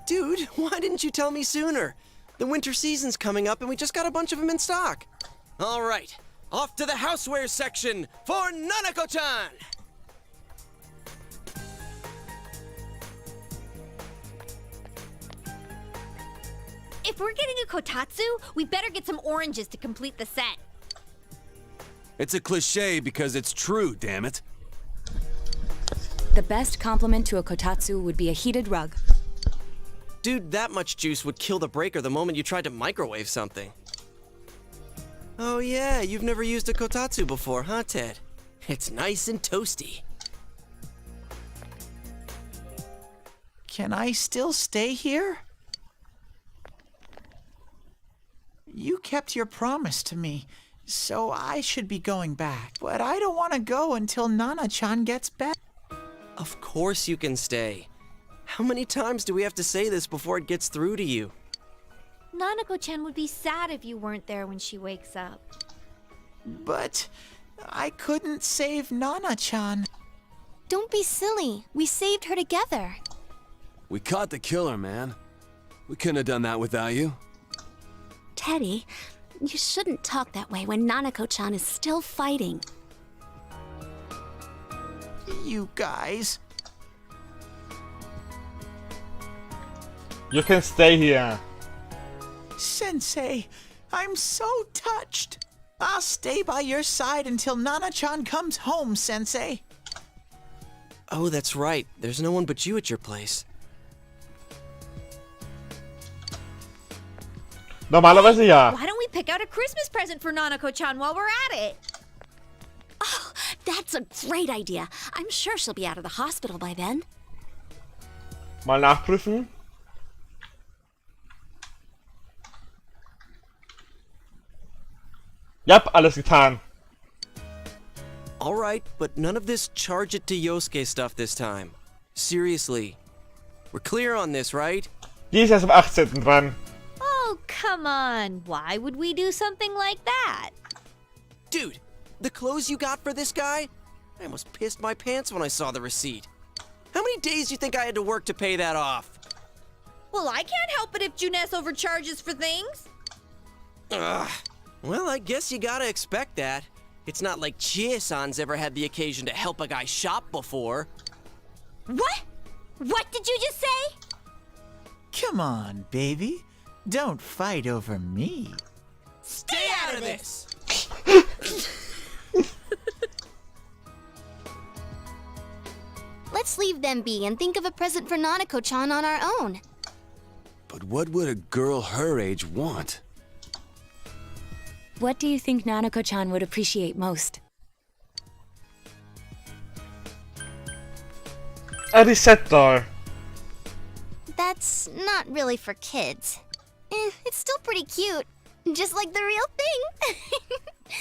Dude, why didn't you tell me sooner? The winter season's coming up and we just got a bunch of them in stock. All right, off to the houseware section for Nanako-chan! If we're getting a Kotatsu, we better get some oranges to complete the set. It's a cliche because it's true, damn it. The best compliment to a Kotatsu would be a heated rug. Dude, that much juice would kill the breaker the moment you tried to microwave something. Oh yeah, you've never used a Kotatsu before, huh, Ted? It's nice and toasty. Can I still stay here? You kept your promise to me, so I should be going back. But I don't want to go until Nana-chan gets back. Of course you can stay. How many times do we have to say this before it gets through to you? Nanako-chan would be sad if you weren't there when she wakes up. But I couldn't save Nana-chan. Don't be silly. We saved her together. We caught the killer, man. We couldn't have done that without you. Teddy, you shouldn't talk that way when Nanako-chan is still fighting. You guys. You can stay here. Sensei, I'm so touched. I'll stay by your side until Nana-chan comes home, Sensei. Oh, that's right. There's no one but you at your place. Normalerweise ja. Why don't we pick out a Christmas present for Nanako-chan while we're at it? Oh, that's a great idea. I'm sure she'll be out of the hospital by then. Mal nachprüfen. Yep, alles getan. Alright, but none of this charge it to Yosuke stuff this time. Seriously. We're clear on this, right? Die ist erst am 18. dran. Oh, come on. Why would we do something like that? Dude, the clothes you got for this guy? I almost pissed my pants when I saw the receipt. How many days do you think I had to work to pay that off? Well, I can't help it if Junes overcharges for things. Ugh. Well, I guess you gotta expect that. It's not like Chie-san's ever had the occasion to help a guy shop before. What? What did you just say? Come on, baby. Don't fight over me. Stay out of this! Let's leave them be and think of a present for Nanako-chan on our own. But what would a girl her age want? What do you think Nanako-chan would appreciate most? A reset doll. That's not really for kids. It's still pretty cute. Just like the real thing.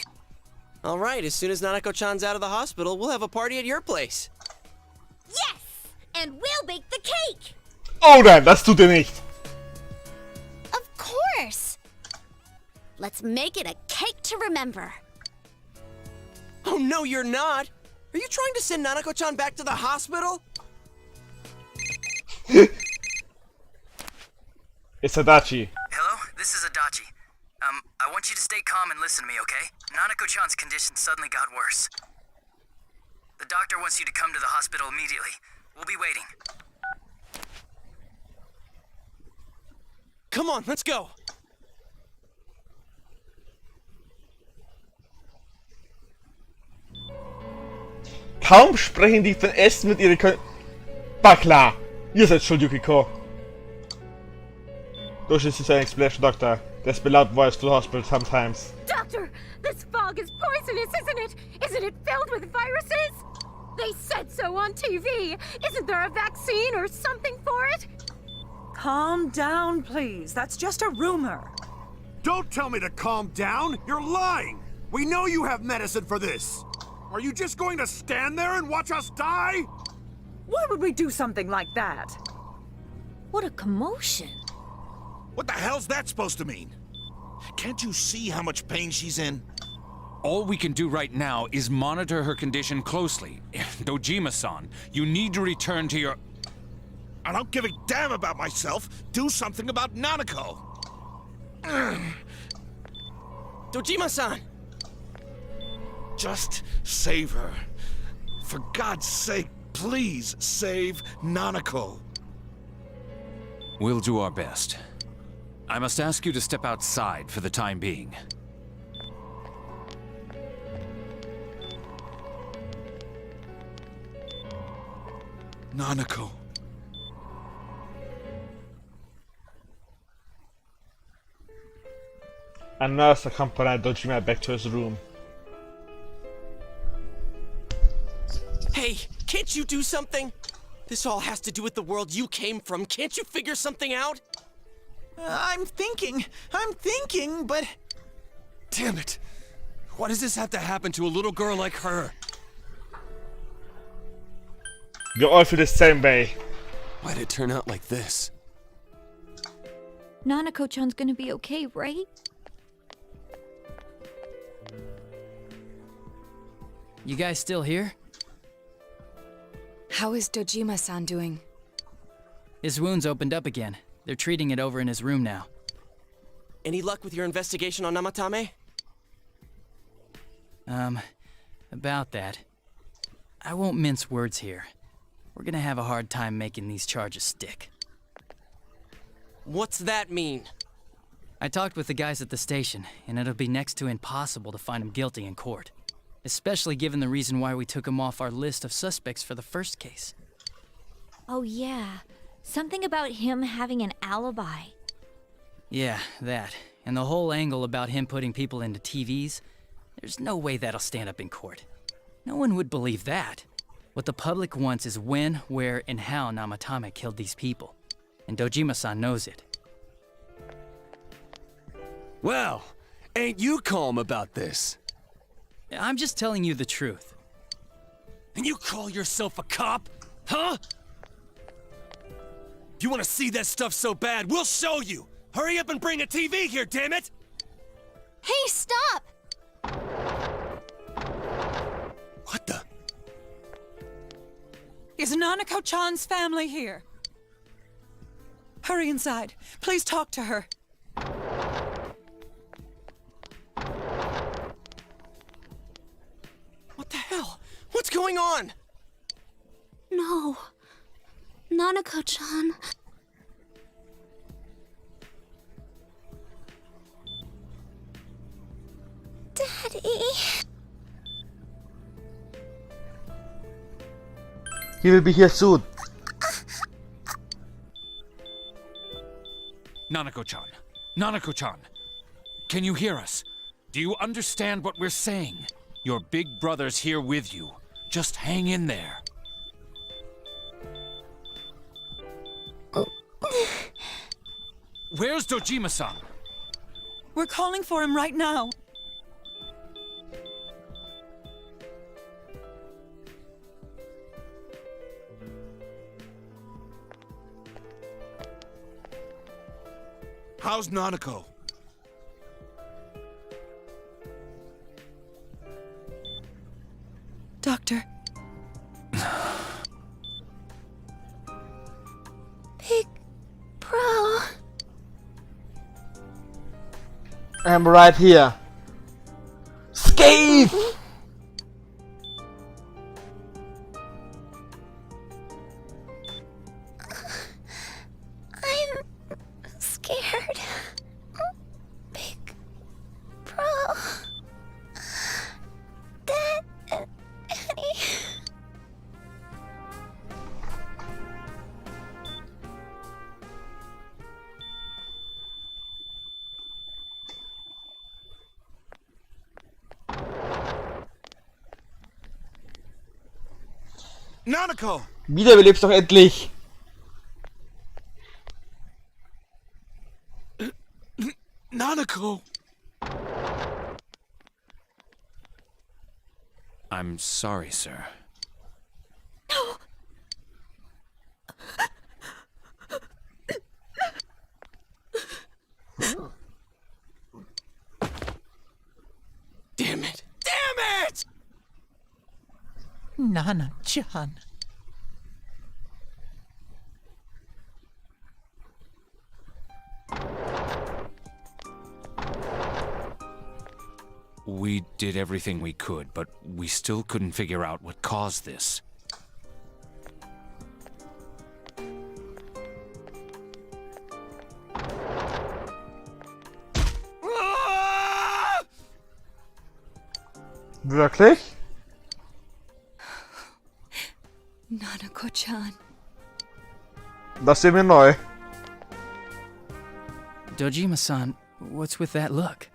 Alright, as soon as Nanako-chan's out of the hospital, we'll have a party at your place. Yes! And we'll bake the cake! Oh nein, das tut er nicht. Of course! Let's make it a cake to remember. Oh no, you're not! Are you trying to send Nanako-chan back to the hospital? It's Adachi. Hello, this is Adachi. I want you to stay calm and listen to me, okay? Nanako-chan's condition suddenly got worse. The doctor wants you to come to the hospital immediately. We'll be waiting. Come on, let's go! Kaum sprechen die von Essen mit ihren War klar. Ihr seid schuld, Yukiko. Those is an explanation, Doctor. There's been loud voice to the hospital sometimes. Doctor, this fog is poisonous, isn't it? Isn't it filled with viruses? They said so on TV. Isn't there a vaccine or something for it? Calm down, please. That's just a rumor. Don't tell me to calm down! You're lying! We know you have medicine for this! Are you just going to stand there and watch us die? Why would we do something like that? What a commotion. What the hell's that supposed to mean? Can't you see how much pain she's in? All we can do right now is monitor her condition closely. Dojima-san, you need to return to your... I don't give a damn about myself. Do something about Nanako. Dojima-san! Just save her. For God's sake, please save Nanako. We'll do our best. I must ask you to step outside for the time being. Nanako. A nurse accompanied Dojima back to his room. Hey, can't you do something? This all has to do with the world you came from. Can't you figure something out? I'm thinking, but... Damn it! Why does this have to happen to a little girl like her? You all feel the same way. Why'd it turn out like this? Nanako-chan's gonna be okay, right? You guys still here? How is Dojima-san doing? His wound's opened up again. They're treating it over in his room now. Any luck with your investigation on Namatame? About that. I won't mince words here. We're gonna have a hard time making these charges stick. What's that mean? I talked with the guys at the station, and it'll be next to impossible to find him guilty in court. Especially given the reason why we took him off our list of suspects for the first case. Oh yeah, something about him having an alibi. Yeah, that. And the whole angle about him putting people into TVs, there's no way that'll stand up in court. No one would believe that. What the public wants is when, where, and how Namatame killed these people. And Dojima-san knows it. Well, ain't you calm about this? I'm just telling you the truth. And you call yourself a cop? Huh? If you want to see that stuff so bad, we'll show you! Hurry up and bring a TV here, damn it! Hey, stop! What the? Is Nanako-chan's family here? Hurry inside. Please talk to her. What the hell? What's going on? No. Nanako-chan. Daddy. He will be here soon. Nanako-chan. Nanako-chan. Can you hear us? Do you understand what we're saying? Your big brother's here with you. Just hang in there. Where's Dojima-san? We're calling for him right now. How's Nanako? Doctor. Big Bro. I'm right here. Scathe! I'm scared. Big Bro. Dad. Annie. Nanako! Wiederbelebst doch endlich! Nanako! I'm sorry, sir. No. Damn it! Damn it! Nana-chan. We did everything we could, but we still couldn't figure out what caused this. Wirklich? Nanako-chan. Das ist mir neu. Dojima-san, what's with that look?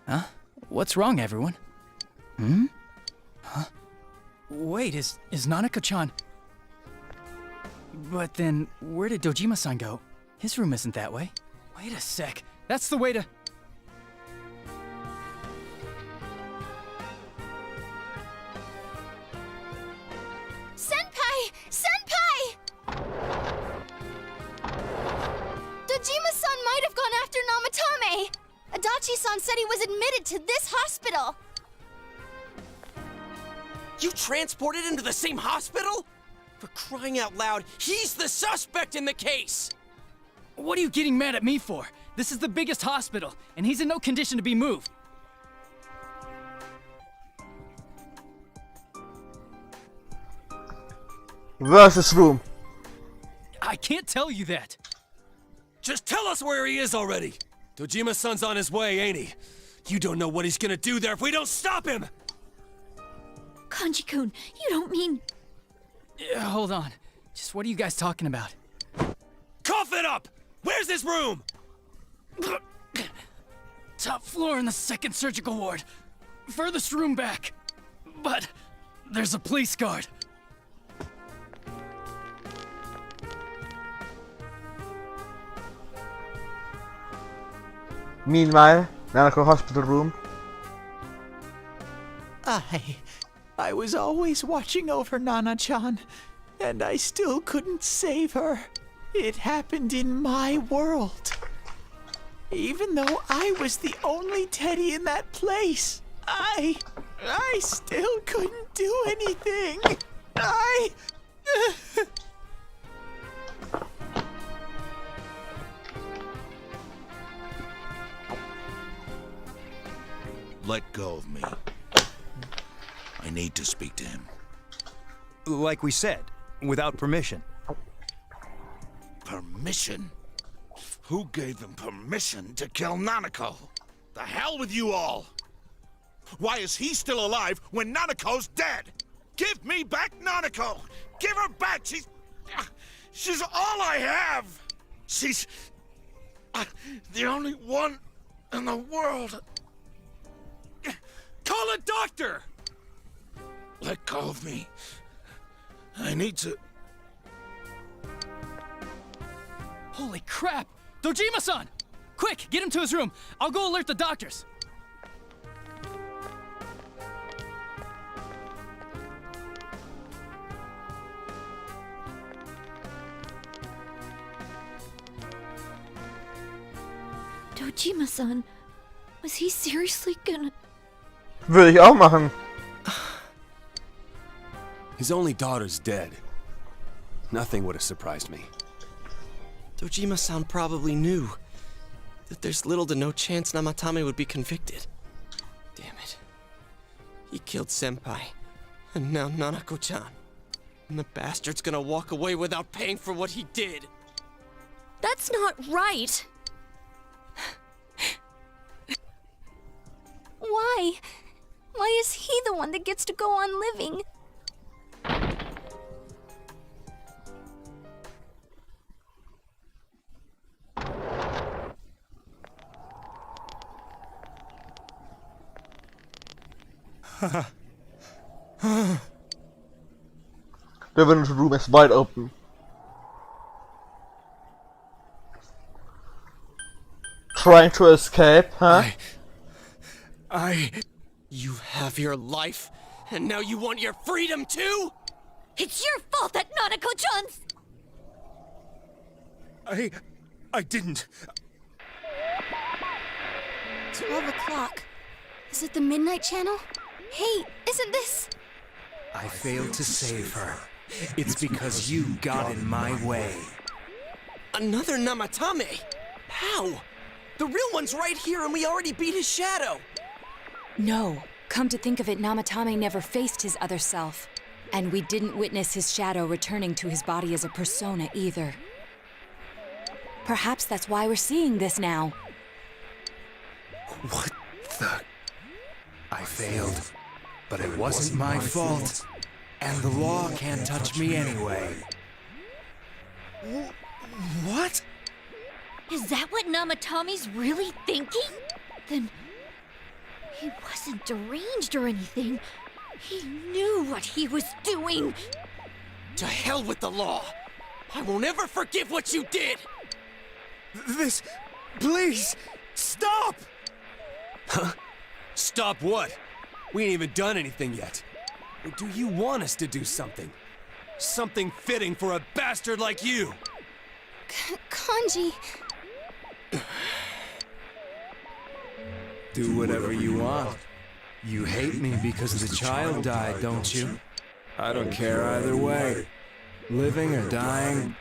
Huh? What's wrong, everyone? Hmm? Huh? Wait, is Nanako-chan... But then, where did Dojima-san go? His room isn't that way. Wait a sec. That's the way to... Senpai! Senpai! Dojima-san might have gone after Namatame! Adachi-san said he was admitted to this hospital! You transported him to the same hospital? For crying out loud, he's the suspect in the case! What are you getting mad at me for? This is the biggest hospital, and he's in no condition to be moved. Where's his room? I can't tell you that. Just tell us where he is already! Dojima-san's on his way, ain't he? You don't know what he's gonna do there if we don't stop him! Kanji-kun, you don't mean... Hold on. Just what are you guys talking about? Cough it up! Where's his room? Top floor in the second surgical ward. Furthest room back. But there's a police guard. Meanwhile, Nanako hospital room. I was always watching over Nana-chan, and I still couldn't save her. It happened in my world. Even though I was the only teddy in that place, I still couldn't do anything. Let go of me. I need to speak to him. Like we said, without permission. Permission? Who gave them permission to kill Nanako? The hell with you all! Why is he still alive when Nanako's dead? Give me back Nanako! Give her back! She's all I have! She's the only one in the world. Call a doctor! Let go of me. I need to... Holy crap! Dojima-san! Quick, get him to his room. I'll go alert the doctors. Dojima-san, was he seriously gonna... Würde ich auch machen. His only daughter's dead. Nothing would have surprised me. Dojima-san probably knew that there's little to no chance Namatame would be convicted. Damn it. He killed Senpai, and now Nanako-chan. And the bastard's gonna walk away without paying for what he did. That's not right! Why? Why is he the one that gets to go on living? The evidence room is wide open. Trying to escape, huh? You have your life, and now you want your freedom too? It's your fault that Nanako-chan's... I didn't. 12 o'clock. Is it the Midnight Channel? Hey, isn't this... I failed to save her. It's because you got in my way. Another Namatame? How? The real one's right here and we already beat his shadow! No. Come to think of it, Namatame never faced his other self. And we didn't witness his shadow returning to his body as a persona either. Perhaps that's why we're seeing this now. What the... I failed. But it wasn't my fault. And the law can't touch me anyway. What? Is that what Namatame's really thinking? Then... he wasn't deranged or anything. He knew what he was doing. To hell with the law! I won't ever forgive what you did! This... please! Stop! Huh? Stop what? We ain't even done anything yet. Or do you want us to do something? Something fitting for a bastard like you! Kanji... Do whatever you want. You hate me because the child died, don't you? I don't care either way. Living or dying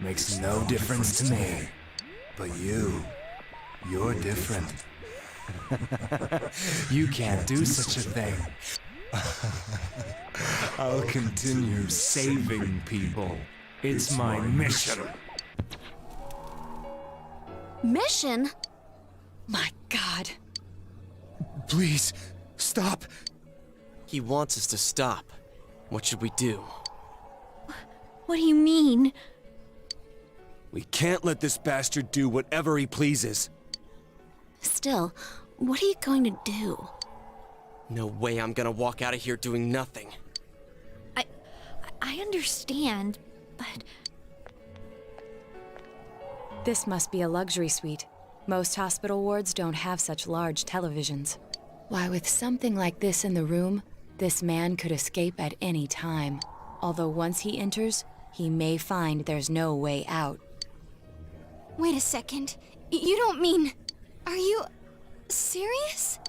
makes no difference to me. But you're different. You can't do such a thing. I'll continue saving people. It's my mission. Mission? My God. Please, stop. He wants us to stop. What should we do? What do you mean? We can't let this bastard do whatever he pleases. Still, what are you going to do? No way I'm gonna walk out of here doing nothing. I understand, but... This must be a luxury suite. Most hospital wards don't have such large televisions. Why, with something like this in the room, this man could escape at any time. Although once he enters, he may find there's no way out. Wait a second. You don't mean... Are you... serious?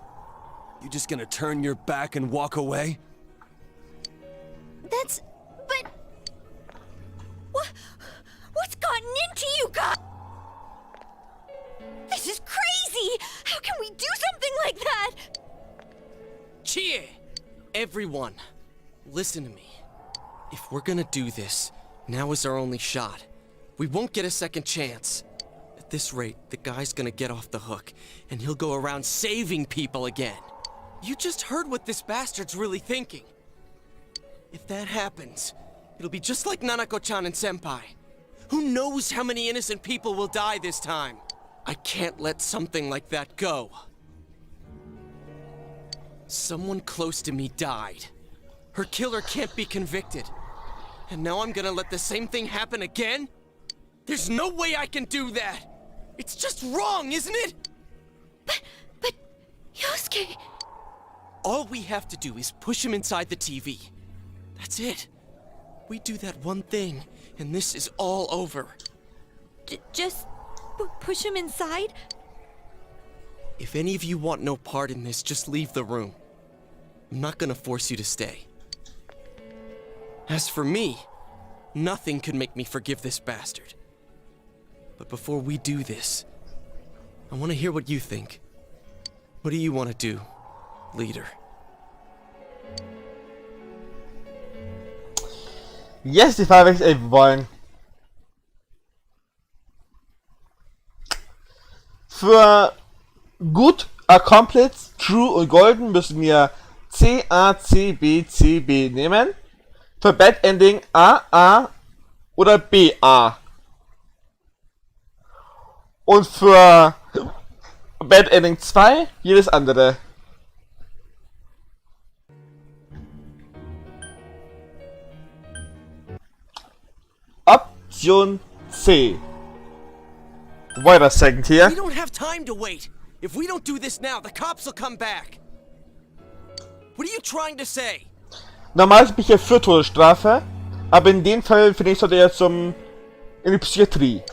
You just gonna turn your back and walk away? That's... but... What's gotten into you guys? This is crazy! How can we do something like that? Chie! Everyone, listen to me. If we're gonna do this, now is our only shot. We won't get a second chance. At this rate, the guy's gonna get off the hook, and he'll go around saving people again. You just heard what this bastard's really thinking. If that happens, it'll be just like Nanako-chan and Senpai. Who knows how many innocent people will die this time? I can't let something like that go. Someone close to me died. Her killer can't be convicted. And now I'm gonna let the same thing happen again? There's no way I can do that! It's just wrong, isn't it? But... Yosuke... All we have to do is push him inside the TV. That's it. We do that one thing, and this is all over. Just... push him inside? If any of you want no part in this, just leave the room. I'm not gonna force you to stay. As for me, nothing could make me forgive this bastard. But before we do this, I want to hear what you think. What do you want to do, leader? Jetzt die Frage, was wir wollen. Für gut, Accomplice, True und Golden müssen wir C, A, C, B, C, B nehmen. Für Bad Ending A, A oder B, A. Und für Bad Ending 2 jedes andere. Option C. Wait a second here. We don't have time to wait. If we don't do this now, the cops will come back. What are you trying to say? Normalerweise bin ich ja für Todesstrafe, aber in dem Fall finde ich, sollte er in die Psychiatrie.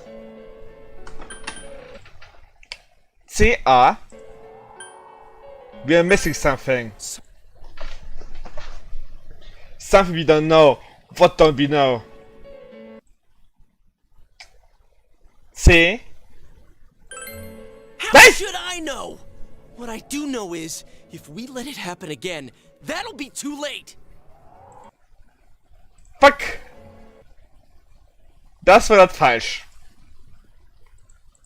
CA. We are missing something. Something we don't know. What don't we know? C. How should I know? What I do know is, if we let it happen again, that'll be too late. Fuck. Das war das falsch.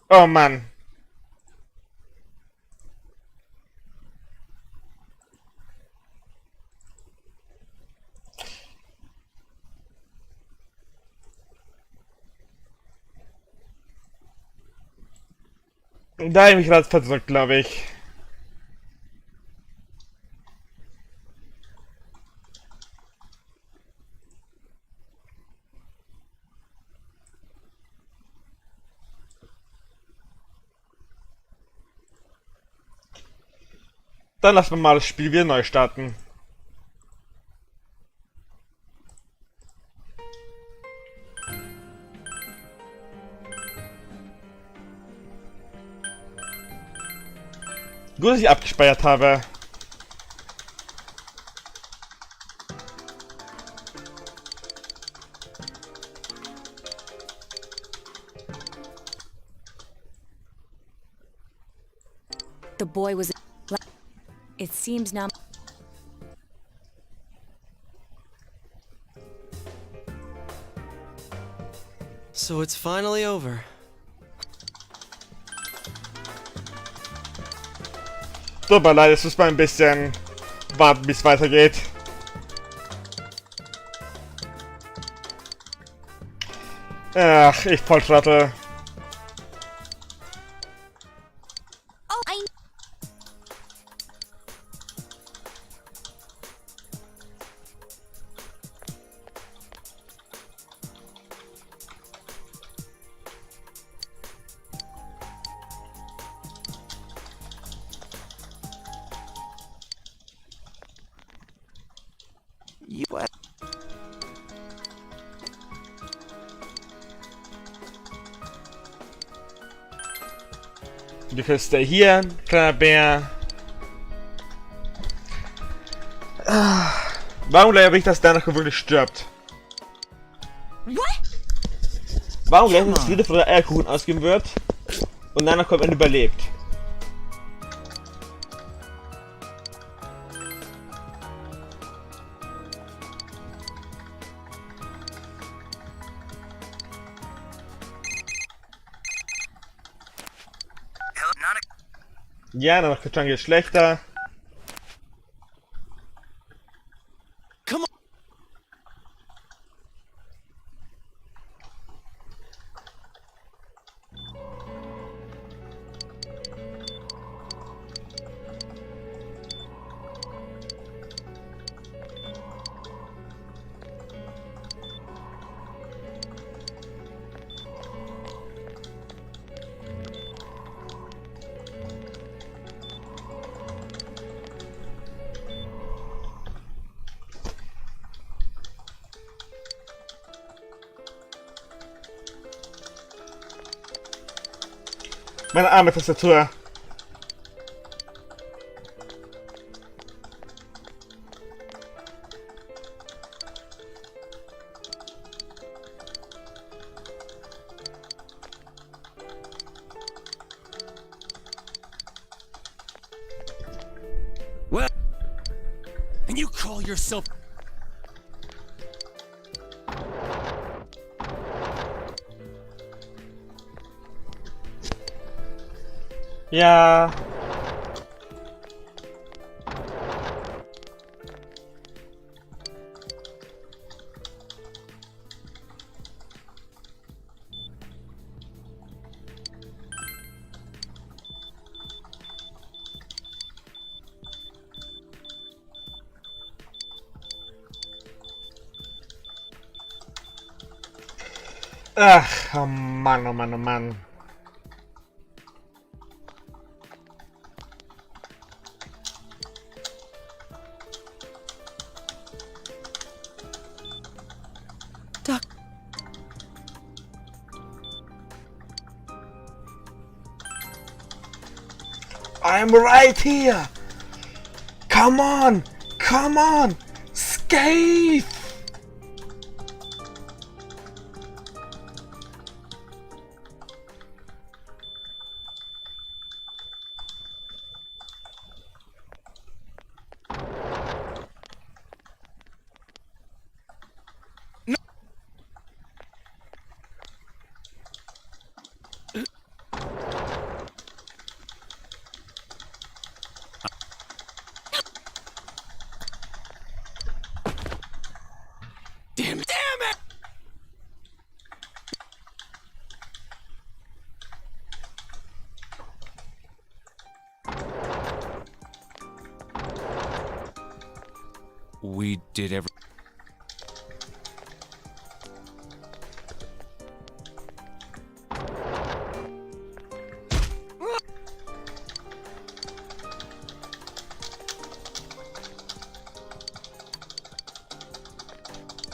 Oh Mann. Da habe ich mich gerade verdrückt, glaube ich. Dann lassen wir mal das Spiel wieder neu starten. Gut, dass ich abgespeichert habe. The boy was... It seems now... So it's finally over. Tut mir leid, jetzt muss man ein bisschen warten, bis es weitergeht. Ach, ich Volltrottel. Oh, I You can stay here, kleiner Bär. Warum glaube ich, dass Danica wirklich stirbt? Warum glaube ich, dass Lilith oder Eierkuchen ausgeben wird und Danica am Ende überlebt? Ja, danach geht es schlechter. Meine arme Tastatur. Well, and you call yourself... Ja. Ach, oh Mann, oh Mann, oh Mann. I'm right here! Come on! Come on! Scathe! Damn it! We did every...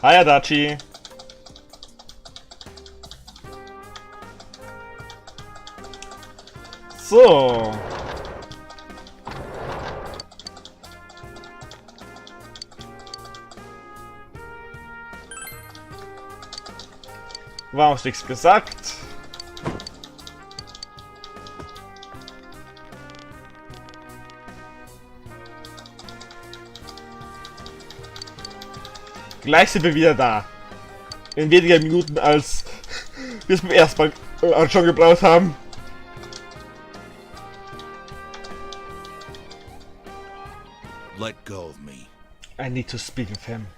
Hi, Adachi. So. Warum hast du nichts gesagt? Gleich sind wir wieder da. In weniger Minuten, als wir es beim ersten Mal schon gebraucht haben. Let go of me. I need to speak with him.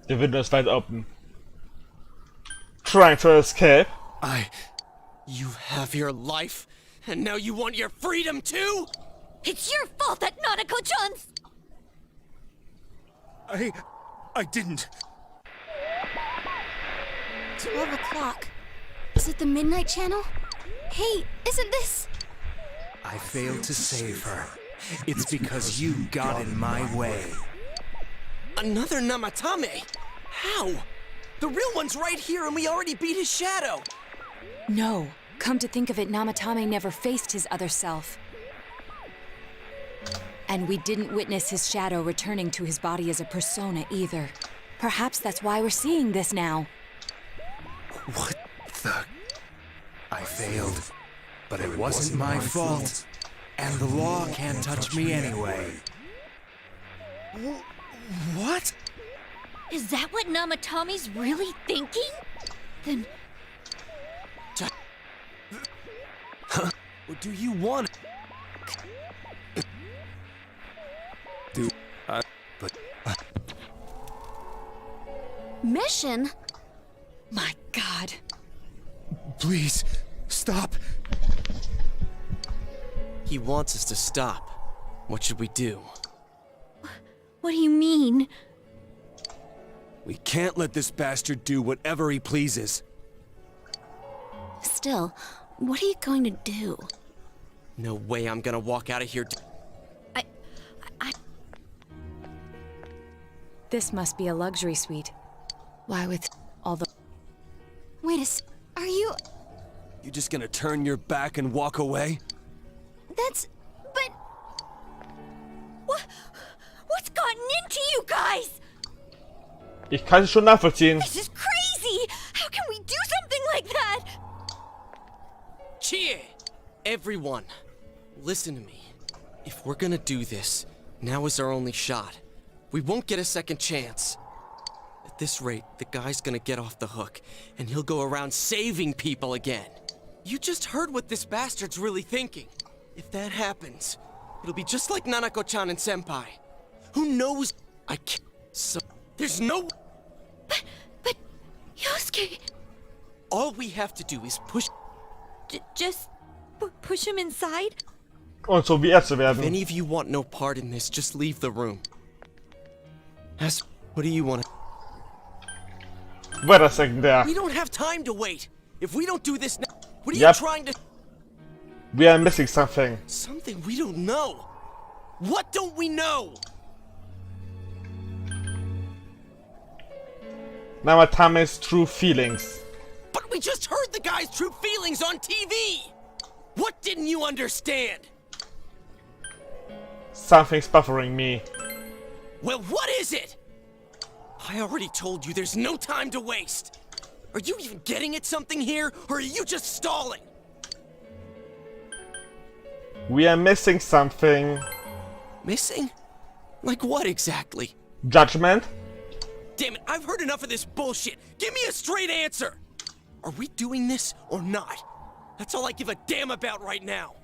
The window is wide open. Trying to escape. You have your life, and now you want your freedom too? It's your fault that Nanako-chan's... I didn't. 12 o'clock. Is it the Midnight Channel? Hey, isn't this... I failed to save her. It's because you got in my way. Another Namatame? How? The real one's right here and we already beat his shadow! No. Come to think of it, Namatame never faced his other self. And we didn't witness his shadow returning to his body as a persona either. Perhaps that's why we're seeing this now. What the... I failed, but it wasn't my fault. And the law can't touch me anyway. What? Is that what Namatame's really thinking? Then... Huh? What do you want? Mission? My God. Please, stop. He wants us to stop. What should we do? What do you mean? We can't let this bastard do whatever he pleases. Still, what are you going to do? No way I'm gonna walk out of here. This must be a luxury suite. Why with all the... Wait are you... You just gonna turn your back and walk away? That's... but... What's gotten into you guys? Ich kann es schon nachvollziehen. This is crazy! How can we do something like that? Chie! Everyone, listen to me. If we're gonna do this, now is our only shot. We won't get a second chance. At this rate, the guy's gonna get off the hook, and he'll go around saving people again. You just heard what this bastard's really thinking. If that happens, it'll be just like Nanako-chan and Senpai. Who knows? I can't... So... There's no... But... Yosuke... All we have to do is push... Just... push him inside? Und so wie er zu werden. If any of you want no part in this, just leave the room. What do you want to... Wait a second there. We don't have time to wait. If we don't do this now, what are Yep. you trying to... We are missing something. Something we don't know. What don't we know? Namatame's true feelings. But we just heard the guy's true feelings on TV. What didn't you understand? Something's buffering me. Well, what is it? I already told you there's no time to waste. Are you even getting at something here, or are you just stalling? We are missing something. Missing? Like what exactly? Judgment? Damn it, I've heard enough of this bullshit. Give me a straight answer. Are we doing this or not? That's all I give a damn about right now.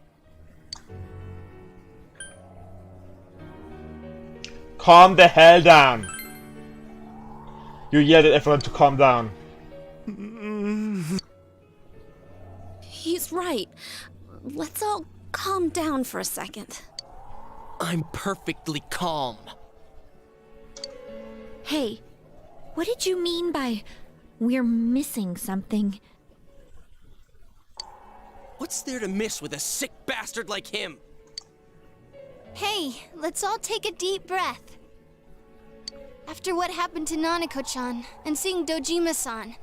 Calm the hell down. You yelled at everyone to calm down. He's right. Let's all calm down for a second. I'm perfectly calm. Hey, what did you mean by... we're missing something? What's there to miss with a sick bastard like him? Hey, let's all take a deep breath. After what happened to Nanako-chan and seeing Dojima-san,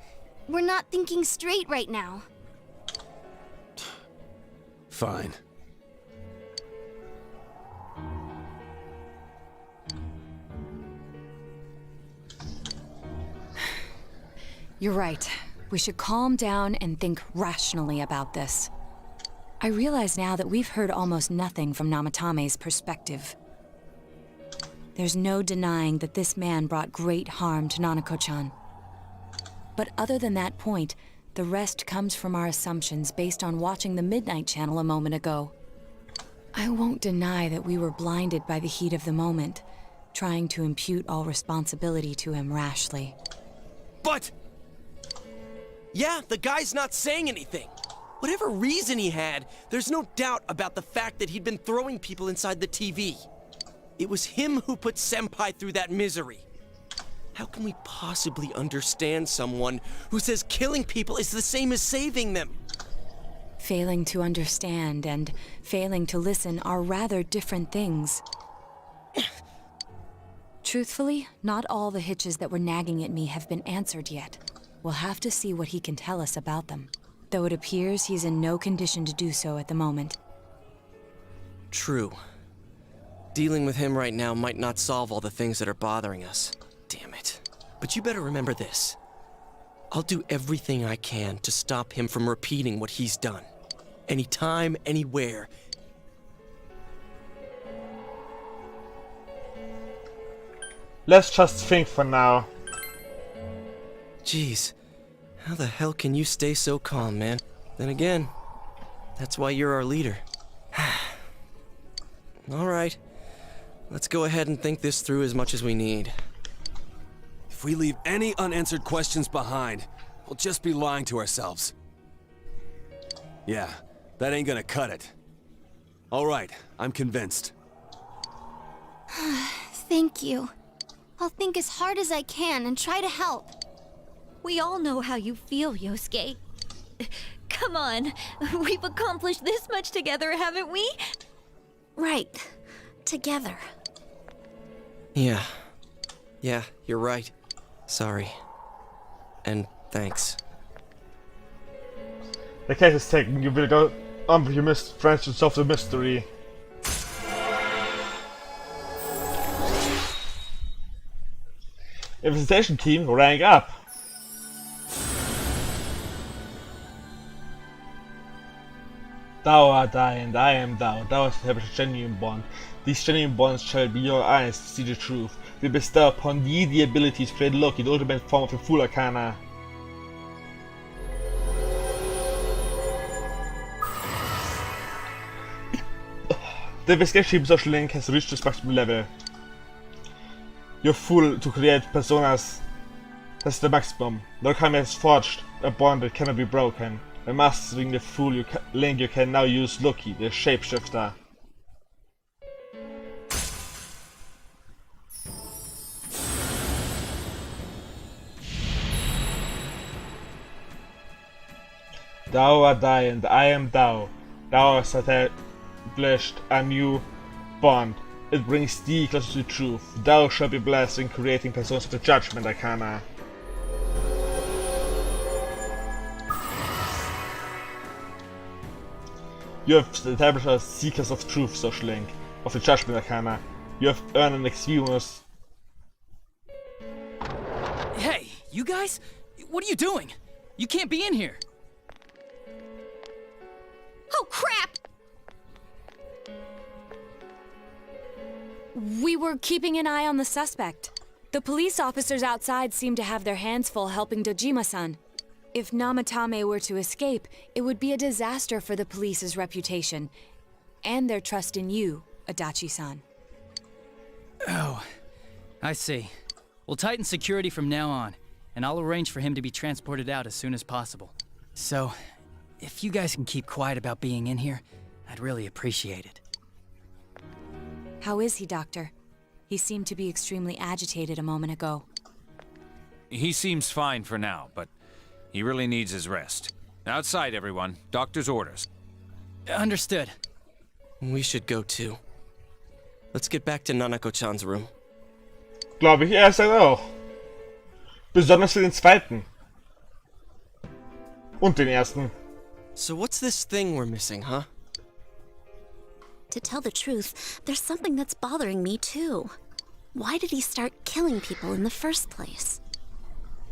we're not thinking straight right now. Fine. You're right. We should calm down and think rationally about this. I realize now that we've heard almost nothing from Namatame's perspective. There's no denying that this man brought great harm to Nanako-chan. But other than that point, the rest comes from our assumptions based on watching the Midnight Channel a moment ago. I won't deny that we were blinded by the heat of the moment, trying to impute all responsibility to him rashly. But... yeah, the guy's not saying anything. Whatever reason he had, there's no doubt about the fact that he'd been throwing people inside the TV. It was him who put Senpai through that misery. How can we possibly understand someone who says killing people is the same as saving them? Failing to understand and failing to listen are rather different things. Truthfully, not all the hitches that were nagging at me have been answered yet. We'll have to see what he can tell us about them, though it appears he's in no condition to do so at the moment. True. Dealing with him right now might not solve all the things that are bothering us. Damn it. But you better remember this. I'll do everything I can to stop him from repeating what he's done. Anytime, anywhere. Let's just think for now. Jeez, how the hell can you stay so calm, man? Then again, that's why you're our leader. All right, let's go ahead and think this through as much as we need. If we leave any unanswered questions behind, we'll just be lying to ourselves. Yeah, that ain't gonna cut it. All right, I'm convinced. Thank you. I'll think as hard as I can and try to help. We all know how you feel, Yosuke. Come on, we've accomplished this much together, haven't we? Right. Together. Yeah, you're right. Sorry. And thanks. The case is taken. You will go on with your friends to solve the mystery. Investigation team rank up. Thou art I, and I am thou. Thou hast established a genuine bond. These genuine bonds shall be your eyes to see the truth. We bestow upon thee the ability to create Loki, the ultimate form of the Full Arcana. The investigation social link has reached its maximum level. Your fool to create personas has the maximum. Norikami has forged a bond that cannot be broken. By mastering the fool link, you can now use Loki, the shapeshifter. Thou art I, and I am thou. Thou hast established a new bond. It brings thee closer to the truth. Thou shalt be blessed in creating personas of the Judgment Arcana. You have established a Seekers of Truth social link of the Judgment Arcana. You have earned an experience. Hey, you guys? What are you doing? You can't be in here. Oh, crap! We were keeping an eye on the suspect. The police officers outside seem to have their hands full helping Dojima-san. If Namatame were to escape, it would be a disaster for the police's reputation, and their trust in you, Adachi-san. Oh, I see. We'll tighten security from now on, and I'll arrange for him to be transported out as soon as possible. So, if you guys can keep quiet about being in here, I'd really appreciate it. How is he, Doctor? He seemed to be extremely agitated a moment ago. He seems fine for now, but he really needs his rest. Outside, everyone. Doctor's orders. Understood. We should go too. Let's get back to Nanako-chan's room. Glaube ich erst auch. Besonders für den zweiten. Und den ersten. So what's this thing we're missing, huh? To tell the truth, there's something that's bothering me too. Why did he start killing people in the first place?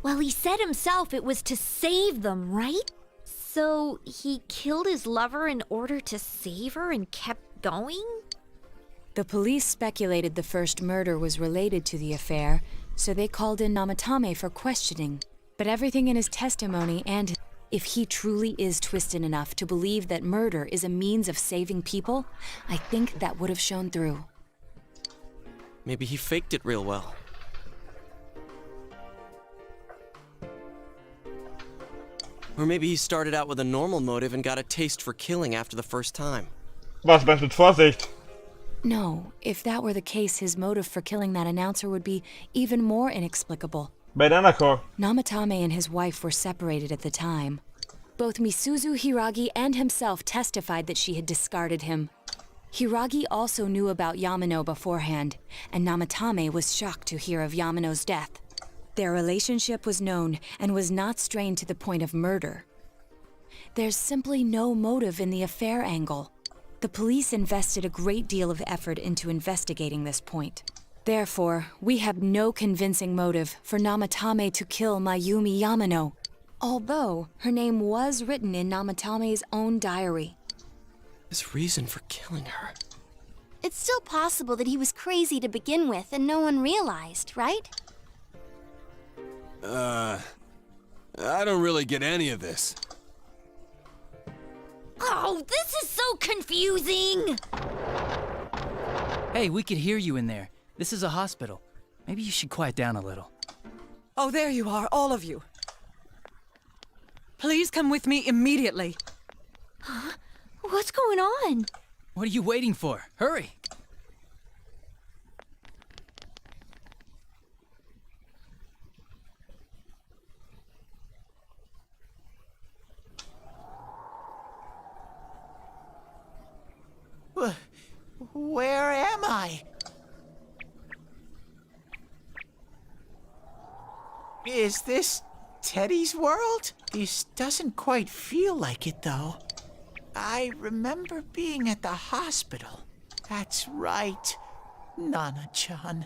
Well, he said himself it was to save them, right? So he killed his lover in order to save her and kept going? The police speculated the first murder was related to the affair, so they called in Namatame for questioning. But everything in his testimony and if he truly is twisted enough to believe that murder is a means of saving people, I think that would have shown through. Maybe he faked it real well. Or maybe he started out with a normal motive and got a taste for killing after the first time. Was mit Vorsicht. No, if that were the case, his motive for killing that announcer would be even more inexplicable. Bei Nanako. Namatame and his wife were separated at the time. Both Misuzu Hiragi and himself testified that she had discarded him. Hiragi also knew about Yamano beforehand, and Namatame was shocked to hear of Yamano's death. Their relationship was known and was not strained to the point of murder. There's simply no motive in the affair angle. The police invested a great deal of effort into investigating this point. Therefore, we have no convincing motive for Namatame to kill Mayumi Yamano, although her name was written in Namatame's own diary. His reason for killing her. It's still possible that he was crazy to begin with and no one realized, right? I don't really get any of this. Oh, this is so confusing! Hey, we could hear you in there. This is a hospital. Maybe you should quiet down a little. Oh, there you are, all of you. Please come with me immediately. Huh? What's going on? What are you waiting for? Hurry! Where am I? Is this Teddy's world? This doesn't quite feel like it, though. I remember being at the hospital. That's right, Nana-chan.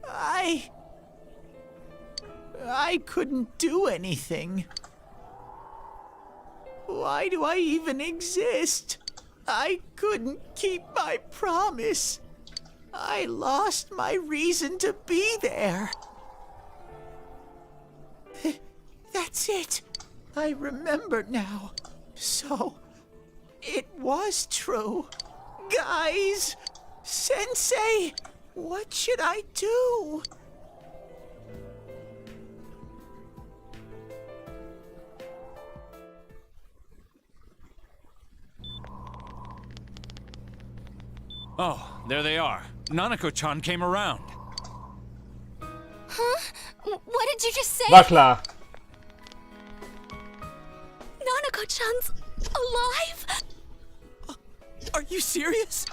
I couldn't do anything. Why do I even exist? I couldn't keep my promise. I lost my reason to be there. That's it. I remember now. So, it was true. Guys! Sensei! What should I do? Oh, there they are. Nanako-chan came around. Huh? What did you just say? War klar. Nanako-chan's alive? Are you serious?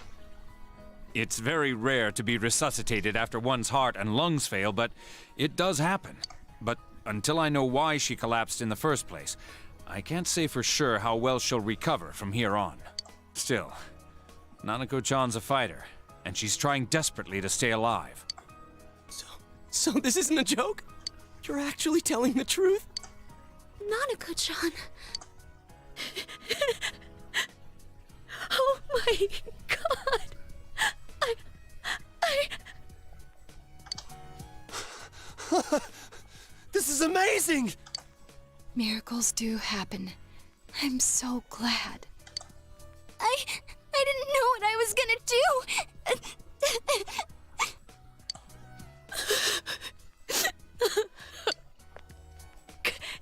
It's very rare to be resuscitated after one's heart and lungs fail, but it does happen. But until I know why she collapsed in the first place, I can't say for sure how well she'll recover from here on. Still, Nanako-chan's a fighter, and she's trying desperately to stay alive. So this isn't a joke? You're actually telling the truth? Nanako-chan. Oh my god. This is amazing! Miracles do happen. I'm so glad. I didn't know what I was gonna do.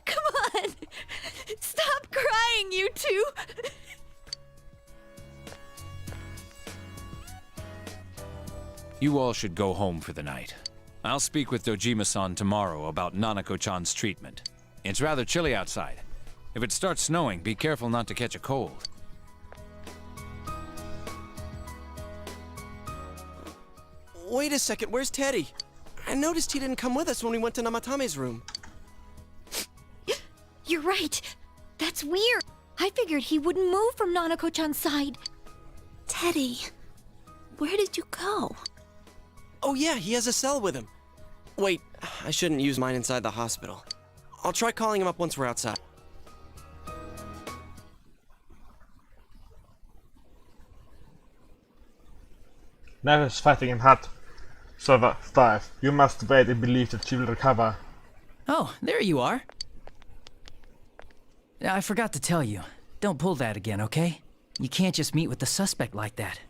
Come on. Stop crying, you two. You all should go home for the night. I'll speak with Dojima-san tomorrow about Nanako-chan's treatment. It's rather chilly outside. If it starts snowing, be careful not to catch a cold. Wait a second, where's Teddy? I noticed he didn't come with us when we went to Namatame's room. You're right. That's weird. I figured he wouldn't move from Nanako-chan's side. Teddy, where did you go? Oh yeah, he has a cell with him. Wait, I shouldn't use mine inside the hospital. I'll try calling him up once we're outside. Nev is fighting in hut. Server 5. You must wait and believe that she will recover. Oh, there you are. I forgot to tell you. Don't pull that again, okay? You can't just meet with the suspect like that.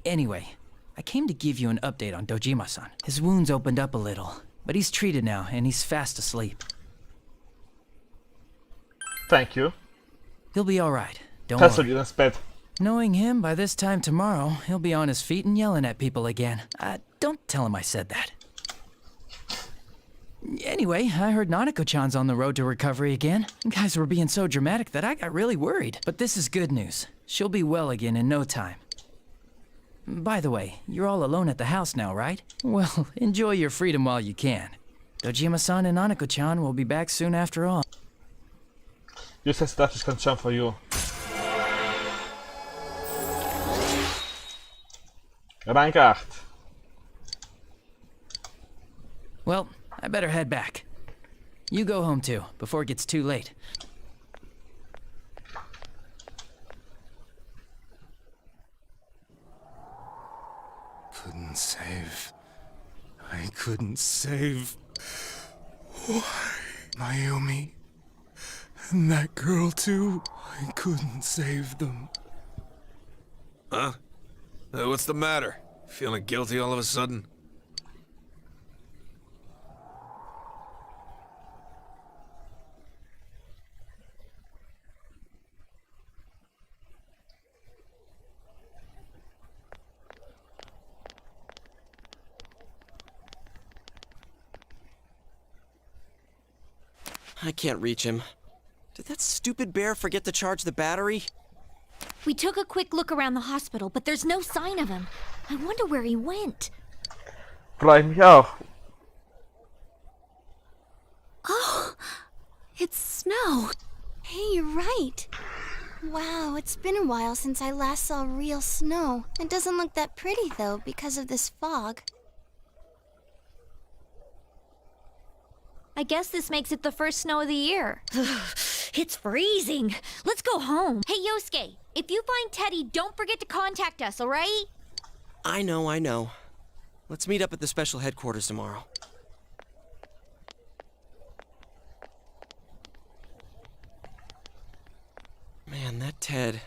Anyway, I came to give you an update on Dojima-san. His wounds opened up a little, but he's treated now, and he's fast asleep. Thank you. He'll be alright. Don't Kannst du worry. dir ins Bett? Knowing him, by this time tomorrow, he'll be on his feet and yelling at people again. Don't tell him I said that. Anyway, I heard Nanako-chan's on the road to recovery again. You guys were being so dramatic that I got really worried. But this is good news. She'll be well again in no time. By the way, you're all alone at the house now, right? Well, enjoy your freedom while you can. Dojima-san and Nanako-chan will be back soon after all. Just as that is concerned for you. Rank 8. Well, I better head back. You go home too, before it gets too late. Couldn't save. I couldn't save. Why? Mayumi. And that girl too. I couldn't save them. Huh? What's the matter? Feeling guilty all of a sudden? I can't reach him. Did that stupid bear forget to charge the battery? We took a quick look around the hospital, but there's no sign of him. I wonder where he went. Freu mich auch. Oh, it's snow. Hey, you're right. Wow, it's been a while since I last saw real snow. It doesn't look that pretty, though, because of this fog. I guess this makes it the first snow of the year. It's freezing. Let's go home. Hey, Yosuke, if you find Teddy, don't forget to contact us, all right? I know. Let's meet up at the special headquarters tomorrow. Man, that Ted.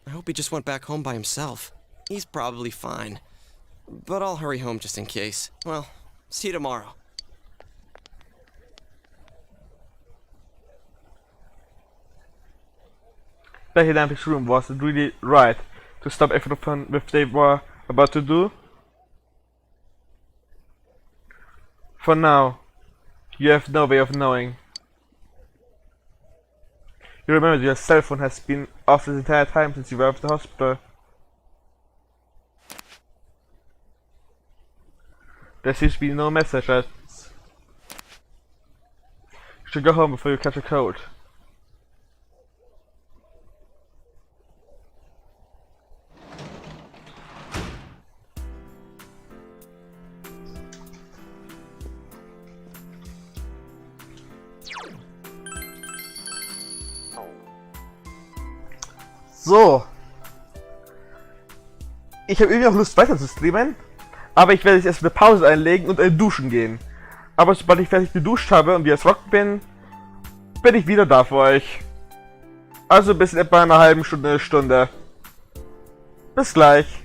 I hope he just went back home by himself. He's probably fine. But I'll hurry home just in case. Well, see you tomorrow. Back in Ampi's room, was it really right to stop everything what they were about to do? For now, you have no way of knowing. You remember your cell phone has been off the entire time since you were at the hospital. There seems to be no messages. You should go home before you catch a cold. So. Ich habe irgendwie noch Lust weiter zu streamen, aber ich werde jetzt erst eine Pause einlegen und duschen gehen. Aber sobald ich fertig geduscht habe und wieder trocken bin, bin ich wieder da für euch. Also bis in etwa einer halben Stunde, Stunde. Bis gleich.